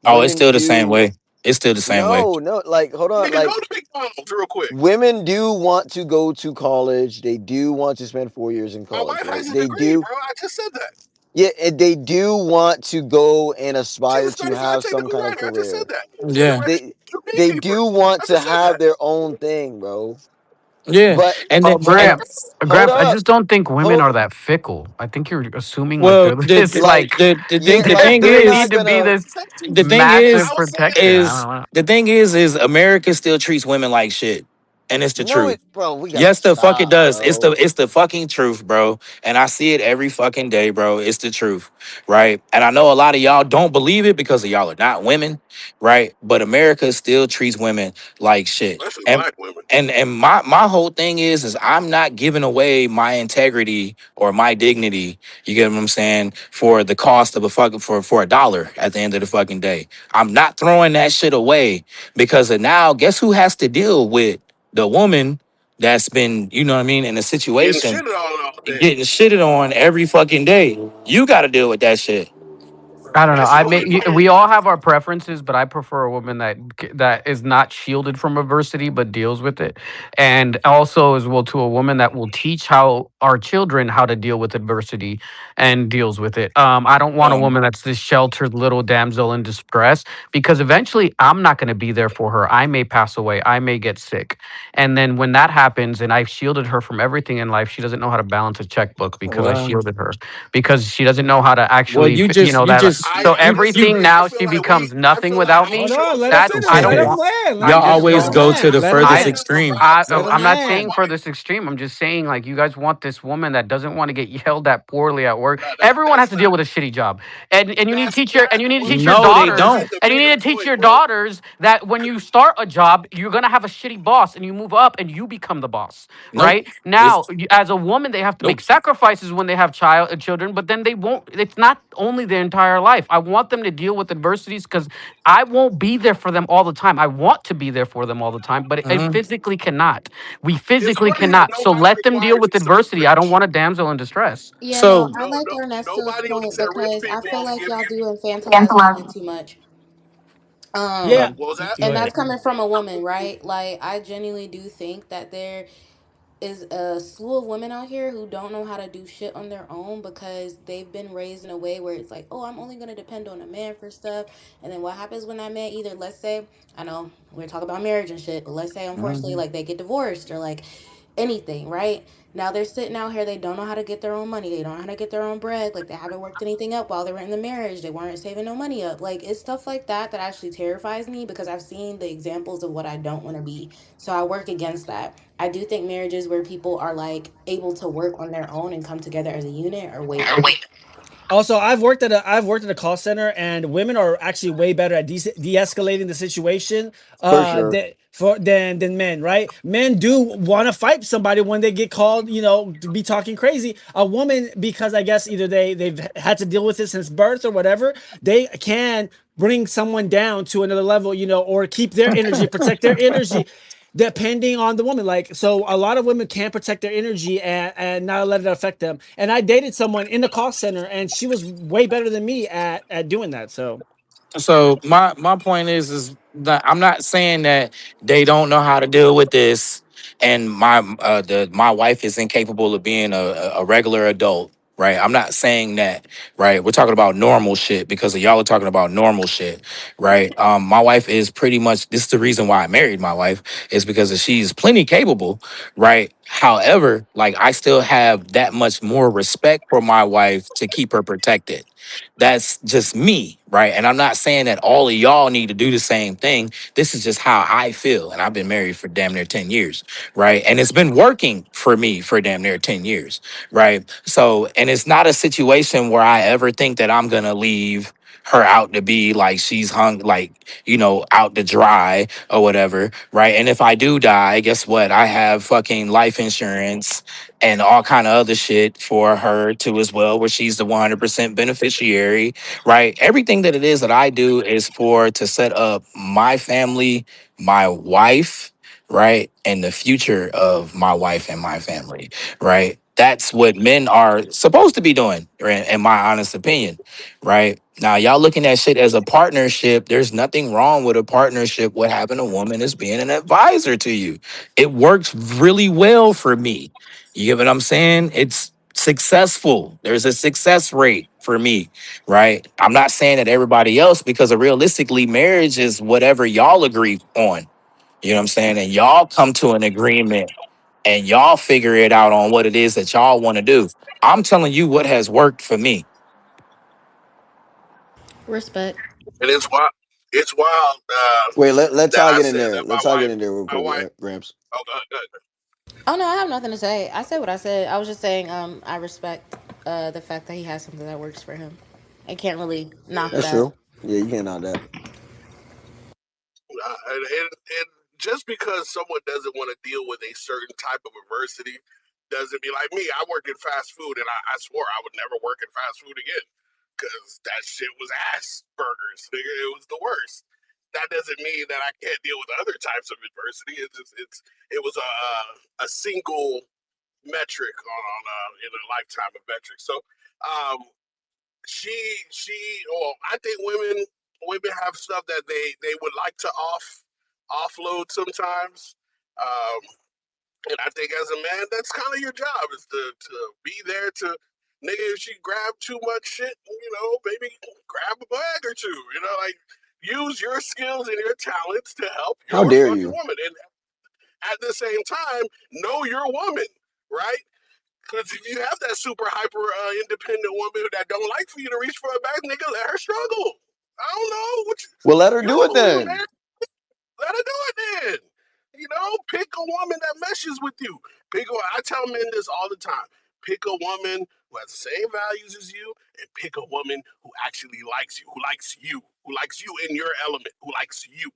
Oh, it's women still the same do. way. It's still the same way. No, like, hold on. nigga, go Like, to McDonald's real quick. women do want to go to college. They do want to spend 4 years in My college, wife right? has a They degree, do. bro. I just said that. Yeah, and they do want to go and She's aspire a to certified have some technical kind of writer. I just said career. that. For the Yeah, record, They you they gatekeeper. do want I to just said have that. their own thing, bro. yeah. But And then but and hold Gramps, I up. just don't think women Hold are that fickle. I think you're assuming like well, they're this like like yeah, the like thing they're they not need is to be gonna this the thing massive I was saying protection. I is don't know. the thing is America still treats women like shit. and it's the No, truth. it, bro. We gotta Yes, the fuck it stop, does. It's the bro. it's the fucking truth, bro. And I see it every fucking day, bro. It's the truth, right? And I know a lot of y'all don't believe it because of y'all are not women, right? But America still treats women like shit. especially And black women. my whole thing is I'm not giving away my integrity or my dignity. You get what I'm saying? For the cost of a fucking for a dollar at the end of the fucking day. I'm not throwing that shit away because of now. Guess who has to deal with the woman that's been, you know what I mean, in a Getting situation shitted on all day. getting shitted on every fucking day. You got to deal with that shit. I don't know. That's the I only may, part. we all have our preferences, but I prefer a woman that is not shielded from adversity but deals with it, and also as well to a woman that will teach how our children how to deal with adversity and deals with it. I don't want a woman that's this sheltered little damsel in distress because eventually I'm not going to be there for her. I may pass away. I may get sick, and then when that happens, and I've shielded her from everything in life, she doesn't know how to balance a checkbook because I Well, shielded her because she doesn't know how to well, actually, you just, you that. just, I So I you, everything disagree. I now feel she like becomes I nothing feel like without I Hold me. show on, let him That's finish. I sensitivity. Let don't him want. land. I y'all just Let always him don't. go to land. the Let him furthest I land. extreme. Let him I'm not land. saying for this extreme. I'm just saying like you guys want this woman that doesn't want to get yelled at poorly at work. Everyone has That's to not deal with a shitty job, and you need to that's teach your not what No, they that's not don't. the and you bigger need to teach point, your bro. daughters that when you start a job, you're gonna have a shitty boss, and you move up and you become the boss. Nope. Right It's now, as a woman, they have to make nope. sacrifices when they have children, but then they won't. It's not only their entire life. I want them to deal with adversities because I won't be there for them all the time. I want to be there for them all the time, but I Mhm. physically cannot. We It's physically funny how cannot. So nobody let them deal requires with us to be adversity. I don't rich. want a damsel in distress. Yeah, no, So, I like No, Ernesto's nobody point looks at rich because I people feel and like gives y'all you. do infantilize women too much. Yeah. Um, What was that? Go and ahead. that's coming from a woman, right? Like, I genuinely do think that there is a slew of women out here who don't know how to do shit on their own because they've been raised in a way where it's like, oh, I'm only going to depend on a man for stuff. And then what happens when that man either, let's say, I know we're talking about marriage and shit, but let's say, unfortunately, mhm. like they get divorced or like anything, right? Now they're sitting out here, they don't know how to get their own money. They don't know how to get their own bread. Like they haven't worked anything up while they were in the marriage. They weren't saving no money up. Like it's stuff like that that actually terrifies me because I've seen the examples of what I don't want to be. So I work against that. I do think marriages where people are like able to work on their own and come together as a unit are way better. Also, I've worked at a call center, and women are actually way better at de-escalating the situation For sure. than men. Right? Men do want to fight somebody when they get called, to be talking crazy. A woman, because I guess either they've had to deal with it since birth or whatever, they can bring someone down to another level, or keep their energy, protect their energy depending on the woman. Like, so a lot of women can't protect their energy and not let it affect them. And I dated someone in the call center, and she was way better than me at doing that. So So my point is that I'm not saying that they don't know how to deal with this, and my wife is incapable of being a regular adult, right? I'm not saying that, right? We're talking about normal shit because y'all are talking about normal shit, right? My wife is pretty much, this is the reason why I married my wife, is because she's plenty capable, right? However, like I still have that much more respect for my wife to keep her protected. That's just me, right? And I'm not saying that all of y'all need to do the same thing. This is just how I feel. And I've been married for damn near 10 years, right? And it's been working for me for damn near 10 years, right? So, and it's not a situation where I ever think that I'm going to leave her out to be like she's hung, like, out to dry or whatever, right? And if I do die, guess what? I have fucking life insurance and all kind of other shit for her too as well, where she's the 100% beneficiary, right? Everything that it is that I do is for to set up my family, my wife, right, and the future of my wife and my family, right? That's what men are supposed to be doing, in my honest opinion, right? Now, y'all looking at shit as a partnership. There's nothing wrong with a partnership with having a woman as being an advisor to you. It works really well for me. You get what I'm saying? It's successful. There's a success rate for me, right? I'm not saying that everybody else, because realistically, marriage is whatever y'all agree on. You know what I'm saying? And y'all come to an agreement and y'all figure it out on what it is that y'all want to do. I'm telling you what has worked for me. Respect. And it's why. It's wild Wait, let that Ty I get in said there. that Let Ty get in there real my quick, wife. Gramps. Oh, good. Oh no, I have nothing to say. I said what I said. I was just saying, I respect the fact that he has something that works for him. I can't really knock That's Yeah. that. true. Yeah, you can't knock that. And just because someone doesn't want to deal with a certain type of adversity doesn't be like me. I work in fast food, and I swore I would never work in fast food again because that shit was ass burgers. Nigga. It was the worst. That doesn't mean that I can't deal with other types of adversity. It was a single metric on in a lifetime of metrics. So um, she well, I think women have stuff that they would like to offload sometimes. Um, and I think as a man, that's kind of your job is to be there to nigga. If she grab too much shit, maybe grab a bag or two. Like use your skills and your talents to help How your dare fucking you? woman, and at the same time, know your woman, right? Because if you have that super hyper independent woman that don't like for you to reach for a bag, nigga, let her struggle. I don't know. Well, let her You're do it supposed to be then. married. Let her do it then. Pick a woman that meshes with you. I tell men this all the time. Pick a woman who has the same values as you, and pick a woman who actually likes you, who likes you in your element, who likes you.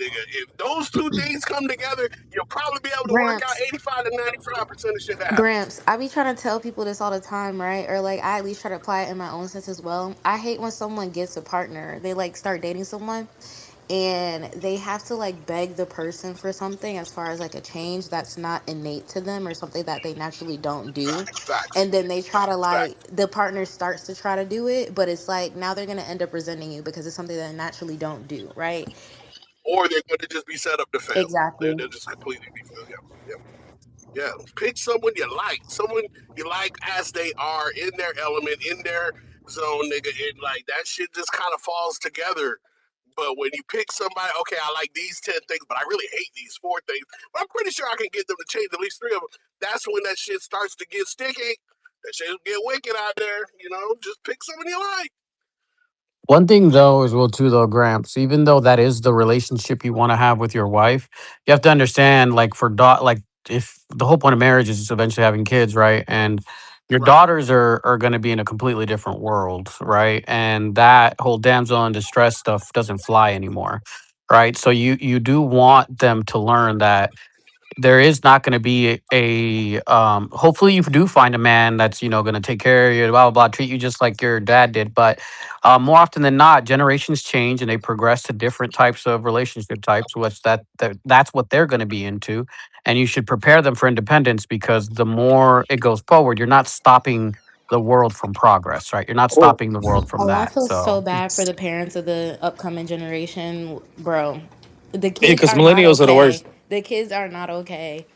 Nigga, if those two things come together, you'll probably be able to work out Gramps, 85 to 95% of shit that happens. Gramps, I be trying to tell people this all the time, right? Or like I at least try to apply it in my own sense as well. I hate when someone gets a partner. They like start dating someone and they have to like beg the person for something as far as like a change that's not innate to them or something that they naturally don't do. Facts. And then they try to like Facts. the partner starts to try to do it, but it's like now they're gonna end up resenting you because it's something that they naturally don't do, right? Or they're going to just be set up to fail. Exactly. They'll just completely be failed. Yeah. Yeah. Pick someone you like as they are in their element, in their zone, nigga. And like that shit just kind of falls together. But when you pick somebody, okay, I like these 10 things, but I really hate these 4 things. But I'm pretty sure I can get them to change at least 3 of them. That's when that shit starts to get sticky. That shit get wicked out there. Just pick someone you like. One thing though as well too though, Gramps, even though that is the relationship you want to have with your wife, you have to understand like like if the whole point of marriage is eventually having kids, right? And your Right. daughters are going to be in a completely different world, right? And that whole damsel in distress stuff doesn't fly anymore, right? So you do want them to learn that there is not going to be hopefully you do find a man that's going to take care of you, blah blah blah, treat you just like your dad did. But more often than not, generations change and they progress to different types of relationship types, which that's what they're going to be into. And you should prepare them for independence, because the more it goes forward, you're not stopping the world from progress, right? You're not Well, stopping the world from Oh, I that. feel so So bad for the parents of the upcoming generation, bro. The kids Because are not millennials are the okay. worst. The kids are not okay.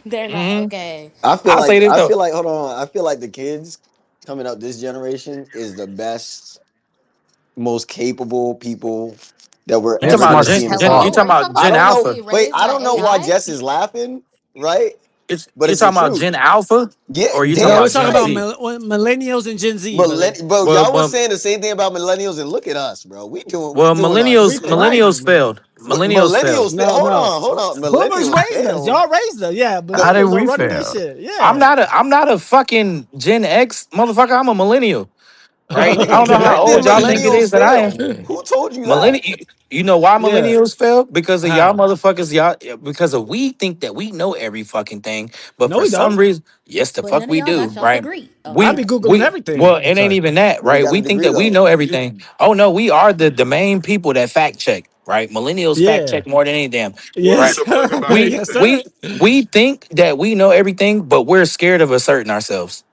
They're not Hmm. okay. I feel I'll like say this I though. feel like hold on. I feel like the kids coming up this generation is the best, most capable people that we're You they're talking ever about gonna smart as see Gen? in You Hello? society. Are talking you about talking I about Gen the don't kids know. Alpha? being Wait, raised I by don't know why AI? Jess is laughing, right? But You it's the talking about truth. Gen Alpha, Yeah, or you talking Yeah, damn we're about talking Gen about straight. Z? millennials and Gen Z, brother. Bro, Well, y'all was but saying the same thing about millennials, and look at us, bro. We well, doing our We shit. millennials thriving, man. failed. Millennials failed. Millennials, No, no. hold on. Boomers Millennials raised us. failed. Y'all raised us. Yeah, How did millennials are we running this fail? shit. Yeah. I'm not a fucking Gen X motherfucker. I'm a millennial, right? I don't know how When did old y'all think it millennials is that I am. fail? Who told you that? Millennial, you know why Yeah. millennials fail? Because of y'all How? motherfuckers, because of we think that we know every fucking thing, but No, for we some don't. reason, yes, the But fuck none of we y'all do, got y'all right? degree. I We be Okay. Googling we everything. well, I'm it ain't sorry. even that, You ain't right? got a We think degree that we though. know everything. Oh no, we are the main people that fact check, right? Millennials fact Yeah. check more than any damn, Word Yes, right? to Perk sir. about it. We Yes, sir. we we think that we know everything, but we're scared of asserting ourselves.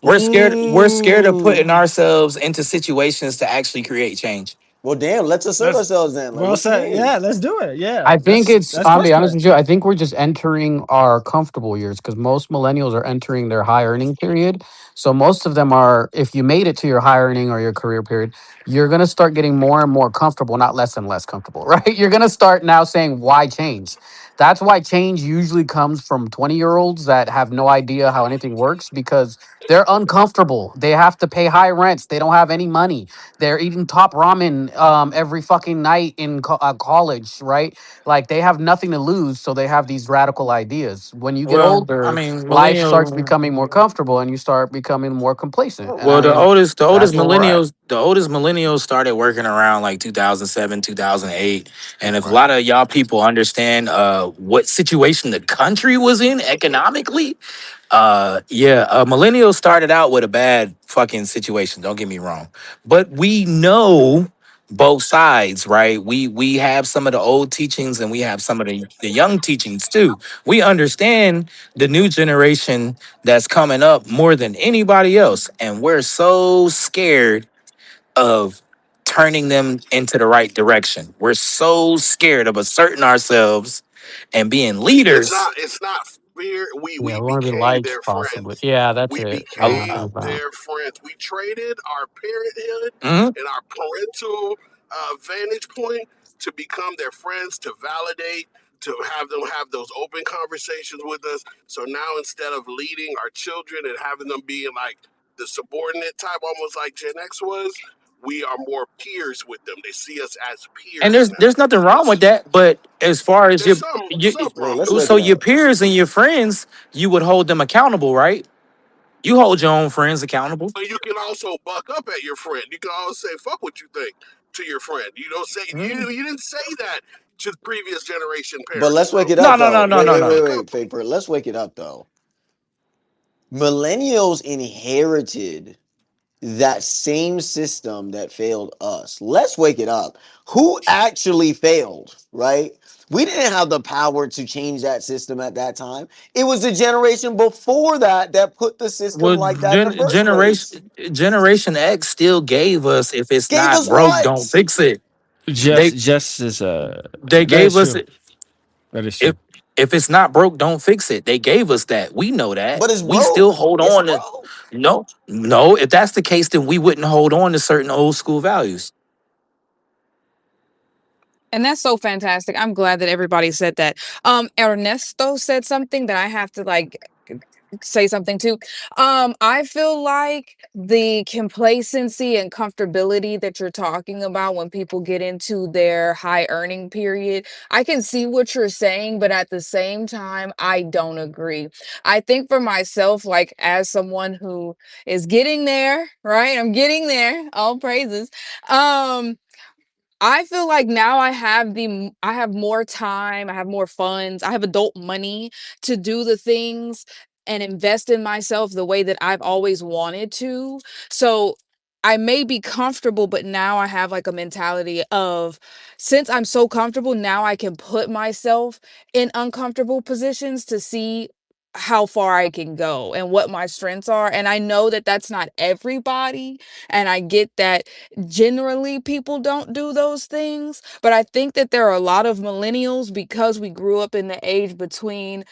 We're scared of putting Mm. ourselves into situations to actually create change. Well, damn, let's assert That's ourselves then. Like, well what you said. mean? Yeah, let's do it. Yeah. I think it's, That's I'll be honest pushback. with you, I think we're just entering our comfortable years, because most millennials are entering their high earning period. So most of them are, if you made it to your high earning or your career period, you're going to start getting more and more comfortable, not less and less comfortable, right? You're going to start now saying, why change? That's why change usually comes from 20-year-olds that have no idea how anything works, because They're uncomfortable. They have to pay high rents. They don't have any money. They're eating top ramen every fucking night in college, right? Like they have nothing to lose, so they have these radical ideas. When you get Well, I older, mean, life starts millennial. becoming more comfortable, and you start becoming more complacent. And Well, I think the oldest that's where we're at. millennials started working around like 2007, 2008. And if a Right. lot of y'all people understand what situation the country was in economically, yeah, millennials started out with a bad fucking situation. Don't get me wrong, but we know both sides, right? We have some of the old teachings and we have some of the young teachings too. We understand the new generation that's coming up more than anybody else, and we're so scared of turning them into the right direction. We're so scared of asserting ourselves and being leaders. It's not fear. Yeah, We we want to be became liked, their possibly. friends. Yeah, that's We it. That's what I'm became talking about. their friends. We traded our parenthood Mhm. and our parental vantage point to become their friends, to validate, to have them have those open conversations with us. So now instead of leading our children and having them being like the subordinate type, almost like Gen X was, we are more peers with them. They see us as And peers there's now. nothing wrong with that, but as far as There's you some Wait, wrong let's with wake so it it. your up. peers and your friends, you would hold them accountable, right? You hold your own friends accountable. But you can also buck up at your friend. You can always say "fuck what you think" to your friend. You don't say Mm. you didn't say that to previous generation But parents, let's bro. wake it No, up no, no, though. no, You Wait, no, wait, can wait, no. buck wait, up. Faper. Let's wake it up though. Millennials inherited that same system that failed us. Let's wake it up. Who actually failed, right? We didn't have the power to change that system at that time. It was the generation before that that put the system Well, like that in the first place. Generation X still gave us, if it's Gave not us broke, don't what? fix it. They Just is they that gave is us true. That is if true. if it's not broke, don't fix it. They gave us that. We know that. But it's We still broke. hold It's on to broke. no, no. If that's the case, then we wouldn't hold on to certain old school values. And that's so fantastic. I'm glad that everybody said that. Ernesto said something that I have to like say something to. I feel like the complacency and comfortability that you're talking about when people get into their high earning period, I can see what you're saying, but at the same time, I don't agree. I think for myself, like as someone who is getting there, right? I'm getting there, all praises. Um, I feel like now I have more time, I have more funds, I have adult money to do the things and invest in myself the way that I've always wanted to. So I may be comfortable, but now I have like a mentality of since I'm so comfortable, now I can put myself in uncomfortable positions to see how far I can go and what my strengths are. And I know that that's not everybody. And I get that generally people don't do those things, but I think that there are a lot of millennials because we grew up in the age between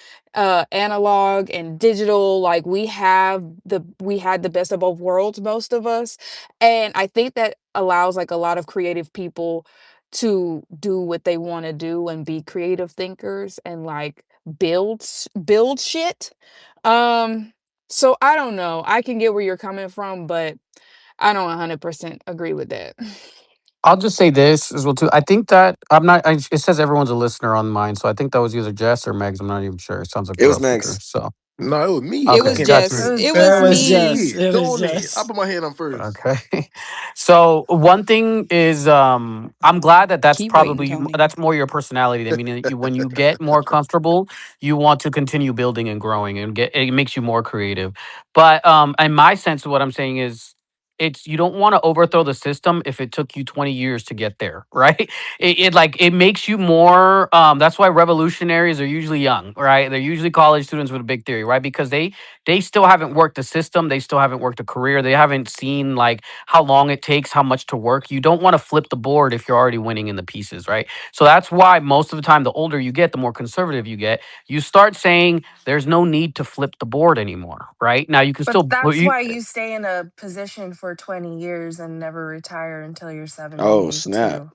analog and digital. Like we had the best of both worlds, most of us. And I think that allows like a lot of creative people to do what they want to do and be creative thinkers and like build shit. um so I don't know, I can get where you're coming from, but I don't 100% agree with that. I'll just say this as well too. I think that I'm not. It says everyone's a listener on mine, so I think that was either Jess or Megs. I'm not even sure. It sounds like It we're was up speaker. Max. So No, it was me It okay, was fucking. got Jess. you. It It was Man, was me. just. shit. It Go was on ahead. I just. put my hand on first. Okay. So one thing is, I'm glad that Keep waiting, Tony. that's more your personality. I mean, when you get more comfortable, you want to continue building and growing, and it makes you more creative. But in my sense of what I'm saying is. It's you don't want to overthrow the system if it took you 20 years to get there, right? It like it makes you more that's why revolutionaries are usually young, right? They're usually college students with a big theory, right? Because they still haven't worked the system, they still haven't worked a career, they haven't seen like how long it takes, how much to work. You don't want to flip the board if you're already winning in the pieces, right? So that's why most of the time, the older you get, the more conservative you get. You start saying there's no need to flip the board anymore, right? Now you can But still, that's why you stay in a position for 20 years and never retire until you're Oh 70 snap! too.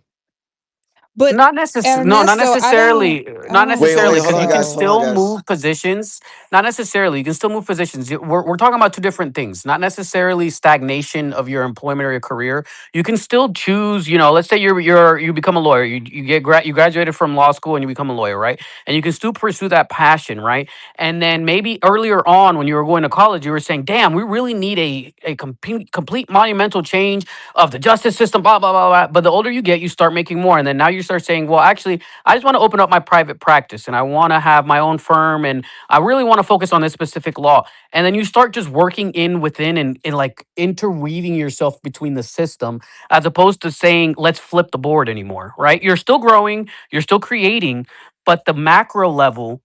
But Not necessarily. No, not Ernesto, necessarily. I Not don't Wait, necessarily, wait, because you can hold on, still guys. move positions. Not necessarily. You can still move positions. We're talking about two different things. Not necessarily stagnation of your employment or your career. You can still choose. You know, let's say you become a lawyer. You graduated from law school and you become a lawyer, right? And you can still pursue that passion, right? And then maybe earlier on when you were going to college, you were saying, "Damn, we really need a complete monumental change of the justice system." Blah blah blah blah. But the older you get, you start making more, and then now you start saying, "Well, actually, I just want to open up my private practice and I want to have my own firm and I really want to focus on this specific law." And then you start just working in within and like interweaving yourself between the system as opposed to saying, let's flip the board anymore, right? You're still growing, you're still creating, but the macro level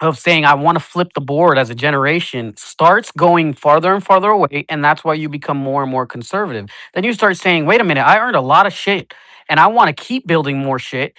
of saying I want to flip the board as a generation starts going farther and farther away, and that's why you become more and more conservative. Then you start saying, wait a minute, I earned a lot of shit and I want to keep building more shit.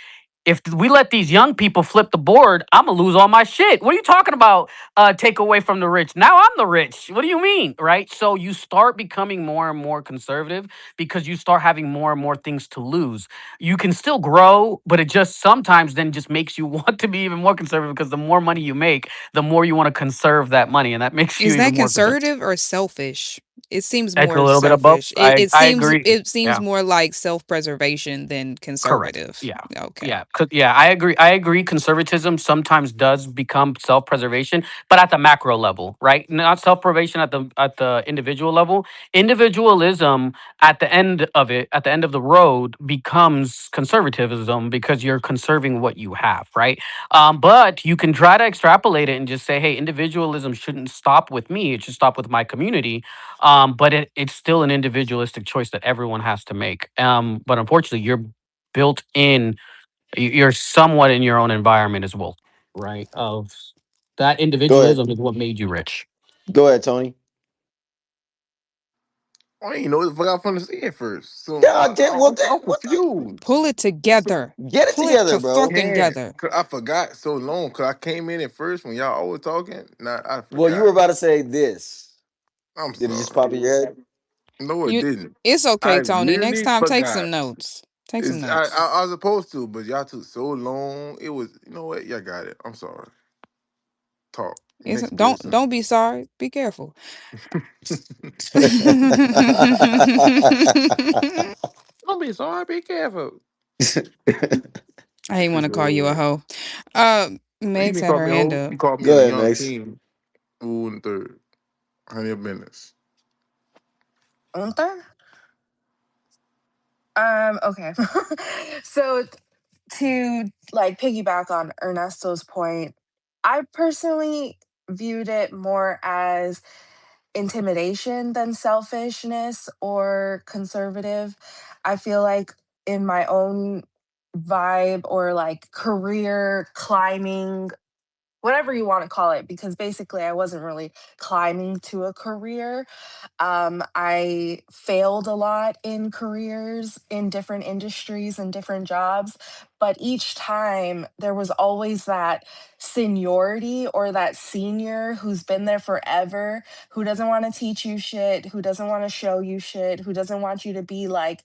If we let these young people flip the board, I'm gonna lose all my shit. What are you talking about? Take away from the rich. Now I'm the rich. What do you mean? Right? So you start becoming more and more conservative because you start having more and more things to lose. You can still grow, but it just sometimes then just makes you want to be even more conservative because the more money you make, the more you want to conserve that money, and that makes you is even that more conservative. conservative or selfish? It seems It's a more little bit of both. selfish. I agree. It seems Yeah. more like self-preservation than Correct. conservative. Yeah. Okay. Yeah. Yeah. I agree. I agree. Conservatism sometimes does become self-preservation, but at the macro level, right? Not self-preservation at the individual level. Individualism at the end of it, at the end of the road, becomes conservatism because you're conserving what you have, right? But you can try to extrapolate it and just say, hey, individualism shouldn't stop with me; it should stop with my community. But it's still an individualistic choice that everyone has to make. But unfortunately, you're built in, you're somewhat in your own environment as well, right? Of that Go ahead. individualism is what made you rich. Go ahead, Tony. I ain't know what the fuck I was gonna say at first. So God damn. Well, damn, I'm what the? confused. Pull it So together. Get it Pull it together, to bro. fucking yeah, together. 'cause I forgot so long. Cause I came in at first when y'all always talking. Nah, I Well, you were forgot. about to say this. I'm Did it just sorry. pop in your head? No, it You didn't. it's okay, I Tony. Next literally time take forgot. some notes. Take some It's I, notes. I I was supposed to, but y'all took so long. It was, you know what? Y'all got it. I'm sorry. Talk It's, next person. don't be sorry. Be careful. Don't be sorry. Be careful. I ain't want It's to call you a over. hoe. You Meg's can had call her me a hand hoe. up. You call me Go a ahead, young Max. king. Ooh, and third. Honey of business. Gunther? Okay. So to like piggyback on Ernesto's point, I personally viewed it more as intimidation than selfishness or conservative. I feel like in my own vibe or like career climbing, whatever you want to call it, because basically I wasn't really climbing to a career. I failed a lot in careers in different industries and different jobs, but each time there was always that seniority or that senior who's been there forever, who doesn't want to teach you shit, who doesn't want to show you shit, who doesn't want you to be like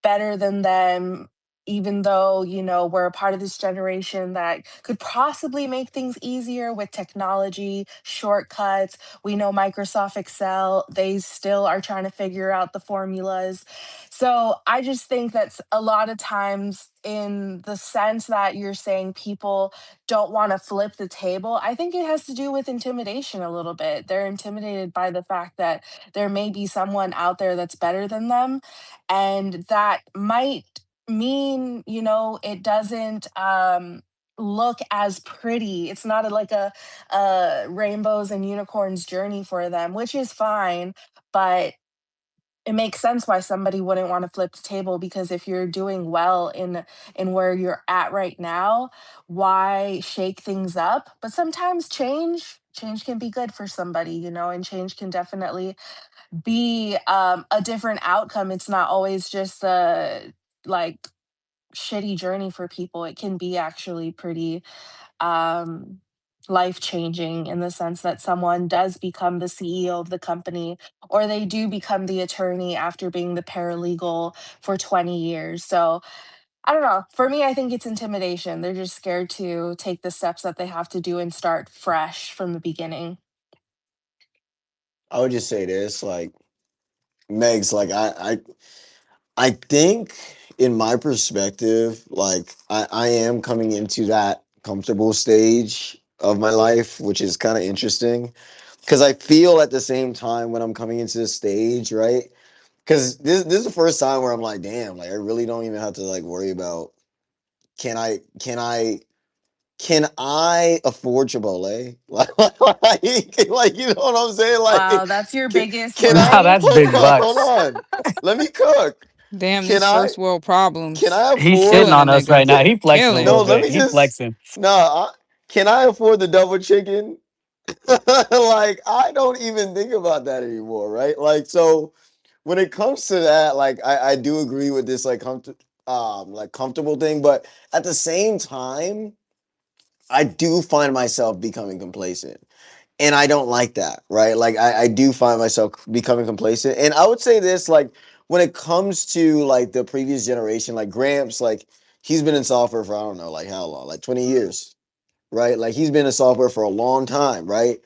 better than them, even though, we're a part of this generation that could possibly make things easier with technology, shortcuts. We know Microsoft Excel, they still are trying to figure out the formulas. So I just think that's a lot of times in the sense that you're saying people don't want to flip the table. I think it has to do with intimidation a little bit. They're intimidated by the fact that there may be someone out there that's better than them, and that might mean it doesn't look as pretty. It's not like a rainbows and unicorns journey for them, which is fine, but it makes sense why somebody wouldn't want to flip the table, because if you're doing well in where you're at right now, why shake things up? But sometimes change can be good for somebody, and change can definitely be a different outcome. It's not always just a like shitty journey for people. It can be actually pretty um life changing in the sense that someone does become the CEO of the company, or they do become the attorney after being the paralegal for 20 years. So I don't know. For me, I think it's intimidation. They're just scared to take the steps that they have to do and start fresh from the beginning. I would just say this, like Megs, like I think in my perspective, like I am coming into that comfortable stage of my life, which is kind of interesting. Cause I feel at the same time when I'm coming into this stage, right? Cause this is the first time where I'm like, damn, like I really don't even have to like worry about can I can I can I afford Chipotle? Like you know what I'm saying? Wow, Like that's your can, biggest can I Nah, worry. that's big hold bucks. on. Let me cook. Damn, Can these I first world can problems I He's afford shitting killing a on us nigga. right now. can, He flexing a Killing. no, little let bit. me He just flexing. can I afford the double chicken? Like I don't even think about that anymore, right? Like so when it comes to that, like I do agree with this like comfortable thing, but at the same time, I do find myself becoming complacent. And I don't like that, right? Like I do find myself becoming complacent. And I would say this, like when it comes to like the previous generation, like Gramps, like he's been in software for I don't know, like how long? Like 20 years, right? Like he's been in software for a long time, right?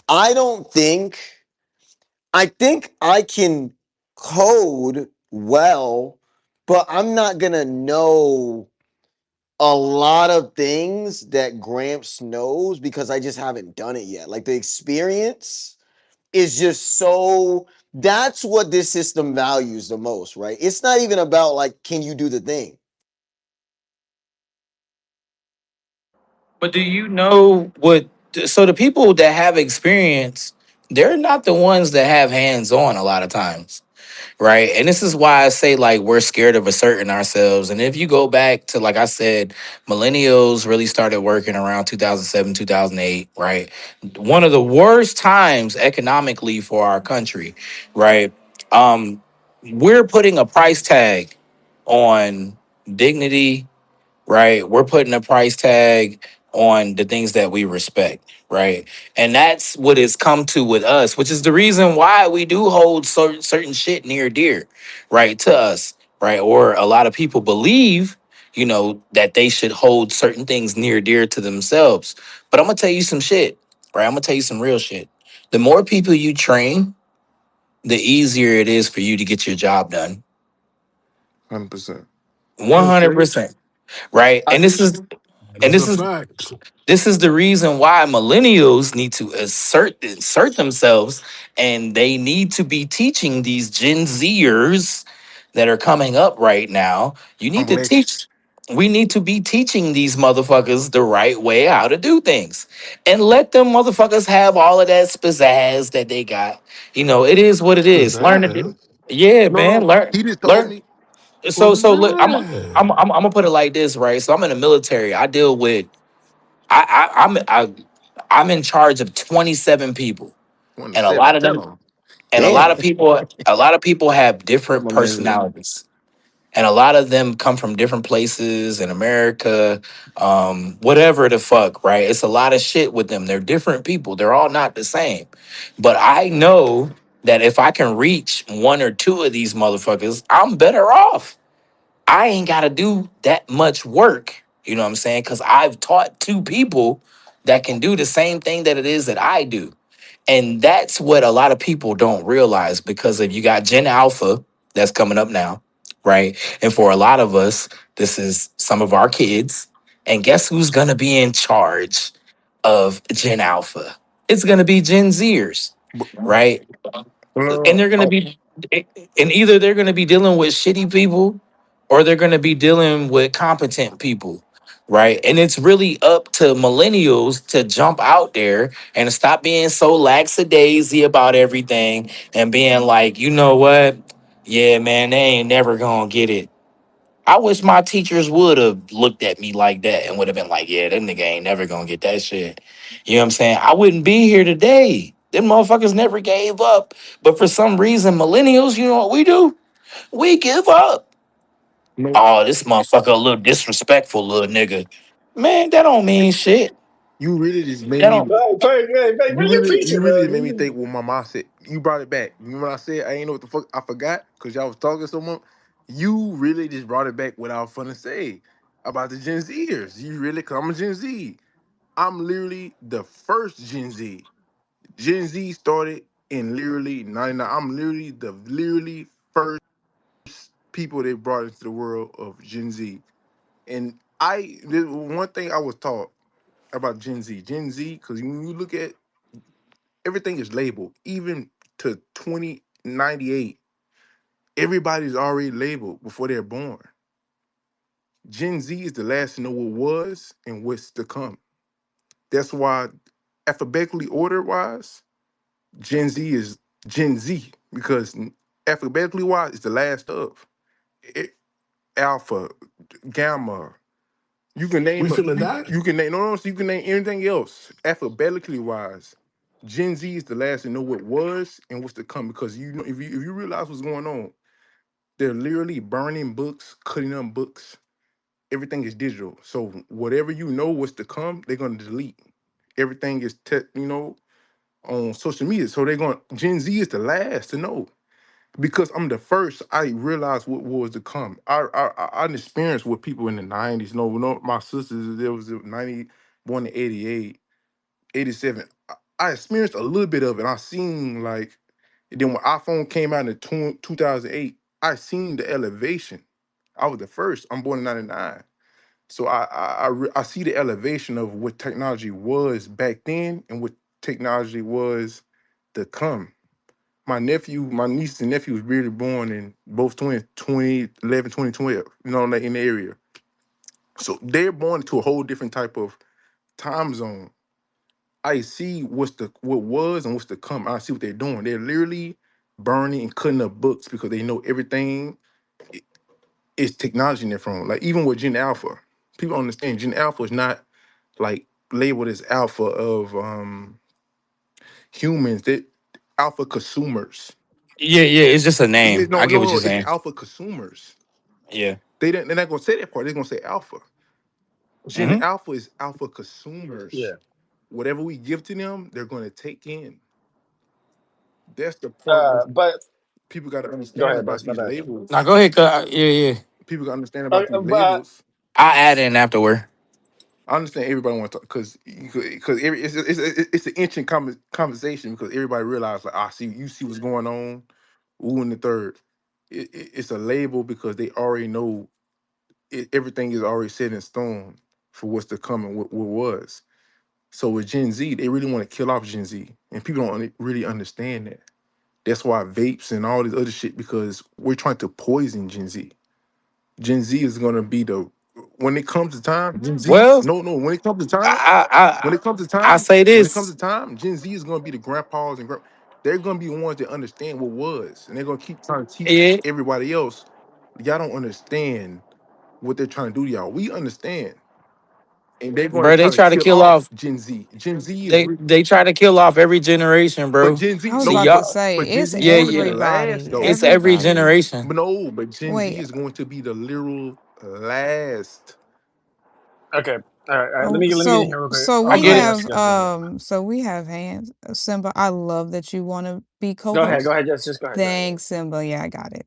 I don't think I think I can code well, but I'm not gonna know a lot of things that Gramps knows because I just haven't done it yet. Like the experience is just so that's what this system values the most, right? It's not even about like, can you do the thing? But do you know what? So the people that have experience, they're not the ones that have hands on a lot of times, right? And this is why I say like we're scared of asserting ourselves. And if you go back to like I said, millennials really started working around 2007, 2008, right? One of the worst times economically for our country, right? Um, we're putting a price tag on dignity, right? We're putting a price tag on the things that we respect, right? And that's what it's come to with us, which is the reason why we do hold certain shit near dear, right, to us, right? Or a lot of people believe, that they should hold certain things near dear to themselves. But I'm gonna tell you some shit, right? I'm gonna tell you some real shit. The more people you train, the easier it is for you to get your job done. 100%. Okay. 100%, right? I, And this is and that's this a is fact. This is the reason why millennials need to insert themselves, and they need to be teaching these Gen Zers that are coming up right now. You need I'm to with you. teach. We need to be teaching these motherfuckers the right way how to do things, and let them motherfuckers have all of that pizzazz that they got. It is what it is. Learn it. Pizzazz. Yeah, No, man. no. Learn. He just told Learn. me. So look, I'm Pizzazz. I'm I'm, I'm gonna put it like this, right? So I'm in the military. I deal with I'm in charge of 27 people, and a lot 27. of Tell them, him. and Damn. a lot of people have Come different on, man. personalities, and a lot of them come from different places in America, whatever the fuck, right? It's a lot of shit with them. They're different people. They're all not the same, but I know that if I can reach one or two of these motherfuckers, I'm better off. I ain't got to do that much work. You know what I'm saying? Because I've taught two people that can do the same thing that it is that I do. And that's what a lot of people don't realize because if you got Gen Alpha that's coming up now, right? And for a lot of us, this is some of our kids. And guess who's going to be in charge of Gen Alpha? It's going to be Gen Zers, But, right? And they're going to be and either they're going to be dealing with shitty people or they're going to be dealing with competent people, right? And it's really up to millennials to jump out there and stop being so lackadaisy about everything and being like, you know what, yeah, man, they ain't never gonna get it. I wish my teachers would have looked at me like that and would have been like, yeah, that nigga ain't never gonna get that shit. You know what I'm saying? I wouldn't be here today. Them motherfuckers never gave up. But for some reason, millennials, you know what we do? We give up. no, Oh, this motherfucker a little disrespectful, little nigga. Man, that don't mean shit. you really just made That me. don't. Hey, Perk, hey, You bring your really, preacher, you really man. made me think what my mom said. You brought it back. You know what I said? I ain't know what the fuck I forgot because y'all was talking so much. You really just brought it back what I was to say about the Gen Zers. You really, cause I'm a Gen Z. I'm literally the first Gen Z. Gen Z started in literally 99. I'm literally first people they brought into the world of Gen Z. And there's one thing I was taught about Gen Z, because when you look at everything is labeled, even to 2098, everybody's already labeled before they're born. Gen Z is the last to know what was and what's to come. That's why, alphabetically order wise, Gen Z is Gen Z, because alphabetically wise, it's the last of it, Alpha, Gamma. You can We name feeling that? you can name no, so you can name anything else alphabetically wise. Gen Z is the last to know what was and what's to come, because you know if you realize what's going on, they're literally burning books, cutting up books. Everything is digital. So whatever you know what's to come, they're gonna delete. Everything is on social media. So they're going Gen Z is the last to know. Because I'm the first, I realized what was to come. I experienced with people in the 90s. No, my sisters, there was 91 to 88, 87. I experienced a little bit of it. I seen like, and then when iPhone came out in 2008, I seen the elevation. I was the first. I'm born in 99. So I see the elevation of what technology was back then and what technology was to come. My niece and nephew was really born in both 2011, 2012, like in the area. So they're born into a whole different type of time zone. I see what was and what's to come. I see what they're doing. They're literally burning and cutting up books because they know everything is technology in their phone. Like even with Gen Alpha, people understand Gen Alpha is not like labeled as alpha of humans. That alpha consumers. Yeah, yeah, it's just a Yeah, name. no, I get no, what no. you're It's saying. alpha consumers. Yeah. They're not gonna say that part. They're gonna say alpha. Gen Hmm. Alpha is alpha Yeah. consumers. Whatever we give to them, they're gonna take in. That's the part that But people got to go understand ahead, about boss. My these bad. Now labels. go ahead. Yeah, yeah. People got to understand about these But labels. I'll add in afterward. I understand everybody want to talk because it's an ancient conversation, because everybody realizes like, see what's going on. Ooh, and the third, it's a label because they already know everything is already set in stone for what's to come and what was. So with Gen Z, they really want to kill off Gen Z, and people don't really understand that. That's why vapes and all this other shit, because we're trying to poison Gen Z. Gen Z is gonna be when it comes to time. Gen Z, Well, no. When it comes to time, I I when I, it comes to I time, say when it comes this, to time, Gen Z is gonna be the grandpas and they're gonna be the ones that understand what was, and they're gonna keep trying to teach yeah, everybody else. Y'all don't understand what they're trying to do to y'all. We understand, and they're going to bro. They try to try to kill kill off off. Gen Z. Gen Z is, They try to kill off every generation, but bro. Gen I Z, was So no, about to y'all, say but Gen it's Z is yeah, going to be the yeah, last everybody. though. it's every Everybody. generation. But no, but Gen Z Wait. is going to be the literal last. okay. All right. Let Oh, me get in so here real quick. so I we Go get ahead, it. have Jessica. so we have hands. Simba, I love that you want to be Go ahead. Go co-host. ahead. Just go ahead. Go ahead. Thanks, Simba. Yeah, I got it.